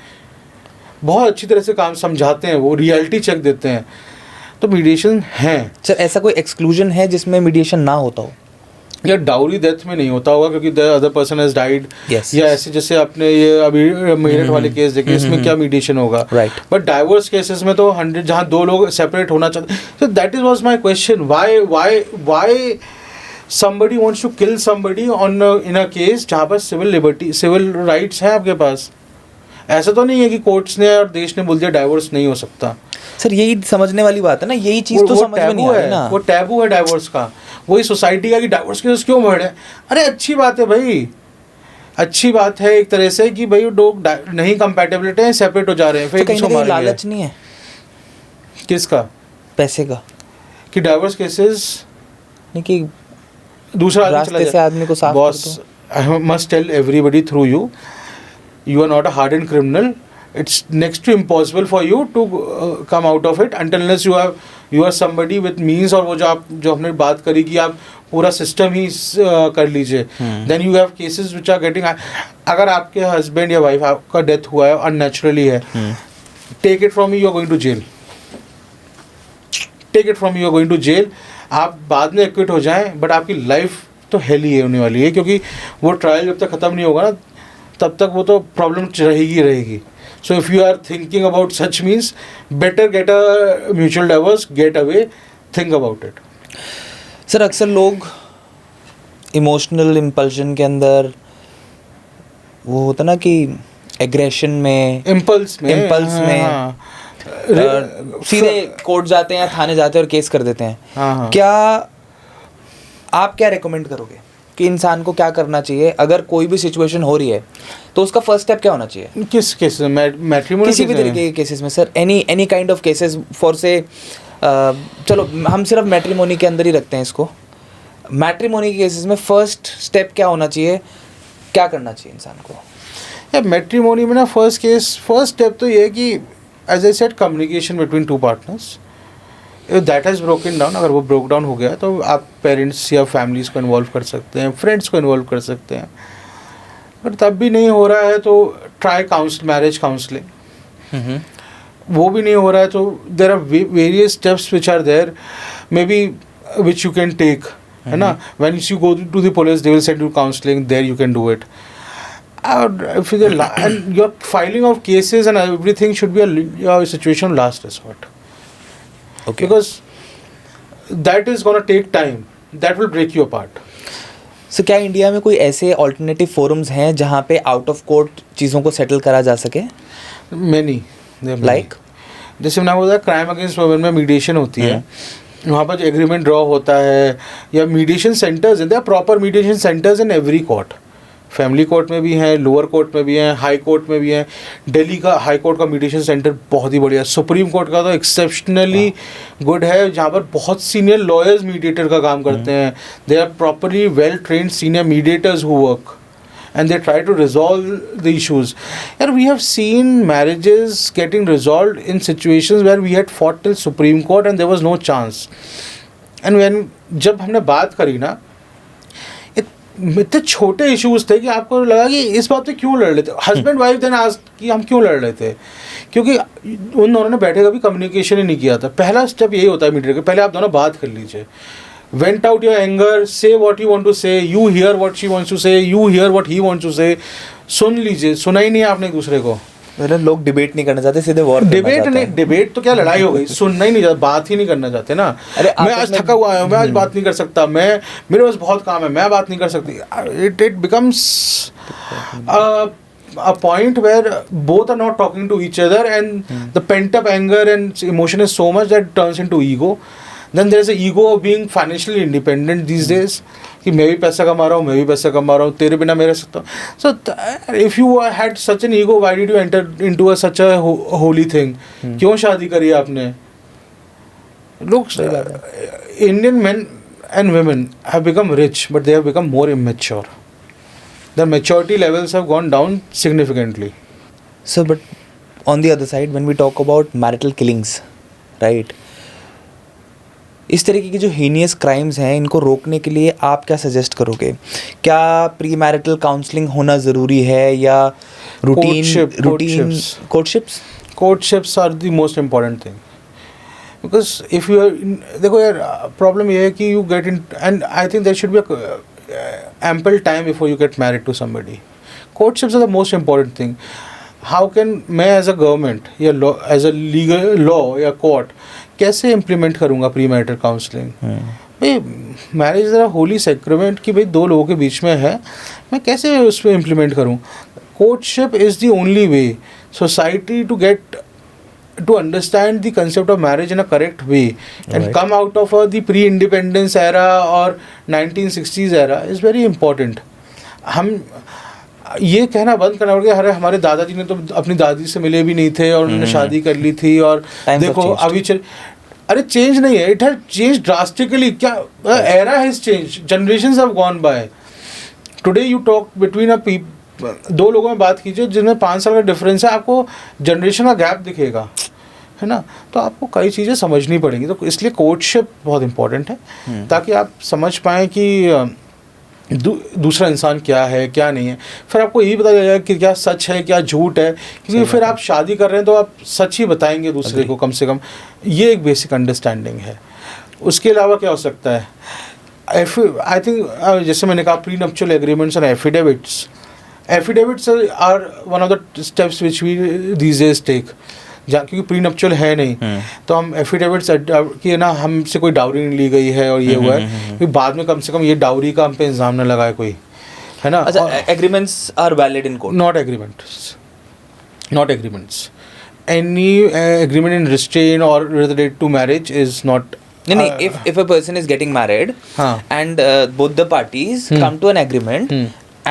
बहुत अच्छी तरह से काम समझाते हैं, वो रियलिटी चेक देते हैं. तो मीडिएशन हैं. सर ऐसा कोई एक्सक्लूजन है जिसमें मीडिएशन ना होता हो? या डाउरी डेथ में नहीं होता होगा क्योंकि the other person has died, या ऐसे जैसे आपने ये अभी मेरठ वाले केस देखे, इसमें क्या मीडिएशन होगा? राइट. बट डाइवोर्स केसेस में तो 100 जहाँ 2 लोग सेपरेट होना चाहते. So that is was my question, why somebody wants to kill somebody on in a case जहाँ पर सिविल राइट्स हैं आपके पास. ऐसा तो नहीं है कि कोर्ट्स ने और देश ने बोल दिया डाइवोर्स नहीं हो सकता। सर यही समझने वाली बात है ना, यही चीज़ तो समझ में नहीं आ रही ना। वो टैबू है डाइवोर्स का, वही सोसाइटी का कि डाइवोर्स केस क्यों बढ़ रहे हैं। अरे अच्छी बात है भाई, अच्छी बात है एक तरह से कि भाई लोग नहीं कंपैटिबिलिटी है, सेपरेट हो जा रहे हैं, फिर कहीं ना कहीं लालच नहीं है किसका, पैसे का, कि डाइवोर्स केसेस नहीं कि दूसरा आदमी चला रास्ते से जाए। आदमी को साफ कर boss, I must tell everybody through you, you are not a hardened criminal. It's next to impossible for you to come out of it until unless you are somebody with means, और वो जो हमने बात करी कि आप पूरा system ही कर लीजिए, then you have cases which are getting, अगर आपके हस्बैंड या वाइफ आपका डेथ हुआ है अननेचुरली है, take it from me, you are going to jail. Take it from me, you are going to jail. आप बाद में एक्विट हो जाएं बट आपकी लाइफ तो हेल ही होने वाली है, क्योंकि वो ट्रायल जब तक ख़त्म नहीं होगा ना तब तक वो तो प्रॉब्लम रहेगी। So if you are thinking about such means better get a mutual divorce, get away, think about it. Sir अक्सर लोग इमोशनल इम्पल्शन के अंदर वो होता ना कि एग्रेशन में, इम्पल्स में सीधे कोर्ट जाते हैं, थाने जाते हैं और केस कर देते हैं। क्या आप क्या रेकमेंड करोगे कि इंसान को क्या करना चाहिए अगर कोई भी सिचुएशन हो रही है, तो उसका फर्स्ट स्टेप क्या होना चाहिए? किस केस में? मैट्रिमोनी, किसी भी तरीके के केसेस में sir, any kind of cases for से, चलो हम सिर्फ मैट्रिमोनी के अंदर ही रखते हैं इसको। मैट्रिमोनी के केसेस में फर्स्ट स्टेप क्या होना चाहिए, क्या करना चाहिए इंसान को? या मैट्रिमोनी में ना फर्स्ट स्टेप तो ये है कि as I said, communication between two partners, that has broken down. अगर वो ब्रोक डाउन हो गया तो आप पेरेंट्स या फैमिलीज को इन्वॉल्व कर सकते हैं, फ्रेंड्स को इन्वॉल्व कर सकते हैं। पर तब भी नहीं हो रहा है तो ट्राई मैरिज काउंसलिंग। वो भी नहीं हो रहा है तो there are various steps which are there may be which you can take, है ना। When you go to the police they will send you counselling, there you can do it. And your filing of cases and everything should be a situation of last resort. Okay. Because that is going to take time. That will break you apart. So क्या India में कोई ऐसे alternative forums हैं जहाँ पे out of court चीज़ों को settle करा जा सके? Many. Like? जैसे मैंने बोला क्राइम अगेंस्ट वुमेन में मीडिएशन होती है, वहाँ पर जो एग्रीमेंट ड्रॉ होता है, या मीडिएशन सेंटर्स हैं, there proper mediation centres in every court. Family court में भी हैं, लोअर कोर्ट में भी हैं, हाई कोर्ट में भी हैं। दिल्ली का हाई कोर्ट का मीडिएशन सेंटर बहुत ही बढ़िया है। सुप्रीम कोर्ट का तो एक्सेप्शनली गुड है, जहाँ पर बहुत सीनियर लॉयर्स मीडिएटर का काम करते हैं। They are properly well trained senior mediators who work and they try to resolve the issues. And we have seen marriages getting resolved in situations where we had fought till Supreme Court and there was no chance. And when जब हमने बात करी ना, इतने छोटे issues थे कि आपको लगा कि इस बात पे क्यों लड़ रहे थे। हस्बैंड वाइफ देन आस्क्ड कि हम क्यों लड़ रहे थे, क्योंकि उन दोनों ने बैठे कभी कम्युनिकेशन ही नहीं किया था। पहला स्टेप यही होता है मीडिया का, पहले आप दोनों बात कर लीजिए। Vent out your anger, say what you want to say, you hear what she wants to say, you hear what he wants to say. सुन लीजिए, सुना ही नहीं आपने एक दूसरे को। लोग डिबेट नहीं करना चाहते, सीधे वॉर करना चाहते हैं। डिबेट तो क्या लड़ाई हो गई, सुनना ही नहीं चाहते, बात ही नहीं करना चाहते ना। मैं आज थका हुआ हूँ, मैं आज बात नहीं कर सकता, मेरे पास बहुत काम है, मैं बात नहीं कर सकती। It becomes a point where both are not talking to each other and the pent up anger and emotion is so much that it turns into ego. Then there is a ego of being financially independent these days, कि मैं भी पैसा कमा रहा हूँ, मैं भी पैसा कमा रहा हूँ, तेरे बिना मैं रह सकता हूँ। So if you had such an ego, why did you enter into such a holy thing? क्यों शादी करी आपने? Look, Indian men and women have become rich, but they have become more immature. Their maturity levels have gone down significantly. So, but on the other side, when we talk about marital killings, right? इस तरीके की जो heinous crimes हैं, इनको रोकने के लिए आप क्या सजेस्ट करोगे? क्या प्री मैरिटल काउंसलिंग होना ज़रूरी है या routine courtships are the most important thing, because if you देखो यार, प्रॉब्लम ये है कि you get in, and I think there should be ample time before you get married to somebody. Courtships are the most important thing. How can मैं as a government या as a legal law या court कैसे implement करूँगा pre marital counselling? भाई marriage is a holy sacrament कि भाई दो लोगों के बीच में है, मैं कैसे उस पर इम्प्लीमेंट करूँ? Courtship is the only way society to get to understand the concept of marriage in a correct way and Right. come out of the pre-independence era or 1960s era is very important. हम ये कहना बंद करना पड़ेगा, अरे हमारे दादाजी ने तो अपनी दादी से मिले भी नहीं थे और उन्होंने शादी कर ली थी और Times have देखो changed. अभी चल, अरे चेंज नहीं है, इट हैज चेंज ड्रास्टिकली. क्या era has change, generations have gone by. Today you talk between दो लोगों में बात कीजिए जिनमें 5 साल का डिफरेंस है, आपको जनरेशन का गैप दिखेगा, है ना? तो आपको कई चीज़ें समझनी पड़ेंगी. तो इसलिए कोर्टशिप बहुत इंपॉर्टेंट है ताकि आप समझ पाएँ कि दूसरा इंसान क्या है क्या नहीं है. फिर आपको यही पता चलेगा कि क्या सच है क्या झूठ है, क्योंकि फिर आप शादी कर रहे हैं तो आप सच ही बताएंगे दूसरे को कम से कम. ये एक बेसिक अंडरस्टैंडिंग है. उसके अलावा क्या हो सकता है? आई थिंक जैसे मैंने कहा प्री नप्चुअल एग्रीमेंट्स और affidavits. Affidavits are one of the steps which we these days take. जहाँ क्योंकि प्री नप्चुअल है नहीं तो हम एफिडेविट्स कि ना हमसे कोई डाउरी नहीं ली गई है और ये हुआ है, फिर बाद में कम से कम ये डाउरी का हम पे इल्ज़ाम न लगाए कोई, है ना? अच्छा, agreements are valid in court? Not agreements, not agreements. Any agreement in restraint और related to marriage is not. No, if a person is getting married and both the parties come to an agreement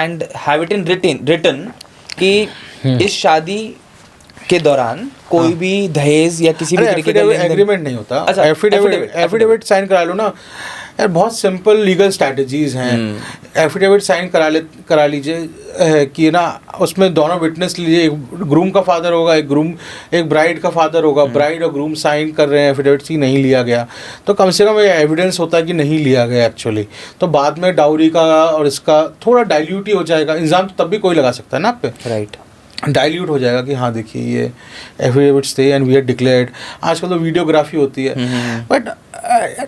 and have it in written कि इस शादी के दौरान कोई भी दहेज या किसी भी तरीके का एग्रीमेंट नहीं होता. अच्छा, एफिडेविट साइन करा लो ना यार, बहुत सिंपल लीगल स्ट्रैटेजीज हैं. एफिडेविट साइन करा लीजिए कि ना उसमें दोनों विटनेस लीजिए, एक ग्रूम का फादर होगा, एक ब्राइड का फादर होगा. ब्राइड और ग्रूम साइन कर रहे हैं एफिडेविट की नहीं लिया गया, तो कम से कम ये एविडेंस होता है कि नहीं लिया गया एक्चुअली. तो बाद में डाउरी का और इसका थोड़ा डाइल्यूट ही हो जाएगा. इल्ज़ाम तो तब भी कोई लगा सकता है ना आप पे, राइट. डाइल्यूट हो जाएगा कि हाँ देखिए ये एफिडेविट्स थे एंड वी आर डिक्लेयर्ड. आजकल तो वीडियोग्राफी होती है, बट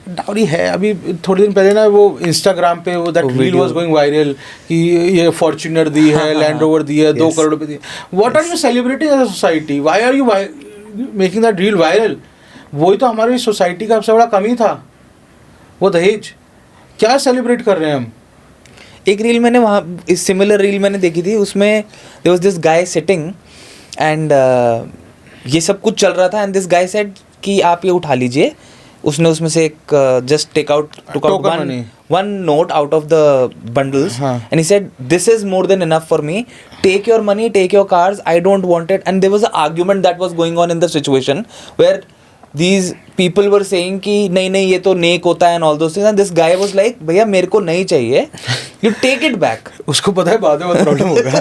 डाउरी है. अभी थोड़े दिन पहले ना वो इंस्टाग्राम पे वो that reel was going viral कि ये फॉर्च्यूनर दी है, लैंड रोवर दी है, 2 करोड़ रुपए दी. What are you celebrating as a society? Why are you making that reel viral? वही तो हमारी सोसाइटी का सबसे बड़ा कमी था, वो दहेज. क्या सेलिब्रेट कर रहे हैं हम? एक रील मैंने वहाँ इस सिमिलर रील मैंने देखी थी, उसमें there was this guy sitting and ये सब कुछ चल रहा था एंड दिस गाय सेड कि आप ये उठा लीजिए. उसने उसमें से एक just take out one note out of the bundles and he said this is more than enough for me, take your money, take your cars, I don't want it. And there was a argument that was going on in the situation where these people were saying कि नहीं ये तो नेक होता है and all those things, and this guy was like भैया मेरे को नहीं चाहिए, you take it back. उसको पता है बाद में बहुत प्रॉब्लम होगा.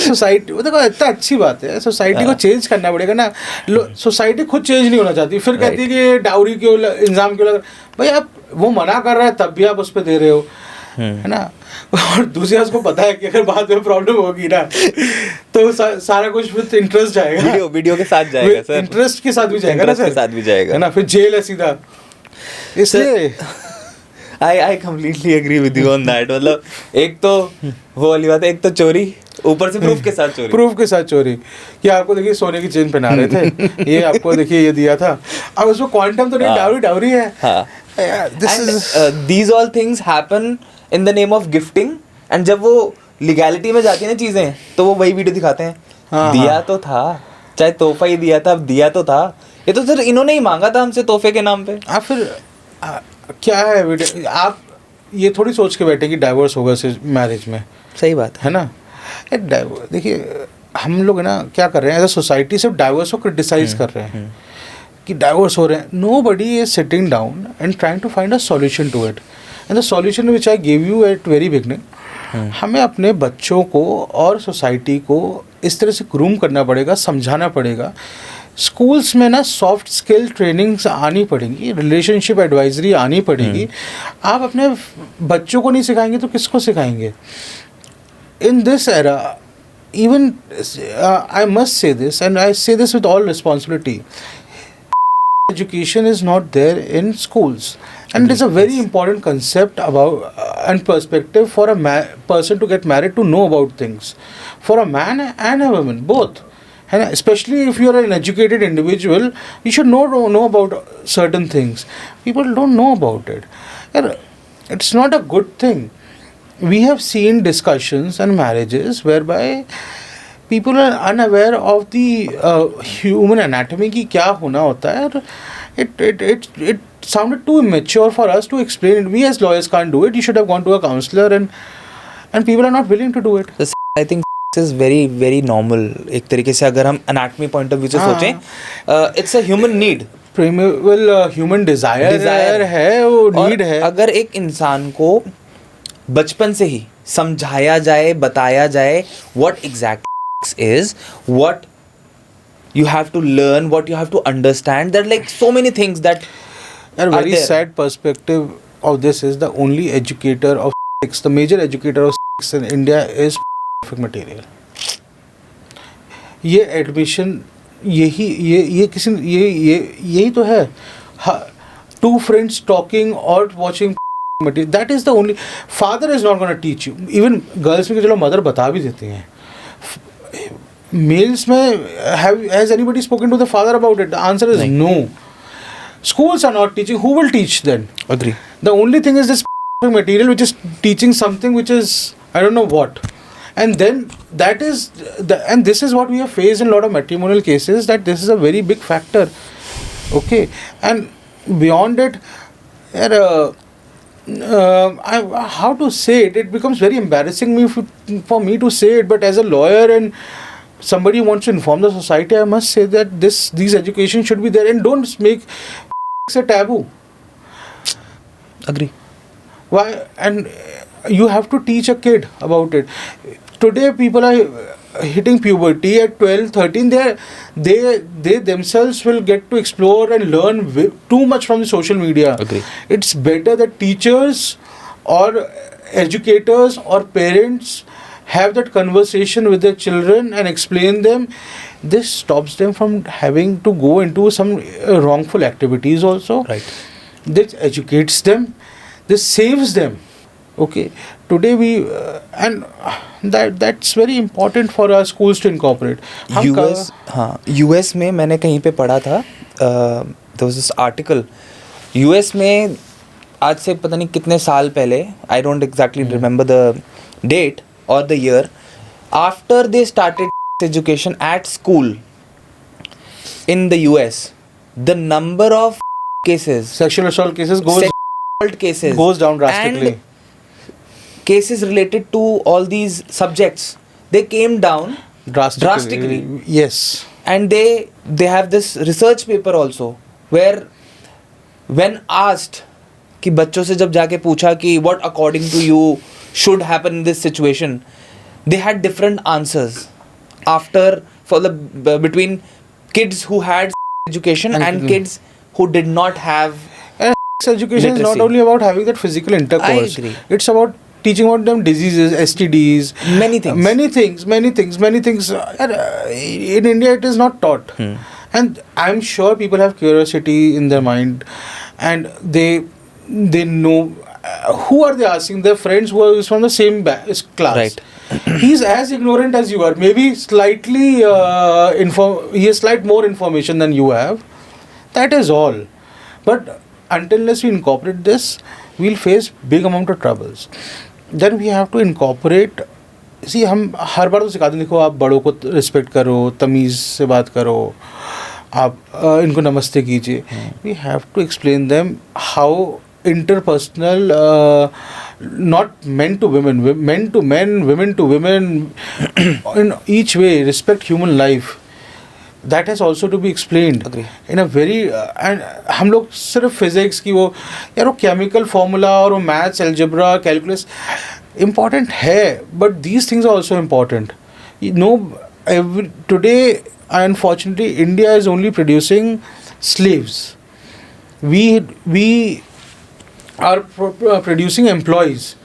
सोसाइटी वो देखो इतना अच्छी बात है, सोसाइटी को चेंज करना पड़ेगा ना. सोसाइटी खुद चेंज नहीं होना चाहती, फिर कहती है कि डाउरी क्यों इल्ज़ाम क्यों लगा. भाई आप वो मना कर रहा है तब भी आप उस पर दे रहे हो, है ना? और दूसरे उसको पता है कि अगर बाद में प्रॉब्लम होगी ना तो सारा कुछ विद इंटरेस्ट जाएगा, वीडियो के साथ जाएगा सर, इंटरेस्ट के साथ भी जाएगा ना सर, के साथ भी जाएगा, है ना? फिर जेल है सीधा. इसलिए I completely agree with you on that. मतलब एक तो वो वाली बात है, एक तो चोरी, ऊपर से प्रूफ के साथ चोरी कि आपको देखिए सोने की चेन पहना रहे थे, ये आपको देखिए ये दिया था, अब उसमें क्वांटम तो नहीं, डाउरी है. These all things happen in the name of gifting, and जब वो लीगैलिटी में जाती है ना चीज़ें, तो वो वही वीडियो दिखाते हैं. दिया तो था, चाहे तोहफा ही दिया था, अब दिया तो था. ये तो सर इन्होंने ही मांगा था हमसे तोहफे के नाम पे. आप फिर क्या है वीडियो, आप ये थोड़ी सोच के बैठे कि डाइवोर्स होगा मैरिज में. सही बात है ना? देखिए हम लोग ना क्या कर रहे हैं एज अ सोसाइटी, सिर्फ डाइवोर्स को क्रिटिसाइज कर रहे हैं कि डाइवोर्स हो रहे हैं. Nobody is sitting down and trying to find a solution to it. And the solution which I give you at very beginning, हमें अपने बच्चों को और सोसाइटी को इस तरह से ग्रूम करना पड़ेगा, समझाना पड़ेगा. स्कूल्स में ना सॉफ्ट स्किल ट्रेनिंग्स आनी पड़ेंगी, रिलेशनशिप एडवाइजरी आनी पड़ेगी. आप अपने बच्चों को नहीं सिखाएंगे तो किसको सिखाएंगे? In this era even I must say this, and I say this with all responsibility, education is not there in schools, and it is a very important concept about and perspective for a person to get married, to know about things, for a man and a woman both. And especially if you are an educated individual, you should know about certain things. People don't know about it. And it's not a good thing. We have seen discussions and marriages whereby people are unaware of the human anatomy ki kya hona hota hai. It sounded too immature for us to explain it. We as lawyers can't do it. You should have gone to a counselor, and people are not willing to do it. I think is very very normal. एक तरीके से अगर हम anatomy point of view से सोचें, it's a human need. Primeval human desire है, वो need है. अगर एक इंसान को बचपन से ही समझाया जाए, बताया जाए what exact is, what you have to learn, what you have to understand, there are like so many things that A very there. sad perspective of this is the only educator of sex, the major educator of sex in India is material. ये admission यही तो है. Two friends talking or watching material, that is the only. Father is not going to teach you. Even girls में चलो mother बता भी देती हैं. Males में has anybody spoken to the father about it? The answer is no. Schools are not teaching. Who will teach then? Agree. The only thing is this material which is teaching something which is I don't know what. And then that is and this is what we have faced in a lot of matrimonial cases, that this is a very big factor. Okay. And beyond it, how to say it, it becomes very embarrassing for me to say it, but as a lawyer and somebody who wants to inform the society, I must say that these education should be there, and don't make a taboo. Agree. Why? And you have to teach a kid about it. Today people are hitting puberty at 12, 13. They themselves will get to explore and learn too much from the social media. Agree. It's better that teachers or educators or parents have that conversation with their children and explain them. This stops them from having to go into some wrongful activities also. Right. This educates them. This saves them. Okay. Today we and that's very important for our schools to incorporate. US में मैंने कहीं पे पढ़ा था, there was this article. US में आज से पता नहीं कितने साल पहले, I don't exactly remember the date or the year, after they started education at school in the US, the number of cases, sexual assault cases goes down drastically. And cases related to all these subjects, they came down drastically. Yes. And they have this research paper also, where when asked कि बच्चों से जब जाके पूछा कि what according to you should happen in this situation, they had different answers between kids who had education and kids who did not have. And education literacy is not only about having that physical intercourse. I agree. It's about teaching about them diseases, STDs, many things. In India it is not taught. And I'm sure people have curiosity in their mind, and they know. Who are they asking? Their friends who are from the same class. Right. He's as ignorant as you are. Maybe slightly he has slight more information than you have. That is all. But unless we incorporate this, we'll face big amount of troubles. Then we have to incorporate. See, हम हर बार तो सिखाते देखो, आप बड़ों को respect करो, तमीज़ से बात करो, आप इनको नमस्ते कीजिए. We have to explain them how interpersonal, not men to women, men to men, women to women, in each way, respect human life. That has also to be explained. Agree. In a very and हम लोग सिर्फ physics की वो chemical formula और वो maths, algebra, calculus important है, but these things are also important. Today, unfortunately, India is only producing slaves. We are producing employees.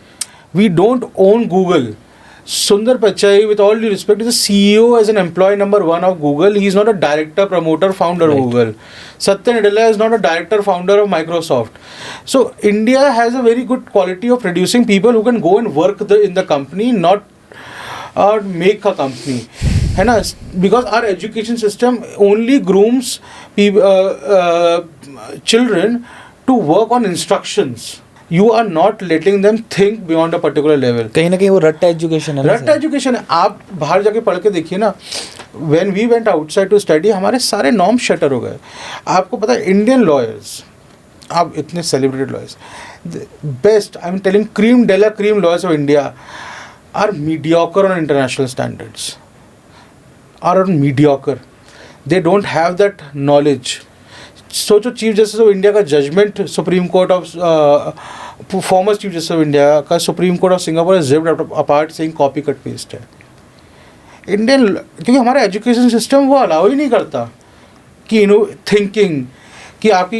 We don't own Google. Sundar Pichai, with all due respect, is the CEO as an employee number 1 of Google. He is not a director, promoter, founder of Google. Satya Nadella is not a director, founder of Microsoft. So India has a very good quality of producing people who can go and work in the company, not make a company. है ना, because our education system only grooms children to work on instructions. You are not letting them think beyond a particular level. कहीं ना कहीं वो रट्टा education है, रट्टा education है. आप बाहर जाके पढ़ के देखिए ना, when we went outside to study, हमारे सारे नॉर्म शटर हो गए. आपको पता है इंडियन लॉयर्स, आप इतने celebrated lawyers, best, I am telling, cream de la cream lawyers of India are mediocre on international standards, are on mediocre. They don't have that knowledge. सोचो चीफ जस्टिस ऑफ इंडिया का judgement supreme court of former chief justice of India का supreme court of Singapore is ripped apart saying copy cut paste है. Indian, क्योंकि हमारा education system वो allow ही नहीं करता कि थिंकिंग, कि आपकी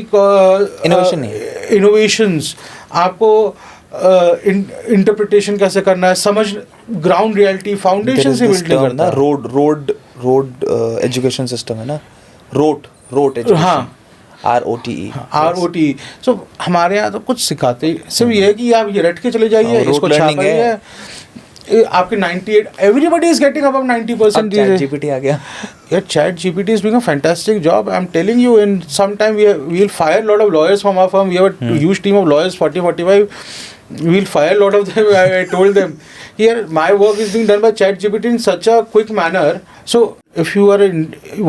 इनोवेशंस, आपको इंटरप्रिटेशन कैसे करना है, समझ, ग्राउंड रियलिटी फाउंडेशन से बिल्ड नहीं करता. रोड एजुकेशन सिस्टम है ना, रोट एजुकेशन. हाँ, ROTE. सो हमारे यहाँ तो कुछ सिखाते ही सिर्फ ये है कि आप ये रट के चले जाइए, इसको छापिए. आपके 98, everybody is getting above 90%. ChatGPT आ गया. Yeah, ChatGPT is doing a fantastic job. I'm telling you, in some time we'll fire a lot of lawyers from our firm. We have a huge team of lawyers, 40-45. We'll fire a lot of them. I told them, here my work is being done by ChatGPT in such a quick manner. So if you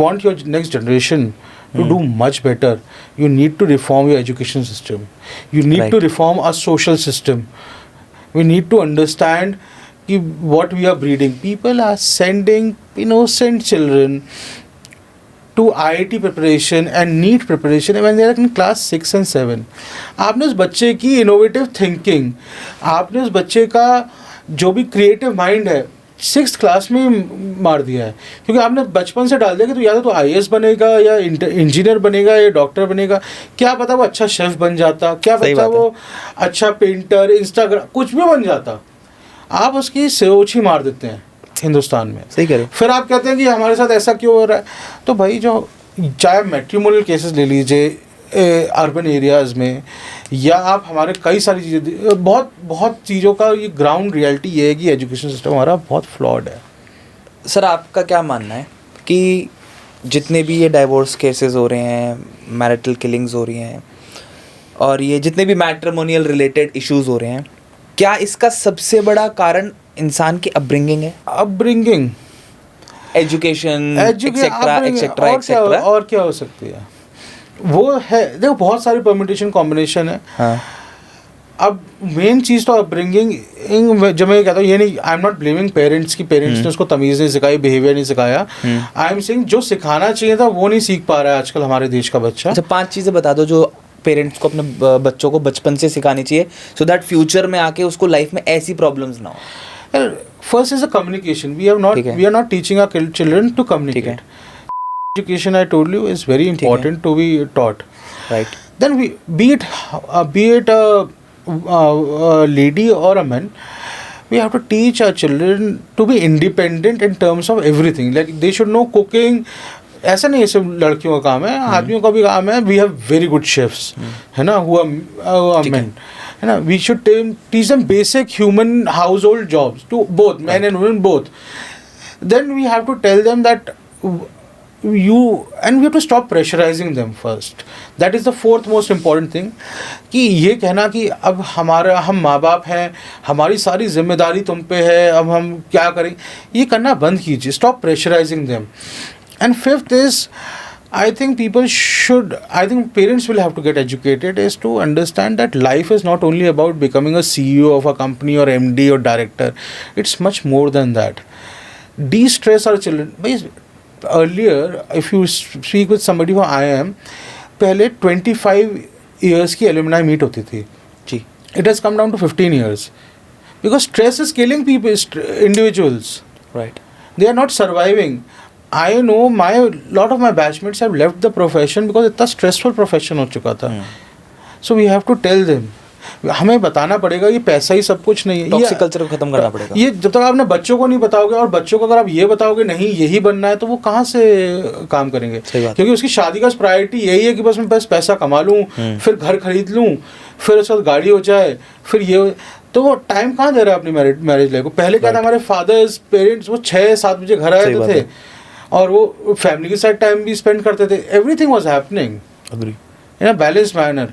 want your next generation to do much better, you need to reform your education system. You need to reform our social system. We need to understand what we are breeding. People are sending innocent children to IIT preparation and NEET preparation when they are in class 6 and 7. आपने उस बच्चे की innovative thinking, आपने उस बच्चे का जो भी क्रिएटिव माइंड है 6th क्लास में मार दिया है, क्योंकि आपने बचपन से डाल दिया कि तो या तो IAS बनेगा या इंजीनियर बनेगा या डॉक्टर बनेगा. क्या पता वो अच्छा शेफ बन जाता, क्या पता वो अच्छा पेंटर, इंस्टाग्राम, कुछ भी बन जाता. आप उसकी सोच ही मार देते हैं हिंदुस्तान में. सही कह रहे हो. फिर आप कहते हैं कि हमारे साथ ऐसा क्यों हो रहा है. तो भाई, जो चाहे मैट्रिमोनियल केसेस ले लीजिए अर्बन एरियाज़ में, या आप हमारे कई सारी चीज़ें, बहुत चीज़ों का ये ग्राउंड रियलिटी ये है कि एजुकेशन सिस्टम हमारा बहुत फ्लॉड है. सर, आपका क्या मानना है कि जितने भी ये डाइवोर्स केसेस हो रहे हैं, मैरिटल किलिंग्स हो रही हैं, और ये जितने भी मैट्रिमोनियल रिलेटेड इश्यूज हो रहे हैं, क्या इसका सबसे बड़ा कारण इंसान की अपब्रिंगिंग है? Upbringing, education, etcetera. और क्या हो सकती है? वो है, देखो बहुत सारी परम्यूटेशन कॉम्बिनेशन है. हाँ. अब मेन चीज़ तो अपब्रिंगिंग, जब मैं कहता हूँ, ये नहीं, आई एम नॉट ब्लेमिंग पेरेंट्स की, पेरेंट्स ने उसको तमीज़ नहीं सिखाई, बिहेवियर नहीं सिखाया. आई एम सेइंग जो सिखाना चाहिए था वो नहीं सीख पा रहा है आजकल हमारे देश का बच्चा. अच्छा, 5 चीज़ें बता दो जो पेरेंट्स को अपने बच्चों को बचपन से सिखानी चाहिए, सो दैट फ्यूचर में आके उसको लाइफ में ऐसी प्रॉब्लम्स ना हो. First is a communication. We are not teaching our children to communicate. Education, I told you, is very important to be taught. Right. Then be it a lady or a man, we have to teach our children to be independent in terms of everything. Like they should know cooking. ऐसा नहीं है सिर्फ लड़कियों का काम है, आदमियों का भी काम है. We have very good chefs, है ना, who are men. है ना, we should teach them basic human household jobs to both men and women both. Then we have to tell them that we have to stop pressurizing them first. That is the fourth most important thing. कि ये कहना कि अब हम माँ बाप हैं, हमारी सारी जिम्मेदारी तुम पे है, अब हम क्या करें, ये करना बंद कीजिए. Stop pressurizing them. And fifth is, I think parents will have to get educated is to understand that life is not only about becoming a CEO of a company or MD or director. It's much more than that. De-stress our children. Earlier, if you speak with somebody who I am, पहले 25 years की alumni meet होती थी. जी. It has come down to 15 years. Because stress is killing individuals. Right. They are not surviving. I know lot of my batchmates have left the profession because इतना stressful profession हो चुका था. So we have to tell them. हमें बताना पड़ेगा ये पैसा ही सब कुछ नहीं है. टॉक्सिक कल्चर को खत्म करना पड़ेगा. ये जब तक आप अपने बच्चों को नहीं बताओगे, और बच्चों को अगर आप ये बताओगे नहीं यही बनना है, तो वो कहाँ से काम करेंगे? क्योंकि उसकी शादी का प्रायोरिटी यही है कि बस मैं पैसा कमा लूँ, फिर घर खरीद लूँ, फिर उसके बाद गाड़ी हो जाए, फिर ये. तो वो टाइम कहाँ दे रहा है अपनी मैरिज लाइफ को? पहले क्या था, हमारे फादर्स पेरेंट्स वो 6-7 बजे घर आए थे और वो फैमिली के साथ टाइम भी स्पेंड करते थे. Everything was happening in a balanced manner.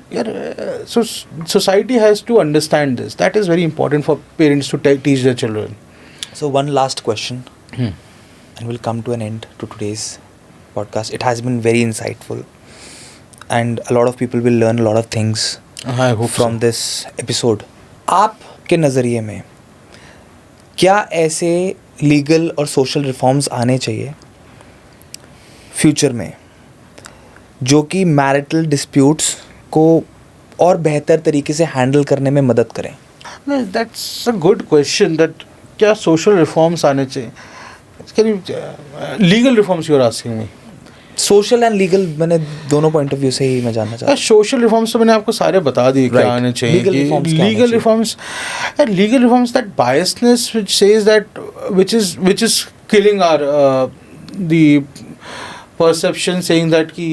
So society has to understand this. That is very important for parents to teach their children. So one last question, and we'll come to an end to today's podcast. It has been very insightful, and a lot of people will learn a lot of things I hope from this episode. आपके नज़रिए में क्या ऐसे legal और social reforms आने चाहिए future में जो कि मैरिटल डिस्प्यूट्स को और बेहतर तरीके से हैंडल करने में मदद करें? That's a good question. That क्या सोशल रिफॉर्म्स आने चाहिए? Legal reforms you are asking me? Social and legal, मैंने दोनों पॉइंट ऑफ व्यू से ही मैं जानना चाहता हूँ. सोशल रिफॉर्म्स तो मैंने आपको सारे बता दिए क्या आने चाहिए. Legal reforms that biasness which says that which is killing our the perception, saying that ki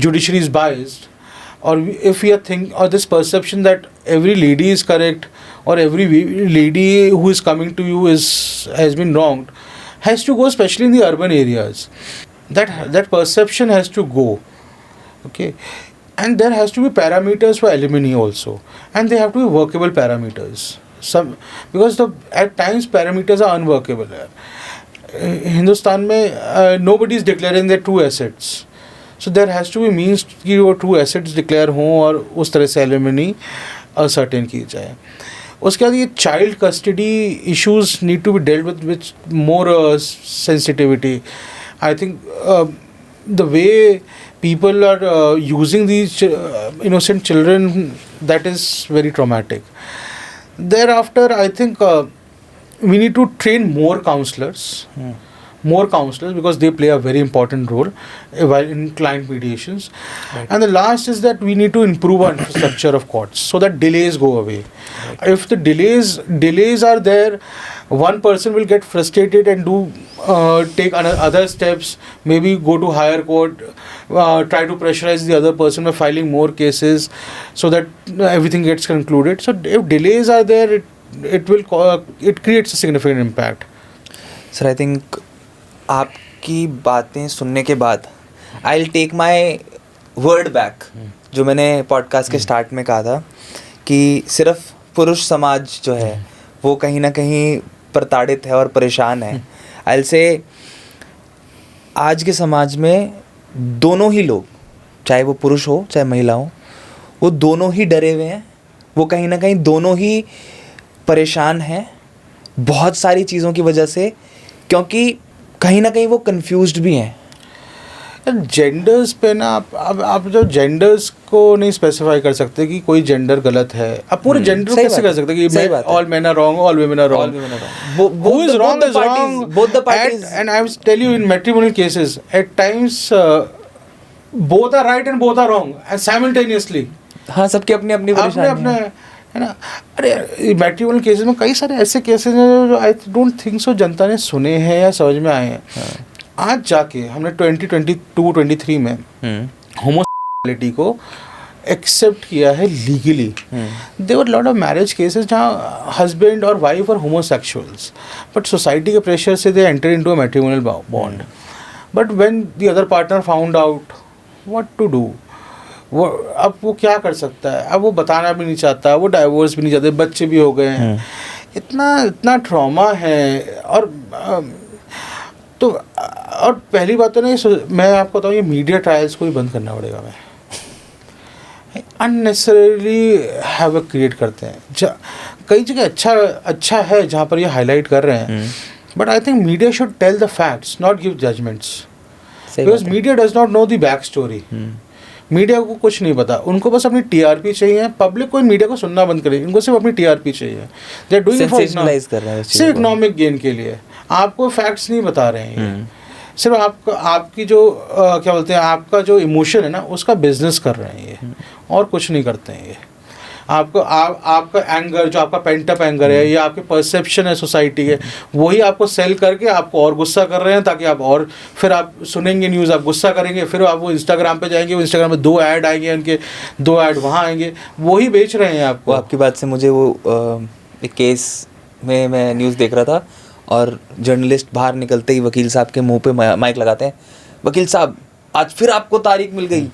judiciary is biased, or if we are or this perception that every lady is correct or every lady who is coming to you has been wronged, has to go, especially in the urban areas. That perception has to go. Okay, and there has to be parameters for alimony also, and they have to be workable parameters. Because at times parameters are unworkable. Hindustan में nobody is declaring their true assets, so there has to be means कि वो true assets declare हों और उस तरह से alimony ascertain की जाए. उसके बाद ये child custody issues need to be dealt with more sensitivity. I think the way people are using these innocent children, that is very traumatic. Thereafter, I think we need to train more counselors, because they play a very important role while in client mediations. Right. And the last is that we need to improve our infrastructure of courts so that delays go away. Right. If the delays are there, one person will get frustrated and take other steps, maybe go to higher court, try to pressurize the other person by filing more cases so that everything gets concluded. So if delays are there, it creates a significant impact. Sir, I think आपकी बातें सुनने के बाद I'll take my word back, जो मैंने podcast के start में कहा था कि सिर्फ पुरुष समाज जो है वो कहीं ना कहीं प्रताड़ित है और परेशान है. I'll say आज के समाज में दोनों ही लोग, चाहे वो पुरुष हो चाहे महिला हो, वो दोनों ही डरे हुए हैं. वो कहीं ना कहीं दोनों ही परेशान हैं बहुत सारी चीज़ों की वजह से, क्योंकि कहीं ना कहीं वो कंफ्यूज्ड भी हैं. जेंडर्स पे ना आप जो जेंडर्स को नहीं स्पेसिफाई कर सकते कि कोई जेंडर गलत है. आप पूरे जेंडर को कैसे कर सकते कि all men are wrong, all women are wrong? Who is wrong is wrong, both the parties. And I will tell you, in matrimonial cases at times both are right and both are wrong and simultaneously. हाँ, सबके अपनी अपनी परेशानी है ना. अरे matrimonial cases में कई सारे ऐसे केसेस हैं जो आई डोंट थिंक सो जनता ने सुने हैं या समझ में आए हैं. आज जाके हमने 2022-23 में होमोसेक्सुअलिटी को एक्सेप्ट किया है legally. There were lot of marriage cases जहाँ हस्बैंड और वाइफ और होमोसेक्सुअल्स, बट सोसाइटी के प्रेशर से they enter into a matrimonial bond. But when the other partner found out what to do, अब वो क्या कर सकता है? अब वो बताना भी नहीं चाहता, वो डाइवोर्स भी नहीं चाहते, बच्चे भी हो गए हैं. इतना ट्रॉमा है. और पहली बात तो नहीं, मैं आपको बताऊँ, ये मीडिया ट्रायल्स को भी बंद करना पड़ेगा. मैं अननेसेसरीली हैवक क्रिएट करते हैं. कई जगह अच्छा है जहाँ पर ये हाईलाइट कर रहे हैं, but I think media should tell the facts, not give judgements, because media does not know the back story. Media को कुछ नहीं पता, उनको बस अपनी टीआरपी चाहिए. पब्लिक को मीडिया को सुनना बंद करे, इनको सिर्फ अपनी टीआरपी चाहिए. They are doing it for सिर्फ इकोनॉमिक गेन के लिए. आपको फैक्ट्स नहीं बता रहे हैं, सिर्फ आपकी जो क्या बोलते हैं, आपका जो इमोशन है ना, उसका बिजनेस कर रहे हैं ये, और कुछ नहीं करते हैं ये. आपका एंगर, जो आपका पेंटअप एंगर है, या आपके परसेप्शन है सोसाइटी के, वही आपको सेल करके आपको और गुस्सा कर रहे हैं, ताकि आप और फिर आप सुनेंगे न्यूज़, आप गुस्सा करेंगे, फिर आप वो इंस्टाग्राम पे जाएंगे, वो इंस्टाग्राम पे 2 ऐड आएंगे, उनके 2 ऐड वहाँ आएंगे, वही बेच रहे हैं आपको. आपकी बात से मुझे वो एक केस में मैं न्यूज़ देख रहा था और जर्नलिस्ट बाहर निकलते ही वकील साहब के मुंह पे माइक लगाते हैं, वकील साहब आज फिर आपको तारीख मिल गई,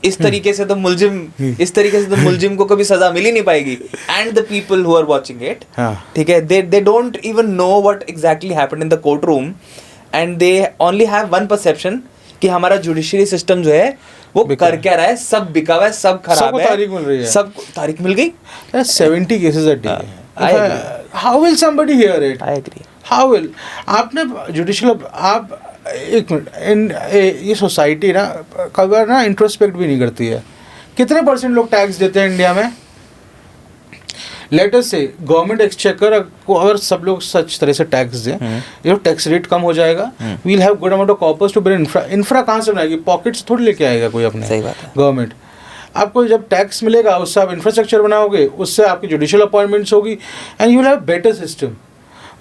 इस तरीके से तो मुलजिम को कभी सजा मिल ही नहीं पाएगी. And the people who are watching it, ठीक है, they don't even know what exactly happened in the court room and they only have one perception कि हमारा जुडिशरी सिस्टम जो है वो कर क्या रहा है, सब बिका हुआ है, सब खराब है, तारीख मिल रही है, सबको तारीख मिल गई. 70 cases a day. I agree. How will somebody hear it? I agree. How will? आपने जुडिशल, आप एक मिनट, ये सोसाइटी ना कई बार ना इंट्रोस्पेक्ट भी नहीं करती है. कितने % लोग टैक्स देते हैं इंडिया में? लेट अस से गवर्नमेंट एक्सचेकर को अगर सब लोग सच तरह से टैक्स दें, ये टैक्स रेट कम हो जाएगा, we will have good amount of corpus to build infra कहाँ से बनाएगी? पॉकेट से थोड़ी लेके आएगा कोई अपने. सही बात है. गवर्नमेंट आपको जब टैक्स मिलेगा उससे आप इंफ्रास्ट्रक्चर बनाओगे, उससे आपकी जुडिशियल अपॉइंटमेंट्स होगी and you will have better system.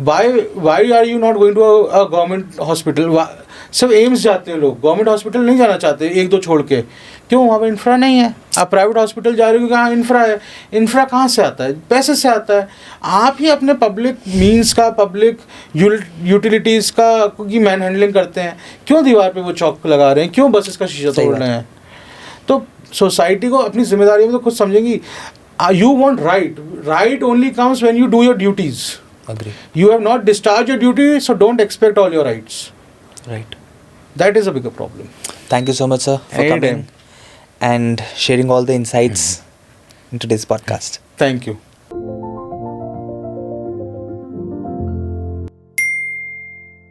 Why are you not going to a government hospital? सब एम्स जाते हैं लोग, गवर्नमेंट हॉस्पिटल नहीं जाना चाहते, एक दो छोड़ के. क्यों? वहाँ पर इंफ्रा नहीं है. आप प्राइवेट हॉस्पिटल जा रहे हो क्योंकि हाँ इंफ्रा है. इंफ्रा कहाँ से आता है? पैसे से आता है. आप ही अपने पब्लिक मीन्स का, पब्लिक यूटिलिटीज़ का की मैन हैंडलिंग करते हैं. क्यों दीवार पे वो चौक लगा रहे हैं? क्यों बसेस का शीशा तोड़ रहे हैं? तो सोसाइटी को अपनी जिम्मेदारी में तो खुद समझेंगी. You want right only comes when you do your duties. Agree. You have not discharged your duty, so don't expect all your rights. Right. That is a bigger problem. Thank you so much, sir, for Anytime. coming and sharing all the insights in today's podcast. Thank you.